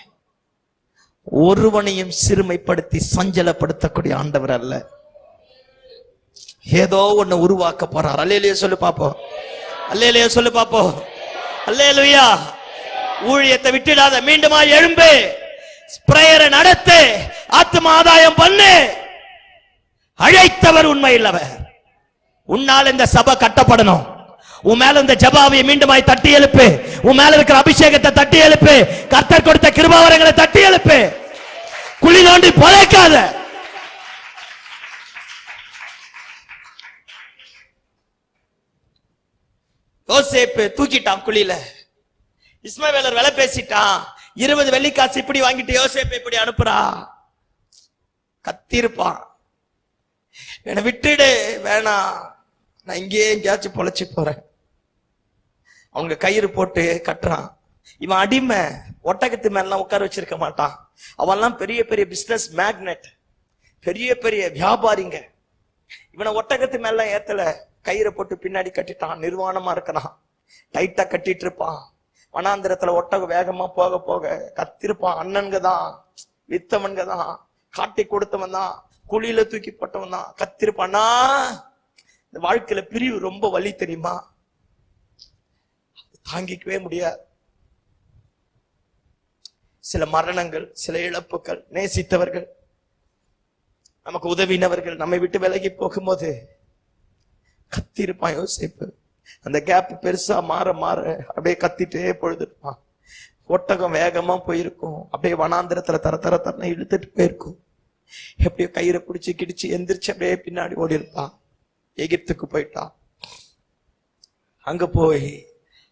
ஒருவனையும் சிறுமைப்படுத்தி சஞ்சலப்படுத்தக்கூடிய ஆண்டவர் அல்ல. ஏதோ ஒண்ணு உருவாக்க போறார். அல்லேலூயா சொல்லு பாப்போம். அல்லேலூயா சொல்லு பாப்போம். அல்லேலூயா. ஊழியத்தை விட்டுடாத, மீண்டுமா எழும்பு, பிரேயரை நடத்து, ஆத்ம ஆதாயம் பண்ணு. அழைத்தவர் உண்மை இல்லவர். உன்னால் இந்த சபை கட்டப்படணும். உன் மேல இந்த ஜபாவியை மீண்டுமாய் தட்டி எழுப்பு. உன் மேல இருக்கிற அபிஷேகத்தை தட்டி எழுப்பு. கர்த்தர் கொடுத்த கிருபாவரங்களை தட்டி எழுப்பு. குழி நோண்டி புதைக்காத. யோசேப்பு தூக்கிட்டான் குழியில. இஸ்மவேலர் விலை பேசிட்டான். 20 வெள்ளிக்காசு இப்படி வாங்கிட்டு யோசேப்பு இப்படி அனுப்புறா. கத்திருப்பான், என்னை விட்டுடு, வேணாம், நான் இங்கேயே எங்கேயாச்சும் பொழைச்சு போறேன். அவங்க கயிறு போட்டு கட்டுறான். இவன் அடிமை, ஒட்டகத்து மேலாம் உட்கார வச்சிருக்க மாட்டான். அவன்லாம் பெரிய பெரிய பிசினஸ் மேக்னெட், பெரிய பெரிய வியாபாரிங்க. இவனை ஒட்டகத்து மேல ஏத்தல, கயிறை போட்டு பின்னாடி கட்டிட்டான். நிர்வாணமா இருக்கிறான், டைட்டா கட்டிட்டு இருப்பான். வனாந்திரத்துல ஒட்டகம் வேகமா போக போக கத்திருப்பான். அண்ணன்க தான், வித்தவன்க தான், காட்டி கொடுத்தவன் தான், குழியில தூக்கி போட்டவன் தான், கத்திருப்பானா. இந்த வாழ்க்கையில பிரிவு ரொம்ப வலி தெரியுமா? தாங்கிக்கவே முடியாது. சில மரணங்கள், சில இழப்புகள், நேசித்தவர்கள், நமக்கு உதவினவர்கள் நம்மை விட்டு விலகி போகும்போது கத்திருப்பான் யோசேப்பு. அந்த கேப் பெருசா மாற மாற அப்படியே கத்திட்டே பொழுதுருப்பான். ஒட்டகம் வேகமா போயிருக்கும், அப்படியே வனாந்திரத்துல தர தர தர இழுத்துட்டு போயிருக்கும். எப்படியோ கயிறை பிடிச்சு கிடிச்சு எந்திரிச்சு அப்படியே பின்னாடி ஓடி இருப்பான். எகிப்துக்கு போயிட்டான். அங்க போய்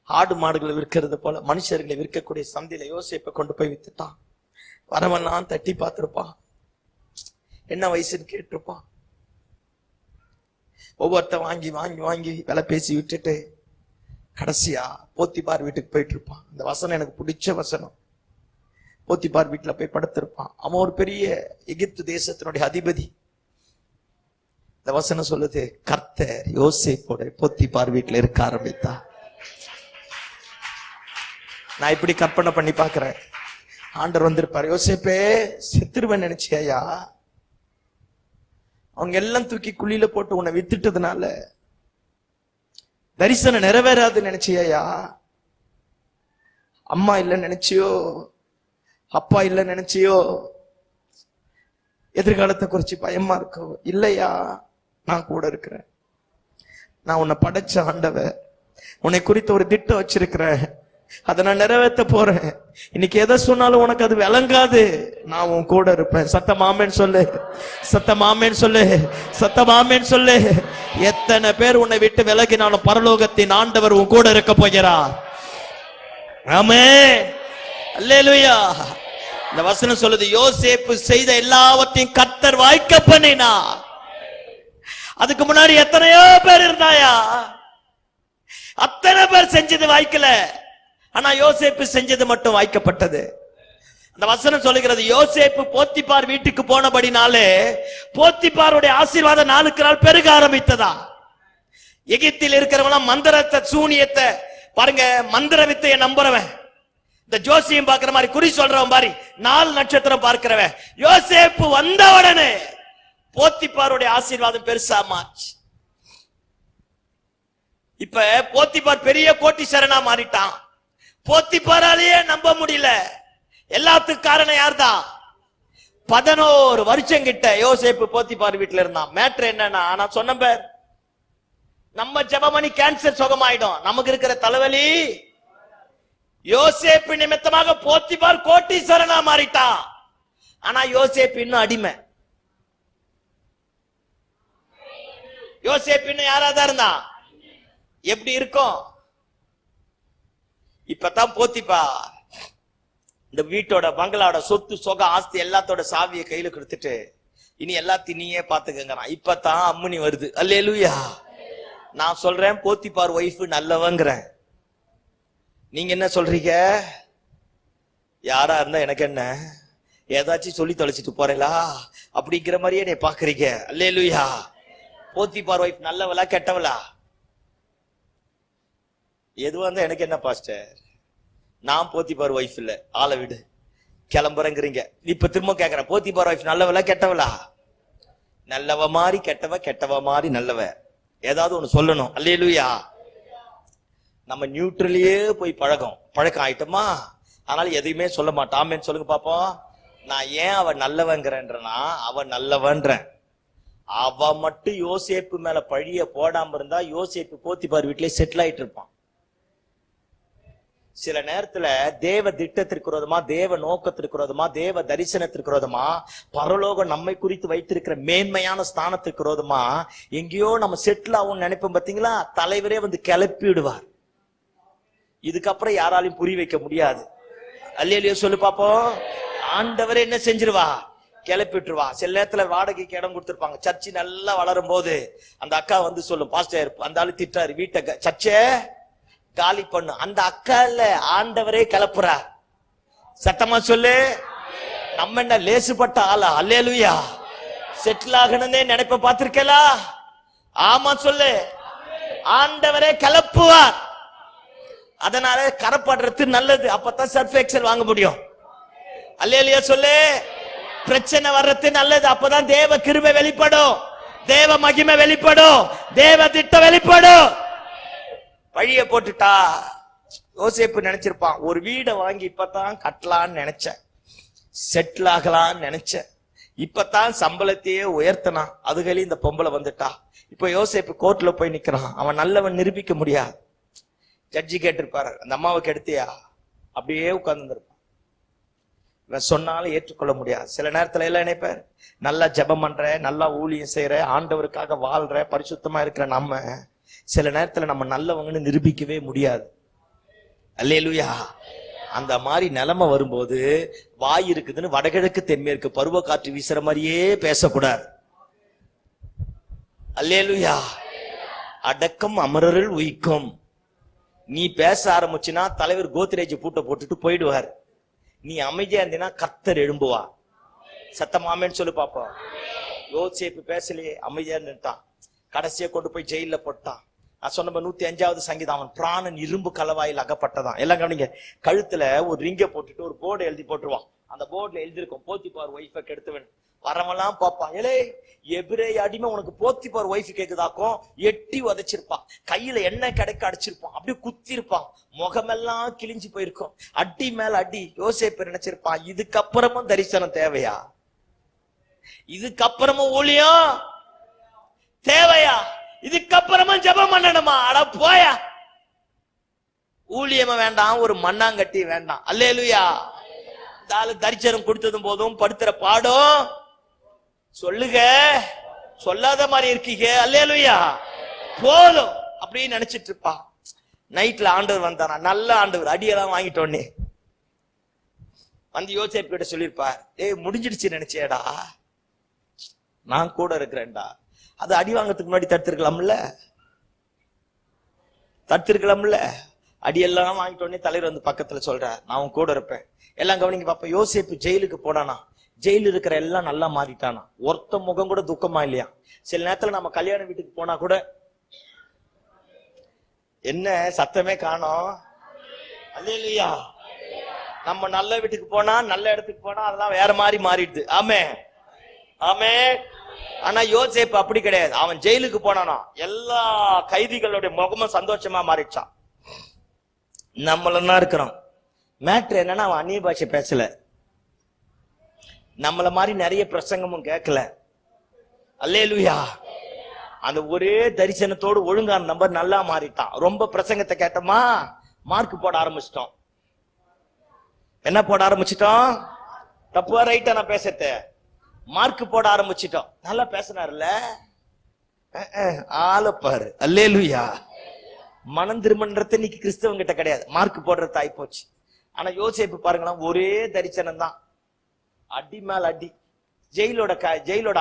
ஆடு மாடுகளை விற்கிறது போல மனுஷர்களை விற்கக்கூடிய சந்தையில யோசேப்பை கொண்டு போய் வித்துட்டான். வரவெல்லாம் தட்டி பார்த்திருப்பான், என்ன வயசுன்னு கேட்டிருப்பான். ஒவ்வொருத்த வாங்கி வாங்கி வாங்கி விலை பேசி விட்டுட்டு கடைசியா போத்திபார் வீட்டுக்கு போயிட்டு இருப்பான். இந்த வசனம் எனக்கு பிடிச்ச வசனம். போத்திபார் வீட்டுல போய் படுத்திருப்பான். அவன் ஒரு பெரிய எகிப்து தேசத்தினுடைய அதிபதி. இந்த வசனம் சொல்லுது, கர்த்தர் யோசேப்போட போத்திபார் வீட்டுல இருக்க ஆரம்பித்தா. நான் இப்படி கற்பனை பண்ணி பாக்குறேன். ஆண்டவர் வந்திருப்பார், யோசேப்பே செத்துருவேன் நினைச்சியா? அவங்க எல்லாம் தூக்கி குழியில போட்டு உன்னை வித்துட்டதுனால தரிசனம் நிறைவேறாது நினைச்சியா? அம்மா இல்ல நினைச்சியோ, அப்பா இல்ல நினைச்சியோ, எதிர்காலத்தை குறிச்சு பயமா இருக்கோ? இல்லையா, நான் கூட இருக்கிறேன். நான் உன்னை படைச்ச ஆண்டவர், உன்னை குறித்த ஒரு திட்டம் வச்சிருக்கிறேன், அதை நான் நிறைவேற்ற போறேன். இன்னைக்கு எதை சொன்னாலும் உனக்கு அது விளங்காது, நான் உன் கூட இருப்பேன். சத்தமாமேன்னு சொல்லு, சத்தமாமேன்னு சொல்லு, சத்தமாமேன்னு சொல்லு. எத்தனை பேர் உன்னை விட்டு விலகினாலும் பரலோகத்தின் ஆண்டவர் உன் கூட இருக்க போகிறார். ஆமென், அல்லேலூயா. இந்த வசனம் சொல்லுது, யோசேப்பு செய்த எல்லாவற்றையும் கர்த்தர் வாய்க்க பண்ணினார். அதுக்கு முன்னாடி எத்தனையோ பேர் இருந்தாயா? அத்தனை பேர் செஞ்சது வாய்க்கல, ஆனா யோசேப்பு செஞ்சது மட்டும் வாய்க்கப்பட்டது. அந்த வசனம் சொல்லுகிறது, யோசேப்பு போத்திபார் வீட்டுக்கு போனபடினாலே போத்திபாருடைய ஆசீர்வாதம் நாளுக்கு நாள் பெருக ஆரம்பித்ததா. எகிப்தில் இருக்கிறவங்க மந்திரத்தை, சூனியத்தை பாருங்க, மந்திர வித்தையை நம்புறவன், இந்த ஜோசியம் பார்க்கிற மாதிரி, குறி சொல்றவன் மாதிரி, 4 நட்சத்திரம் பார்க்கிறவன், யோசேப்பு வந்த உடனே போத்திபாருடைய ஆசீர்வாதம் பெருசா மாச்சு. இப்ப போத்திபார் பெரிய கோட்டீஸ்வரனா மாறிட்டான். போத்திபாராலேயே நம்ப முடியல. எல்லாத்துக்கும் காரணம் யார்தான்? 11 வருஷம் கிட்ட யோசேப்பு போத்திபார் வீட்டுல இருந்தான். மேட்ரு என்னன்னா, நான் சொன்ன பேர், நம்ம ஜெபமணி கேன்சர் சுகமாயிடும், நமக்கு இருக்கிற தலைவலி. யோசேப்பு நிமித்தமாக போத்திபார் கோட்டீஸ்வரனா மாறிட்டான். ஆனா யோசேப்பு இன்னும் அடிமை. யோசேப்பு இன்னும் யாராதான் இருந்தான்? எப்படி இருக்கும்? இப்பதான் போத்திபார் இந்த வீட்டோட, பங்களாவோட சொத்து சொக ஆஸ்தி எல்லாத்தோட சாவியை கையில கொடுத்துட்டு, இனி எல்லாத்தையும் நீயே பாத்துக்கங்கிறான். இப்பதான் அம்முனி வருது. அல்லேலூயா. நான் சொல்றேன், போத்திபார் ஒய்ஃப் நல்லவங்கிறேன். நீங்க என்ன சொல்றீங்க? யாரா இருந்தா எனக்கு என்ன, ஏதாச்சும் சொல்லி தொலைச்சிட்டு போறேலா அப்படிங்கிற மாதிரியே நீ பாக்குறீங்க. அல்லேலூயா. போத்திபார் ஒய்ஃப் நல்லவளா கெட்டவளா? எதுவா இருந்தா எனக்கு என்ன பாஸ்டர், நான் போத்திபார் ஒய்ஃப் இல்ல, ஆளை விடு, கிளம்புறேங்கிறீங்க. இப்ப திரும்ப கேக்குறேன், போத்திபார் ஒய்ஃப் நல்லவளா கெட்டவளா? நல்லவ மாதிரி கெட்டவ, கெட்டவ மாதிரி நல்லவ. ஏதாவது ஒண்ணு சொல்லணும். அல்லேலூயா. நம்ம நியூட்ரலையே போய் பழக்கம் ஆயிட்டோமா, அதனால எதையுமே சொல்ல மாட்டோம். ஆமென் சொல்லுங்க பாப்போம். நான் ஏன் அவ நல்லவங்கிறேன்றனா, அவ நல்லவன்றேன். அவ மட்டும் யோசேப்பு மேல பழிய போடாம இருந்தா யோசேப்பு போத்திபார் வீட்டிலே செட்டில் ஆயிட்டு இருப்பான். சில நேரத்துல தேவ திட்டத்திற்கு விரோதமா, தேவ நோக்கத்திற்கு விரோதமா, தேவ தரிசனத்திற்கு விரோதமா, பரலோகம் நம்மை குறித்து வைத்திருக்கிற மேன்மையான ஸ்தானத்திற்கு விரோதமா எங்கேயோ நம்ம செட்டில் ஆகும் நினைப்போம். பாத்தீங்களா, தலைவரே வந்து கிளப்பி விடுவார். இதுக்கப்புறம் யாராலையும் புரிய வைக்க முடியாது. அல்லேலூயா சொல்லு பாப்போம். ஆண்டவரே என்ன செஞ்சிருவா, கிளப்பிட்டுருவா. சில நேரத்துல வாடகைக்கு இடம் கொடுத்திருப்பாங்க. சர்ச்சு நல்லா வளரும் போது அந்த அக்கா வந்து சொல்லும், பாஸ்டர் அந்த ஆளு திட்டாரு, வீட்டை சர்ச்சே காலி பண்ணு. அந்த அக்கா இல்ல, ஆண்டவரே கிளப்புறா. சத்தமா சொல்லு. நம்ம என்ன லேசுப்பட்ட ஆளா? அல்லேலூயா. செட்டில் ஆகணும்னே நினைப்ப பாத்திருக்கலா? ஆமா சொல்லு. ஆண்டவரே கிளப்புவார். அதனால கரப்படுறது நல்லது. அப்பதான் சர்ஃப் எக்ஸல் வாங்க முடியும். அல்லேலூயா சொல்லு. பிரச்சனை வர்றது நல்லது. அப்பதான் தேவ கிருபை வெளிப்படும், தேவ மகிமை வெளிப்படும், தேவ திட்டம் வெளிப்படும். பழிய போட்டுட்டா யோசேப்பு நினைச்சிருப்பான், ஒரு வீடை வாங்கி இப்பதான் கட்டலான்னு நினைச்சேன், செட்டில் ஆகலான்னு நினைச்சேன், இப்பதான் சம்பளத்தையே உயர்த்தனான், அதுகளே இந்த பொம்பளை வந்துட்டா. இப்ப யோசேப்பு கோர்ட்ல போய் நிக்கிறான். அவன் நல்லவன் நிரூபிக்க முடியாது. ஜட்ஜி கேட்டிருப்பாரு, அந்த அம்மாவுக்கு எடுத்தியா? அப்படியே உட்கார்ந்து இருப்பான். இவன் சொன்னாலும் ஏற்றுக்கொள்ள முடியாது. சில நேரத்துல எல்லாம் நினைப்பார், நல்லா ஜெபம் பண்ற, நல்லா ஊழியம் செய்யற, ஆண்டவருக்காக வாழ்ற, பரிசுத்தமா இருக்கிற நம்ம சில நேரத்துல நம்ம நல்லவங்கன்னு நிரூபிக்கவே முடியாது. அல்லேலூயா. அந்த மாதிரி நிலைமை வரும்போது வாய் இருக்குதுன்னு வடகிழக்கு தென்மேற்கு பருவ காற்று வீசுற மாதிரியே பேசக்கூடாது. அல்லேலூயா. அடக்கம் அமரரில் உயிக்கும். நீ பேச ஆரம்பிச்சுனா தலைவர் கோத்ரேஜ் பூட்டை போட்டுட்டு போயிடுவார். நீ அமைதியா இருந்தீனா கர்த்தர் எழும்புவா. சத்தமாமேன்னு சொல்லு பாப்போம். யோசேப்பு பேசலையே, அமைதியா இருந்துட்டான். கடைசியா கொண்டு போய் ஜெயில போட்டான். நான் சொன்ன 105வது சங்கீதம், அவன் பிராணன் இரும்பு கலவாயில் அகப்பட்டதான். எல்லாம் கவனிங்க. கழுத்துல ஒரு ரிங்க போட்டுட்டு ஒரு போர்டு எழுதி போட்டுருவான். அந்த போர்டுல எழுதிருக்கும், போத்திபார் ஒய்ஃபை கெடுத்துவன். வரவெல்லாம் பாப்பான், ஏலே எபிரேய அடிமை உனக்கு போத்திபார் ஒய்ஃப் கேக்குதாக்கும், எட்டி உதைச்சிருப்பான், கையில எண்ணெய் கிடைக்க அடிச்சிருப்பான், அப்படியே குத்தி இருப்பான், முகமெல்லாம் கிழிஞ்சு போயிருக்கும், அடி மேல அடி. யோசேப்பு நினைச்சிருப்பான், இதுக்கப்புறமும் தரிசனம் தேவையா? இதுக்கப்புறமும் ஊழியம் தேவையா? இதுக்கப்புறமும் ஜெபம் பண்ணணுமா? அட போயா, ஊழியமா வேண்டாம், ஒரு மண்ணாங்கட்டி வேண்டாம். அல்லேலூயா. தரிசனம் கொடுத்ததும் போதும் படுத்துற பாடம் சொல்லுங்க, சொல்லாத மாதிரி இருக்கீங்க. அல்லேலூயா. போதும் அப்படின்னு நினைச்சிட்டு இருப்பா. நைட்ல ஆண்டவர் வந்தானா, நல்ல ஆண்டவர், அடியெல்லாம் வாங்கிட்டோன்னே வந்து யோசேப்பு கிட்ட சொல்லிருப்பா, ஏய் முடிஞ்சிடுச்சு நினைச்சேடா, நான் கூட இருக்கிறேன்டா. அது அடி வாங்கறதுக்கு முன்னாடி தடுத்திருக்கலாம்ல, அடியெல்லாம் வாங்கிட்டோன்னே தலைவர் வந்து பக்கத்துல சொல்ற, நான் உன் கூட இருப்பேன். எல்லாம் கவனிங்க பாப்பா. யோசேப்பு ஜெயிலுக்கு போனானா, ஜெயில இருக்கிற எல்லாம் நல்லா மாறிட்டானா, ஒருத்த முகம் கூட துக்கமா இல்லையா? சில நேரத்துல நம்ம கல்யாண வீட்டுக்கு போனா கூட என்ன சத்தமே காணோம். அல்லேலூயா. நம்ம நல்ல வீட்டுக்கு போனா, நல்ல இடத்துக்கு போனா அதெல்லாம் வேற மாதிரி மாறிடுது. ஆமே ஆமே. ஆனா யோசேப்பு அப்படி கிடையாது. அவன் ஜெயிலுக்கு போனானா எல்லா கைதிகளுடைய முகமும் சந்தோஷமா மாறிடுச்சான். நம்மளா இருக்கிறோம். மேட்ரு என்னன்னா, அவன் அந்நிய பாஷை பேசல, நம்மள மாதிரி நிறைய பிரசங்கமும் கேட்கல. அல்லேலூயா. அந்த ஒரே தரிசனத்தோடு ஒழுங்கான நம்பர் நல்லா மாறிட்டான். ரொம்ப பிரசங்கத்தை கேட்டோமா, மார்க் போட ஆரம்பிச்சிட்டோம். என்ன போட ஆரம்பிச்சிட்டோம்? தப்புவா ரைட்டா நான் பேசத்த? மார்க் போட ஆரம்பிச்சிட்டோம். நல்லா பேசினார்ல, ஆளப்பாரு. அல்லேலூயா. மனம் திருமணத்தை இன்னைக்கு கிறிஸ்தவங்க கிட்ட கிடையாது, மார்க் போடுறது ஆயிப்போச்சு. ஆனா யோசேப்பு பாருங்களா, ஒரே தரிசனம் தான், அடி மேல அடி. ஜெயிலோட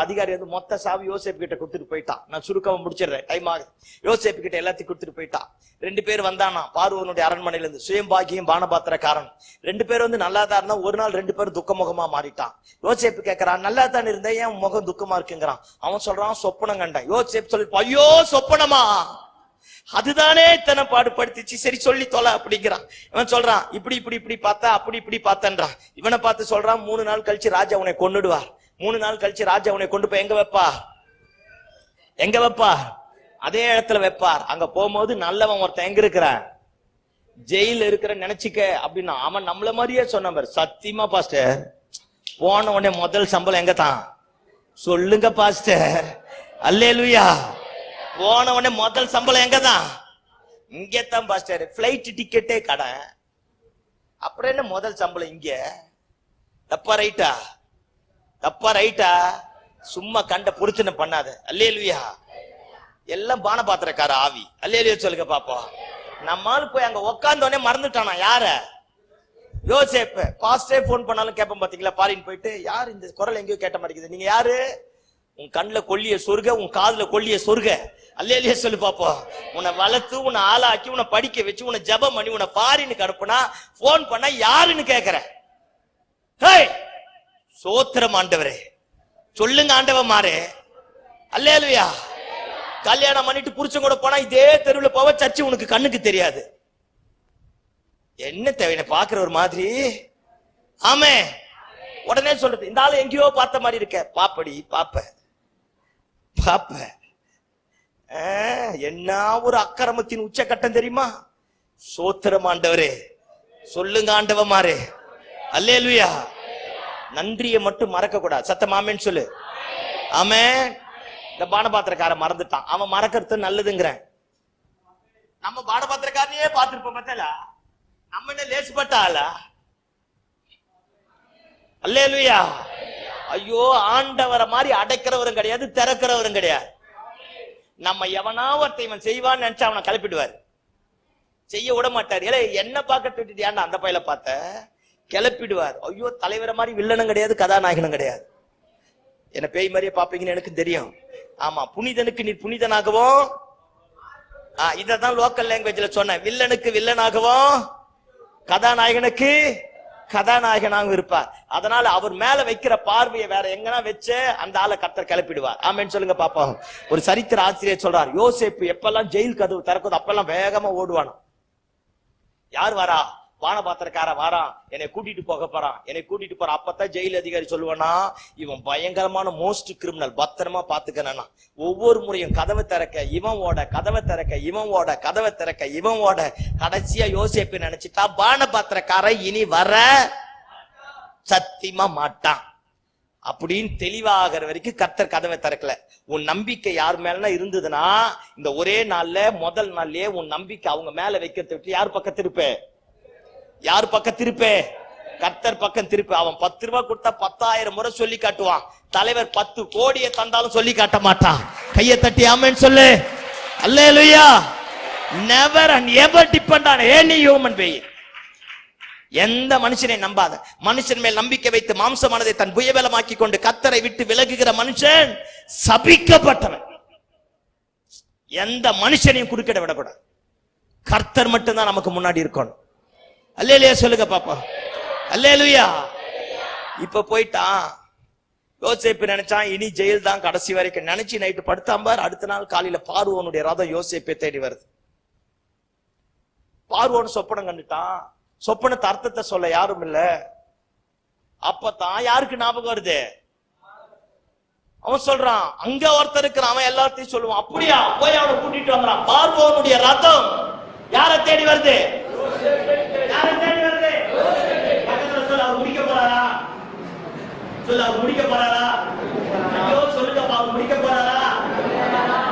அதிகாரி வந்து மொத்த சாவி யோசேப்பு கிட்ட கொடுத்துட்டு போயிட்டான். நான் சுருக்கமா முடிச்சிடுறேன், டைம் ஆகுது. யோசேப்பு கிட்ட எல்லாத்தையும் கொடுத்துட்டு போயிட்டான். 2 பேர் வந்தானா பார்வோனுடைய அரண்மனையில இருந்து, சுயம்பாகியும் பானபாத்திரக்காரன். 2 பேர் வந்து நல்லா தான் இருந்தா, ஒரு நாள் 2 பேரும் துக்கமுகமா மாறிட்டான். யோசேப்பு கேட்கறான், நல்லா தான் இருந்த, ஏன் முகம் துக்கமா இருக்குங்கிறான். அவன் சொல்றான், சொப்பனம் கண்டேன். யோசேப்பு சொல்லி, ஐயோ சொப்பனமா, அதுதானே இத்தனை பாடுபடுத்திச்சு, சரி சொல்லி தொலை அப்படிங்கிறான். இவன் சொல்றான், இப்படி இப்படி இப்படி பார்த்தா, அப்படி இப்படி பார்த்தன்றான். இவனை பார்த்து சொல்றான், 3 நாள் கழிச்சு ராஜா உன்னை கொன்னுடுவார், 3 நாள் கழிச்சு ராஜா உன்னை கொண்டு போய் எங்க வைப்பா? எங்க வைப்பார்? அதே இடத்துல வைப்பார். அங்க போகும்போது நல்லவன் ஒருத்தன் எங்க இருக்கிறான்? ஜெயில இருக்கிற நினைச்சுக்க அப்படின்னா அவன் நம்மள மாதிரியே சொன்ன. சத்தியமா பாஸ்டர், போன உடனே முதல் சம்பளம் எங்க தான்? சொல்லுங்க பாஸ்டர். அல்லேலூயா. போன உடனே முதல் சம்பளம் எங்க தான்? இங்கதான் பாஸ்டர். பிளைட் டிக்கெட்டே கடை. அப்புறம் என்ன முதல் சம்பளம் இங்க? தப்பா ரைட்டா? தப்பா ரைட்டா? சும்மா கண்ட புரிச்சனை பண்ணாத. அல்லேலூயா. எல்லாம் பான பாத்திரக்கார ஆவி. அல்லேலூயா சொல்லுங்க பாப்போம். நம்மால் போய் அங்க உக்காந்தோடனே மறந்துட்டானா யார? யோசேப்பு. பாஸ்டே போன் பண்ணாலும் கேட்போம் பாத்தீங்களா? பாரின் போயிட்டு, யாரு இந்த குரல் எங்கேயோ கேட்ட மாட்டேங்குது, நீங்க யாரு? உன் கண்ணுல கொல்லிய சொருக, உன் காதுல கொல்லிய சொருக. அல்லேலூயா சொல்லு பாப்போம். உன்னை வளர்த்து, உன்னை ஆளாக்கி, உன்னை படிக்க வச்சு, உன்னை ஜெபம் பண்ணி, உன்னை பாரினுக்கு அனுப்புனா போன் பண்ணா யாருன்னு கேக்குற? சோத்திரம் ஆண்டவரே, சொல்லுங்க ஆண்டவன் மாறே. அல்லேலூயா. கல்யாணம் பண்ணிட்டு புருஷன் கூட போனா இதே தெருவில் போவ, சர்ச்சு உனக்கு கண்ணுக்கு தெரியாது. என்ன தேவை பாக்குற ஒரு மாதிரி? ஆமே. உடனே சொல்றது, இந்த ஆளு எங்கேயோ பார்த்த மாதிரி இருக்க. பாப்படி பாப்ப பாப்ப. என்ன ஒரு அக்கிரமத்தின் உச்சக்கட்டம் தெரியுமா? சோத்திரம் ஆண்டவரே, சொல்லுங்க ஆண்டவன் மாறே. அல்லேலூயா. நன்றியை மட்டும் மறக்க கூடாது. சத்தம் ஆமேன்னு சொல்லு. ஆமென். இந்த பானபாத்திரக்காரன் மறந்துட்டான். அவன் மறக்கிறது நல்லதுங்கிறேன். நம்ம பானபாத்திரக்காரனையே பார்த்திருப்போம் பார்த்தல. நம்ம என்ன லேசுப்பட்ட ஆளா? அல்லேலூயா. ஐயோ, ஆண்டவரை மாதிரி அடைக்கிறவரும் கிடையாது, திறக்கிறவரும் கிடையாது. நம்ம எவனா ஒருத்தன் செய்வான்னு நினைச்சா அவனை கிளப்பிடுவாரு. செய்ய விட மாட்டார். ஏலே என்ன பார்க்க விட்டுட்டு ஏன்டா அந்த பையில பார்த்த? கிளப்பிடுவார். ஐயோ, தலைவரை மாதிரி வில்லனும் கிடையாது, கதாநாயகனும் கிடையாது. என்ன பேய் மாதிரியே பாப்பீங்கன்னு எனக்கு தெரியும். ஆமா, புனிதனுக்கு நீ புனிதனாகவும், இததான் லோக்கல் லாங்குவேஜ்ல சொன்ன, வில்லனுக்கு வில்லனாகவும், கதாநாயகனுக்கு கதாநாயகனாகவும் இருப்பார். அதனால அவர் மேல வைக்கிற பார்வையை வேற எங்கன்னா வச்சு அந்த ஆளை கர்த்தர் கிளப்பிடுவார். ஆமென் சொல்லுங்க பாப்போம். ஒரு சரித்திர ஆசிரியர் சொல்றார், யோசேப்பு எப்பெல்லாம் ஜெயில் கதவு திறக்குது அப்பெல்லாம் வேகமா ஓடுவானா. யார் வரா? பானபாத்திரக்கார வாரான், என்னை கூட்டிட்டு போக போறான், என்னை கூட்டிட்டு போறான். அப்பதான் ஜெயில் அதிகாரி சொல்லுவானா, இவன் பயங்கரமான மோஸ்ட் கிரிமினல், பத்திரமா பாத்துக்கனா. ஒவ்வொரு முறையும் கதவை திறக்க இவன் ஓட, கதவை திறக்க இவன் ஓட, கதவை திறக்க இவன் ஓட. கடைசியா யோசேப்பு நினைச்சிட்டா, பானபாத்திரக்கார இனி வர சத்தியமா மாட்டான் அப்படின்னு தெளிவாகிற வரைக்கும் கர்த்தர் கதவை திறக்கல. உன் நம்பிக்கை யார் மேல இருந்ததுன்னா, இந்த ஒரே நாள்ல முதல் நாள்லயே உன் நம்பிக்கை அவங்க மேல வைக்கிறத விட்டு யார் பக்கம் திருப்ப? யார் பக்கம் திருப்பே? கர்த்தர் பக்கம் திருப்ப. அவன் 10 ரூபாய் கொடுத்தா 10,000 முறை சொல்லி காட்டுவான். தலைவர் 10 கோடியை தந்தாலும் சொல்லி காட்ட மாட்டான். கையை தட்டி ஆமென் சொல்லு. அல்லேலூயா. never and ever depend on any human being. எந்த மனுஷனை நம்பாத. மனுஷன் மேல் நம்பிக்கை வைத்து மாம்சமானதை தன் புயபலமாக்கி கொண்டு கர்த்தரை விட்டு விலகுகிற மனுஷன் சபிக்கப்பட்டவன். எந்த மனுஷனையும் குறுக்கிட விடக்கூடாது. கர்த்தர் மட்டும்தான் நமக்கு முன்னாடி இருக்கணும். அல்லேலூயா சொல்லுங்க பாப்பா. அல்லேலூயா. இப்ப போயிட்டான். யோசேப்பு நினைச்சான் இனி ஜெயில் தான் கடைசி வரைக்கும் நினைச்சு நைட்டு படுத்தாம்பார். அடுத்த நாள் காலையில பார்வோனுடைய ரதம் யோசேப்பை தேடி வருது. பார்வோன் சொப்பனம் கண்டுட்டான். சொப்பனத்தை அர்த்தத்தை சொல்ல யாரும் இல்ல. அப்பதான் யாருக்கு ஞாபகம் வருது? அவன் சொல்றான், அங்க ஒருத்தர் இருக்கிறான், அவன் எல்லாத்தையும் சொல்லுவான். அப்படியா? போய் அவனை கூட்டிட்டு வந்தான். பார்வோனுடைய ரதம் யாரை தேடி வருது? யாரை தேடி வருது? சொல்ல அவர் முடிக்க போறாரா? சொல்ல அவர் முடிக்க போறாரா? ஐயோ சொல்லுங்க, அவர் முடிக்க போறாரா?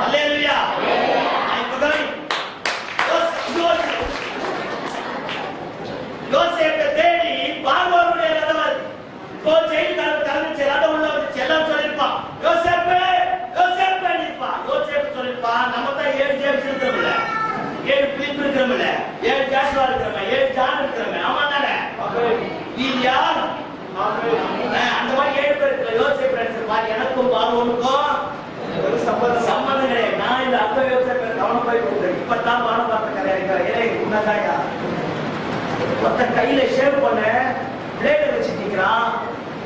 அல்லேலூயா. யோசேப்பை தேடி பார்வோனுடைய ரதம் இப்போ ஜெயில் கலந்துச்சு. ரதம் உள்ள வந்துச்சு. எல்லாம் சொல்லிருப்பான், யோசேப்பு யோசேப்பு இருப்பான். யோசேப்பு சொல்லிருப்பான், நம்ம தான் 7 ஜேம்ஸ் இருக்கிறோம்ல, 7 பிலிப் இருக்கிறோம்ல, 7 ஜாஷுவா இருக்கிறோம், 7 ஜான் இருக்கிறோம். ஆமா தானே? இது யார்? அந்த மாதிரி 7 பேர் இருக்கிற யோசேப்பு நினைச்சிருப்பான், எனக்கும் பார்வோனுக்கும் சம்பந்தம் கிடையாது. நான் இந்த அந்த யோசேப்பு கவனம் போய் கொடுத்தேன். இப்பதான் வானம் பார்த்த கதையா உன்னதாயா. ஒருத்தன் கையில ஷேவ் பண்ண பிளேட வச்சுக்கிறான்,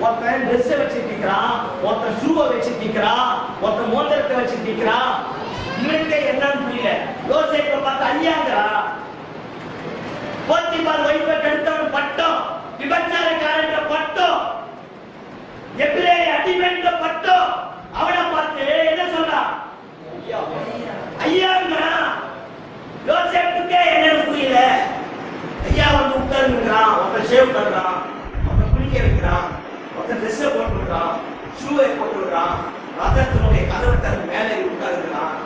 ஒருத்தன் ட்ரெஸ் வச்சுக்கிறான், ஒருத்தன் ஷூவை வச்சுக்கிறான், ஒருத்தன் மோதிரத்தை வச்சுக்கிறான். இவனுக்கு என்னன்னு புரியல. யோசேப்பை பார்த்து ஐயாங்கிறா. போத்திபார் வைஃபை கெடுத்தவன் பட்டம், விபச்சாரக்காரன்ற பட்டம், எபிரேய அடிமைன்ற பட்டம். அவனை பார்த்து என்ன சொல்றான்? ஐயாங்கிறான். யோசேப்புக்கே என்னன்னு புரியல. ஐயா வந்து உட்கார்ந்துக்கிறான், ஒருத்தன் ஷேவ் பண்றான், ஒருத்தன் குளிக்க வைக்கிறான், ஒருத்தன் ட்ரெஸ்ஸை போட்டு விடுறான், ஷூவை போட்டு விடுறான், ரதத்தினுடைய கதவை தன் மேலே உட்கார்ந்துக்கிறான்.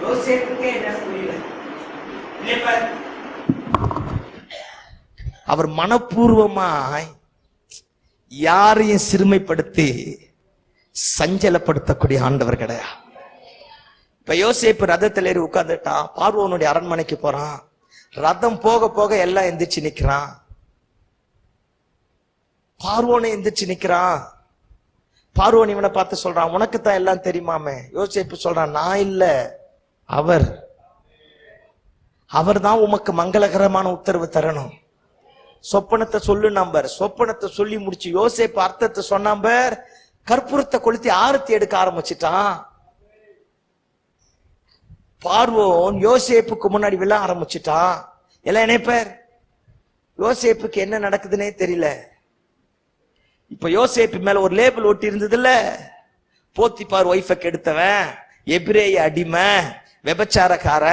யோசேப்புக்கே என்ன புரியல. அவர் மனப்பூர்வமாய் யாரையும் சிறுமைப்படுத்தி சஞ்சலப்படுத்தக்கூடிய ஆண்டவர் கிடையாது. இப்ப யோசேப்பு ரதத்துல ஏறி உட்கார்ந்துட்டான், பார்வோனுடைய அரண்மனைக்கு போறான். ரதம் போக போக எல்லாம் எந்திரிச்சு நிக்கிறான். பார்வோனை எந்திரிச்சு நிக்கிறான். பார்வோன் இவனை பார்த்து சொல்றான், உனக்குத்தான் எல்லாம் தெரியுமாமே. யோசேப்பு சொல்றான், நான் இல்ல, அவர் தான் உமக்கு மங்களகரமான உத்தரவு தரணும். சொப்பனத்தை சொல்லு நம்பர். சொப்பனத்தை சொல்லி முடிச்சு யோசேப்பு அர்த்தத்தை சொன்னாம்பர். கற்பூரத்தை கொளுத்தி ஆரத்தி எடுக்க ஆரம்பிச்சிட்டான். பார்வோன் யோசேப்புக்கு முன்னாடி விழ ஆரம்பிச்சிட்டான். எல்லாம் நினைப்பார், யோசேப்புக்கு என்ன நடக்குதுன்னே தெரியல. இப்ப யோசேப்பு மேல ஒரு லேபிள் ஒட்டி இருந்தது இல்ல, போத்திபார் ஒய்ஃப கெடுத்தவன், எபிரேய அடிமை, விபச்சாரக்கார,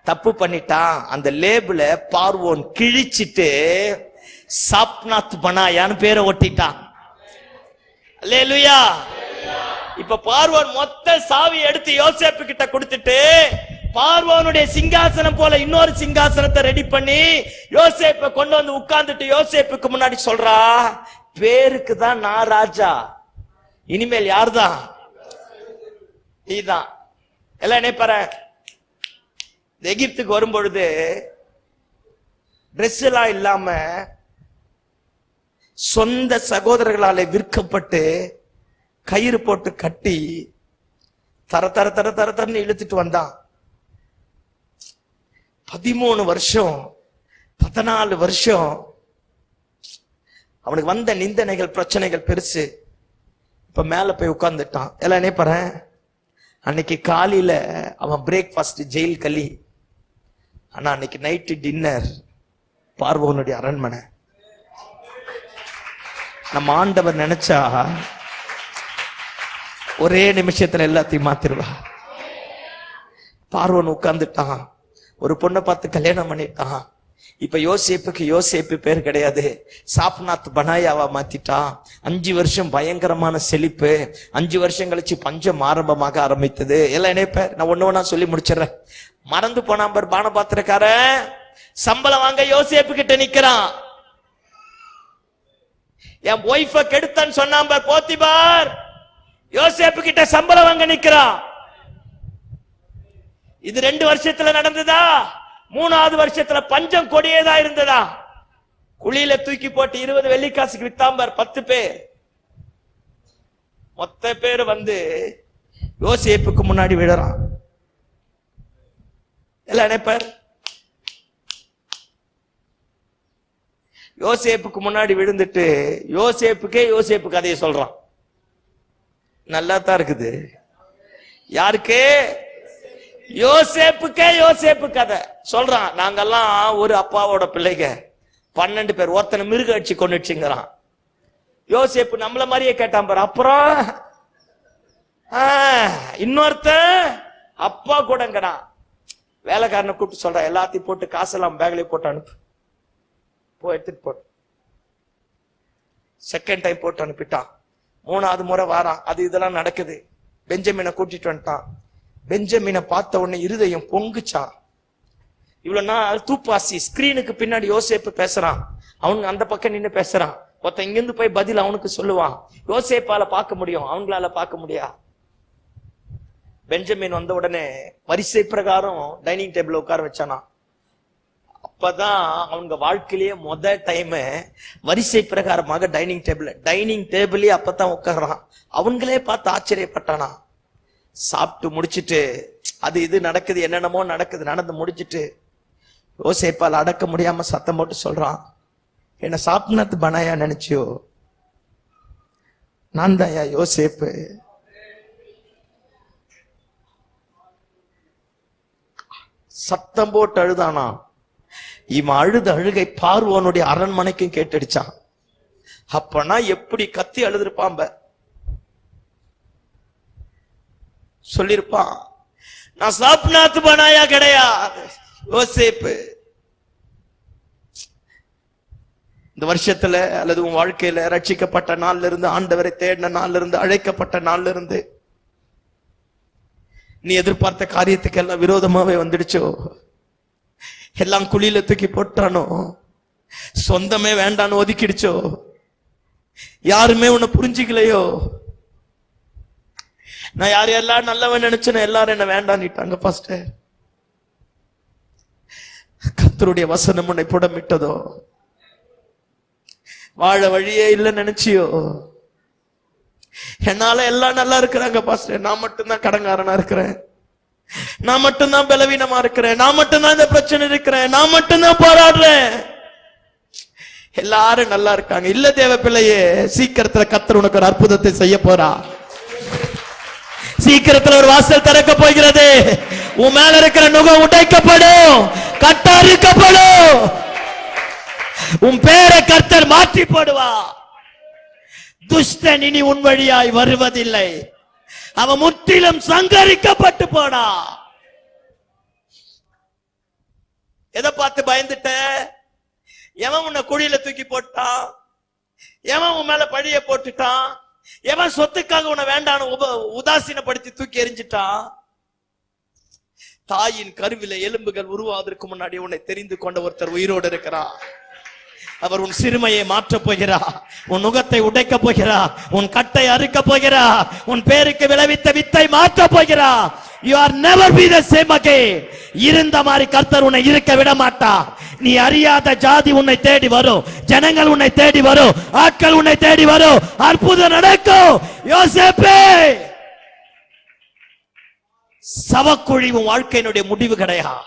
தப்பு பண்ணிட்டான். அந்த லேபிள பார்வோன் கிழிச்சிட்டு சாப்நாத் பனாயான்னு பேரை ஒட்டிட்டான். அல்லேலூயா. இப்ப பார்வோன் மொத்த சாவி எடுத்து யோசேப்பு கிட்ட கொடுத்துட்டு, பார்வோனுடைய சிங்காசனம் போல இன்னொரு சிங்காசனத்தை ரெடி பண்ணி யோசேப்பை கொண்டு வந்து உட்கார்ந்துட்டு யோசேப்புக்கு முன்னாடி சொல்றா, பேருக்கு தான் நான் ராஜா, இனிமேல் யார்தான்? நீதான். எல்லாம் நினைப்பாரு, எகிப்துக்கு வரும்பொழுது டிரெஸ் எல்லாம் இல்லாம சொந்த சகோதரர்களாலே விற்கப்பட்டு கயிறு போட்டு கட்டி தர தர தர தர தரன்னு இழுத்துட்டு வந்தான். 13 வருஷம் 14 வருஷம் அவனுக்கு வந்த நிந்தனைகள், பிரச்சனைகள் பெருசு. இப்ப மேல போய் உட்கார்ந்துட்டான். எல்லாம் நினைப்பாரு, அன்னைக்கு காலையில அவன் பிரேக்ஃபாஸ்ட் ஜெயில் களி, ஆனா அன்னைக்கு நைட்டு டின்னர் பார்வோனுடைய அரண்மனை. நம்ம ஆண்டவர் நினைச்சா ஒரே நிமிஷத்துல எல்லாத்தையும் மாத்திருவா. பார்வோன் உட்கார்ந்துட்டான், ஒரு பொண்ணை பார்த்து கல்யாணம் பண்ணிட்டான். இப்ப யோசேப்புக்கு யோசேப்பு பேர் கிடையாது, சாப்நாத் பனாயாவா மாத்திட்டான். 5 வருஷம் பயங்கரமான செழிப்பு. 5 வருஷம் கழிச்சு பஞ்சம் ஆரம்பமாக ஆரம்பித்தது. எல்லாம் இணைப்ப நான் ஒண்ணு ஒண்ணா சொல்லி முடிச்சிடறேன். மறந்து போனாம்பர் பானபாத்திரக்கார சம்பளம் வாங்க யோசேப்பு கிட்ட நிக்கிறான். என் ஒய்ஃப கெடுத்தான்னு சொன்னாம்பர் போத்திபார் யோசேப்பு கிட்ட சம்பளம் வாங்க நிக்கிறான். இது 2 வருஷத்துல நடந்ததா? 3வது வருஷத்துல பஞ்சம் கொடியேதா இருந்ததா? குழியில தூக்கி போட்டு 20 வெள்ளிக்காசுக்கு வித்தாம்பர் 10 பேர். மொத்த பேர் வந்து யோசேப்புக்கு முன்னாடி விழறான். எல்லாம் நினைப்பார், யோசேப்புக்கு முன்னாடி விழுந்துட்டு யோசேப்புக்கே யோசேப்பு கதையை சொல்றான். நல்லா தான் இருக்குது. யாருக்கு? யோசேப்புக்கே யோசேப்பு கதை சொல்றான். நாங்கெல்லாம் ஒரு அப்பாவோட பிள்ளைங்க, 12 பேர், ஒருத்தனை மிருக அடிச்சு கொண்டுச்சுங்கிறான். யோசேப்பு நம்மள மாதிரியே கேட்டான் பாரு. அப்புறம் இன்னொருத்த அப்பா கூடங்கடா, வேலைக்காரனை கூப்பிட்டு சொல்றான், எல்லாத்தையும் போட்டு காசெல்லாம் பேக்லயே போட்டு அனுப்பு, போ எடுத்துட்டு போட்டு. செகண்ட் டைம் போட்டு அனுப்பிட்டான். 3வது முறை வாரான். அது இதெல்லாம் நடக்குது. பெஞ்சமினை கூட்டிட்டு வந்துட்டான். பெஞ்சமினை பார்த்த உடனே இருதயம் பொங்குச்சான். இவ்வளவு நாள் தூப்பாசி ஸ்கிரீனுக்கு பின்னாடி யோசேப்பு பேசுறான், அவனுக்கு அந்த பக்கம் நின்று பேசுறான். ஒருத்தன் இங்கிருந்து போய் பதில் அவனுக்கு சொல்லுவான். யோசேப்பால பார்க்க முடியும், அவங்களால பார்க்க முடியா. பெஞ்சமின் வந்த உடனே வரிசை பிரகாரம் டைனிங் டேபிள் உட்கார வச்சானா. அப்பதான் அவங்க வாழ்க்கையிலேயே டைம் வரிசை பிரகாரமாக டைனிங் டேபிளே அப்பதான் உட்கார்றான். அவங்களே பார்த்து ஆச்சரியப்பட்டானா. சாப்பிட்டு முடிச்சுட்டு அது இது நடக்குது, என்னென்னமோ நடந்து முடிச்சுட்டு யோசேப்பால் அடக்க முடியாம சத்தம் போட்டு சொல்றான், என்ன சாப்நாத் பனாயா நினைச்சியோ? நான் தாயா யோசேப்பு. சத்தம் போட்டு அழுதானா. இவன் அழுத அழுகை பார்வோனுடைய அரண்மனைக்கும் கேட்டுடுச்சான். அப்பனா எப்படி கத்தி அழுதுருப்பாம்ப. சொல்லிருப்பான். நான் சாப்நாத் பனாயா கிடையாது. யோசேப்பு இந்த வருஷத்துல அல்லது உன் வாழ்க்கையில ரட்சிக்கப்பட்ட நாள்ல இருந்து, ஆண்டவரை தேடின நாள்ல இருந்து, அழைக்கப்பட்ட நாள்ல இருந்து நீ எதிர்பார்த்த காரியத்துக்கு எல்லாம் விரோதமாவே வந்துடுச்சோ, எல்லாம் குழியில தூக்கி போட்டானோ, சொந்தமே வேண்டான்னு ஒதுக்கிடுச்சோ, யாருமே உன்னை புரிஞ்சுக்கலையோ, நான் யாரையெல்லாம் நல்லவன் நினைச்சேன்னு எல்லாரும் என்ன வேண்டான்னுட்டாங்க. பாஸ்டர், கர்த்தருடைய வசனம் உன்னை புடமிட்டதோ, வாழ வழியே இல்லைன்னு நினைச்சியோ, என்னால எல்லாம் நல்லா இருக்கிறாங்க பாஸ்டர், நான் மட்டும்தான் கடங்காரனா இருக்கிறேன், நான் மட்டும்தான் பலவீனமா இருக்கிறேன், நான் மட்டும்தான் இந்த பிரச்சனை இருக்கிறேன், நான் மட்டும்தான் போராடுறேன், எல்லாரும் நல்லா இருக்காங்க. இல்ல தேவ பிள்ளையே, சீக்கிரத்துல கர்த்தர் உனக்கு ஒரு அற்புதத்தை செய்ய போறா. சீக்கிரத்துல ஒரு வாசல் திறக்க போகிறது. உன் மேல இருக்கிற நுகம் உடைக்கப்படும், கட்டறுக்கப்படும். உன் பேரை கர்த்தர் மாற்றி போடுவா. துஷ்டன் இனி உன் வழியாய் வருவதில்லை, அவன் முற்றிலும் சங்கரிக்கப்பட்டு போனா. எதை பார்த்து பயந்துட்ட? எவன் உன்னை குழியில தூக்கி போட்டான்? எவன் உன் மேல பழிய போட்டுட்டான்? எவன் சொத்துக்காக உன்னை வேண்டான்னு உதாசீனப்படுத்தி தூக்கி எறிஞ்சிட்டான்? தாயின் கருவில எலும்புகள் உருவாவதற்கு முன்னாடி உன்னை தெரிந்து கொண்ட ஒருத்தர் உயிரோடு இருக்கிறார். அவர் உன் சிறுமையை மாற்றப் போகிறார், உன் நுகத்தை உடைக்க போகிறார், உன் கட்டை அறுக்க போகிறார், உன் பேருக்கு விளைவித்த வித்தை மாற்ற போகிறார். You are never be the same again. இருந்த மாதிரி கர்த்தர் உன்னை இருக்க விட மாட்டா. நீ அறியாத ஜாதி உன்னை தேடி வரும், ஜனங்கள் உன்னை தேடி வரும், ஆட்கள் உன்னை தேடி வரும், அற்புதம் நடக்கும். யோசேப்பே, சவக்குழி உன் வாழ்க்கையினுடைய முடிவு கிடையாது.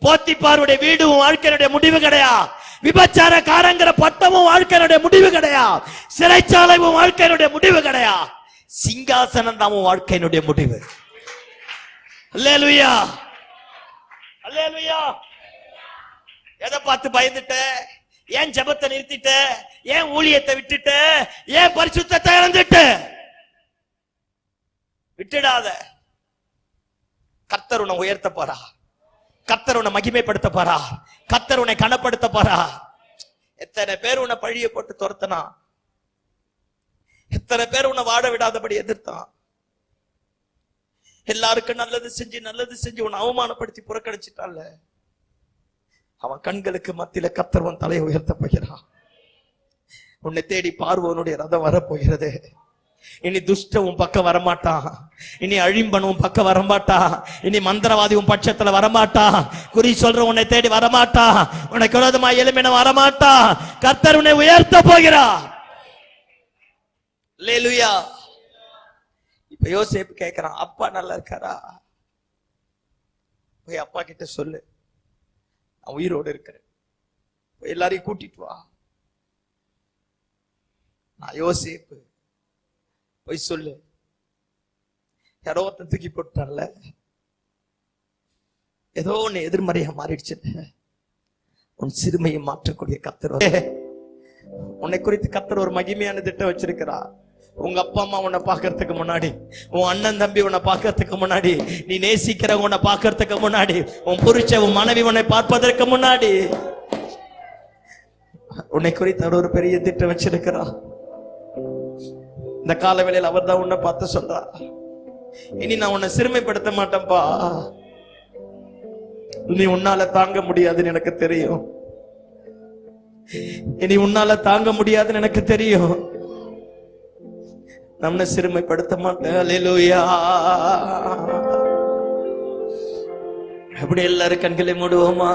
போத்திபாருடைய வீடு உன் வாழ்க்கையினுடைய முடிவு கிடையாது. விபச்சாரக்காரங்கிற பட்டமும் வாழ்க்கையினுடைய முடிவு கிடையாது. சிறைச்சாலை உன் வாழ்க்கையினுடைய முடிவு கிடையாது. சிங்காசனம் தான் உன் வாழ்க்கையினுடைய முடிவு. அல்லேலூயா, அல்லேலூயா. எதை பார்த்து பயந்துட்ட? ஏன் ஜெபத்தை நிறுத்திட்ட? ஏன் ஊழியத்தை விட்டுட்ட? ஏன் பரிசுத்தத்தை இழந்துட்ட? விட்டுடாத. கர்த்தர் உன்னை உயர்த்த போறா, கர்த்தர் உன்னை மகிமைப்படுத்த போறா, கர்த்தர் உன்னை கனப்படுத்த போறா. எத்தனை பேர் உன்னை பழிய போட்டு துரத்தனா, எத்தனை பேர் உன்னை வாழ விடாதபடி எதிர்த்தான். எல்லாருக்கும் நல்லது செஞ்சு உன்னை அவமானப்படுத்தி புறக்கணிச்சிட்டான்ல, அவன் கண்களுக்கு மத்தியில கர்த்தர் உன் தலையை உயர்த்த போகிறான். உன்னை தேடி பார்வோனுடைய ரதம் வரப்போகிறது. இனி துஷ்ட உன் பக்கம் வரமாட்டான், இனி அழிம்பன் உன் பக்கம் வரமாட்டான், இனி மந்திரவாதி உன் பட்சத்துல வரமாட்டா, குறி சொல்ற உன்னை தேடி வரமாட்டா, உனக்கு விரோதமா எலும்பின வரமாட்டா. கர்த்தர் உன்னை உயர்த்த போகிறார். அல்லேலூயா. இப்ப யோசேப்பு கேட்கிறான், அப்பா நல்லா இருக்காரா? போய் அப்பா கிட்ட சொல்லு, நான் உயிரோடு இருக்கிறேன், எல்லாரையும் கூட்டிட்டு வா. நான் யோசேப்பு, போய் சொல்லு, யாரோ ஒருத்தன் தூக்கி போட்டான்ல, ஏதோ ஒண்ணு எதிர்மறையா மாறிடுச்சு, உன் சிறுமையை மாற்றக்கூடிய கர்த்தர் உன்னை குறித்து கர்த்தர் ஒரு மகிமையான திட்டம் வச்சிருக்கிறா. உங்க அப்பா அம்மா உன்னை பாக்குறதுக்கு முன்னாடி, உன் அண்ணன் தம்பி உன்னை பாக்குறதுக்கு முன்னாடி, நீ நேசிக்கிற உன்னை பாக்குறதுக்கு முன்னாடி, உன் புருஷ உன் மனைவி உன்னை பார்ப்பதற்கு முன்னாடி உன்னை குறித்து ஒரு பெரிய திட்டம் வச்சிருக்கிறா. இந்த கால வேளையில் அவர் தான் உன்னை பார்த்து சொல்றா, இனி நான் உன்னை சிறுமைப்படுத்த மாட்டேன்பா, நீ உன்னால தாங்க முடியாதுன்னு எனக்கு தெரியும், இனி உன்னால தாங்க முடியாதுன்னு எனக்கு தெரியும், நம்மை சிறுமைப்படுத்த மாட்டேன். அல்லேலூயா. அப்படி எல்லாரும் கண்களை மூடுவோமா?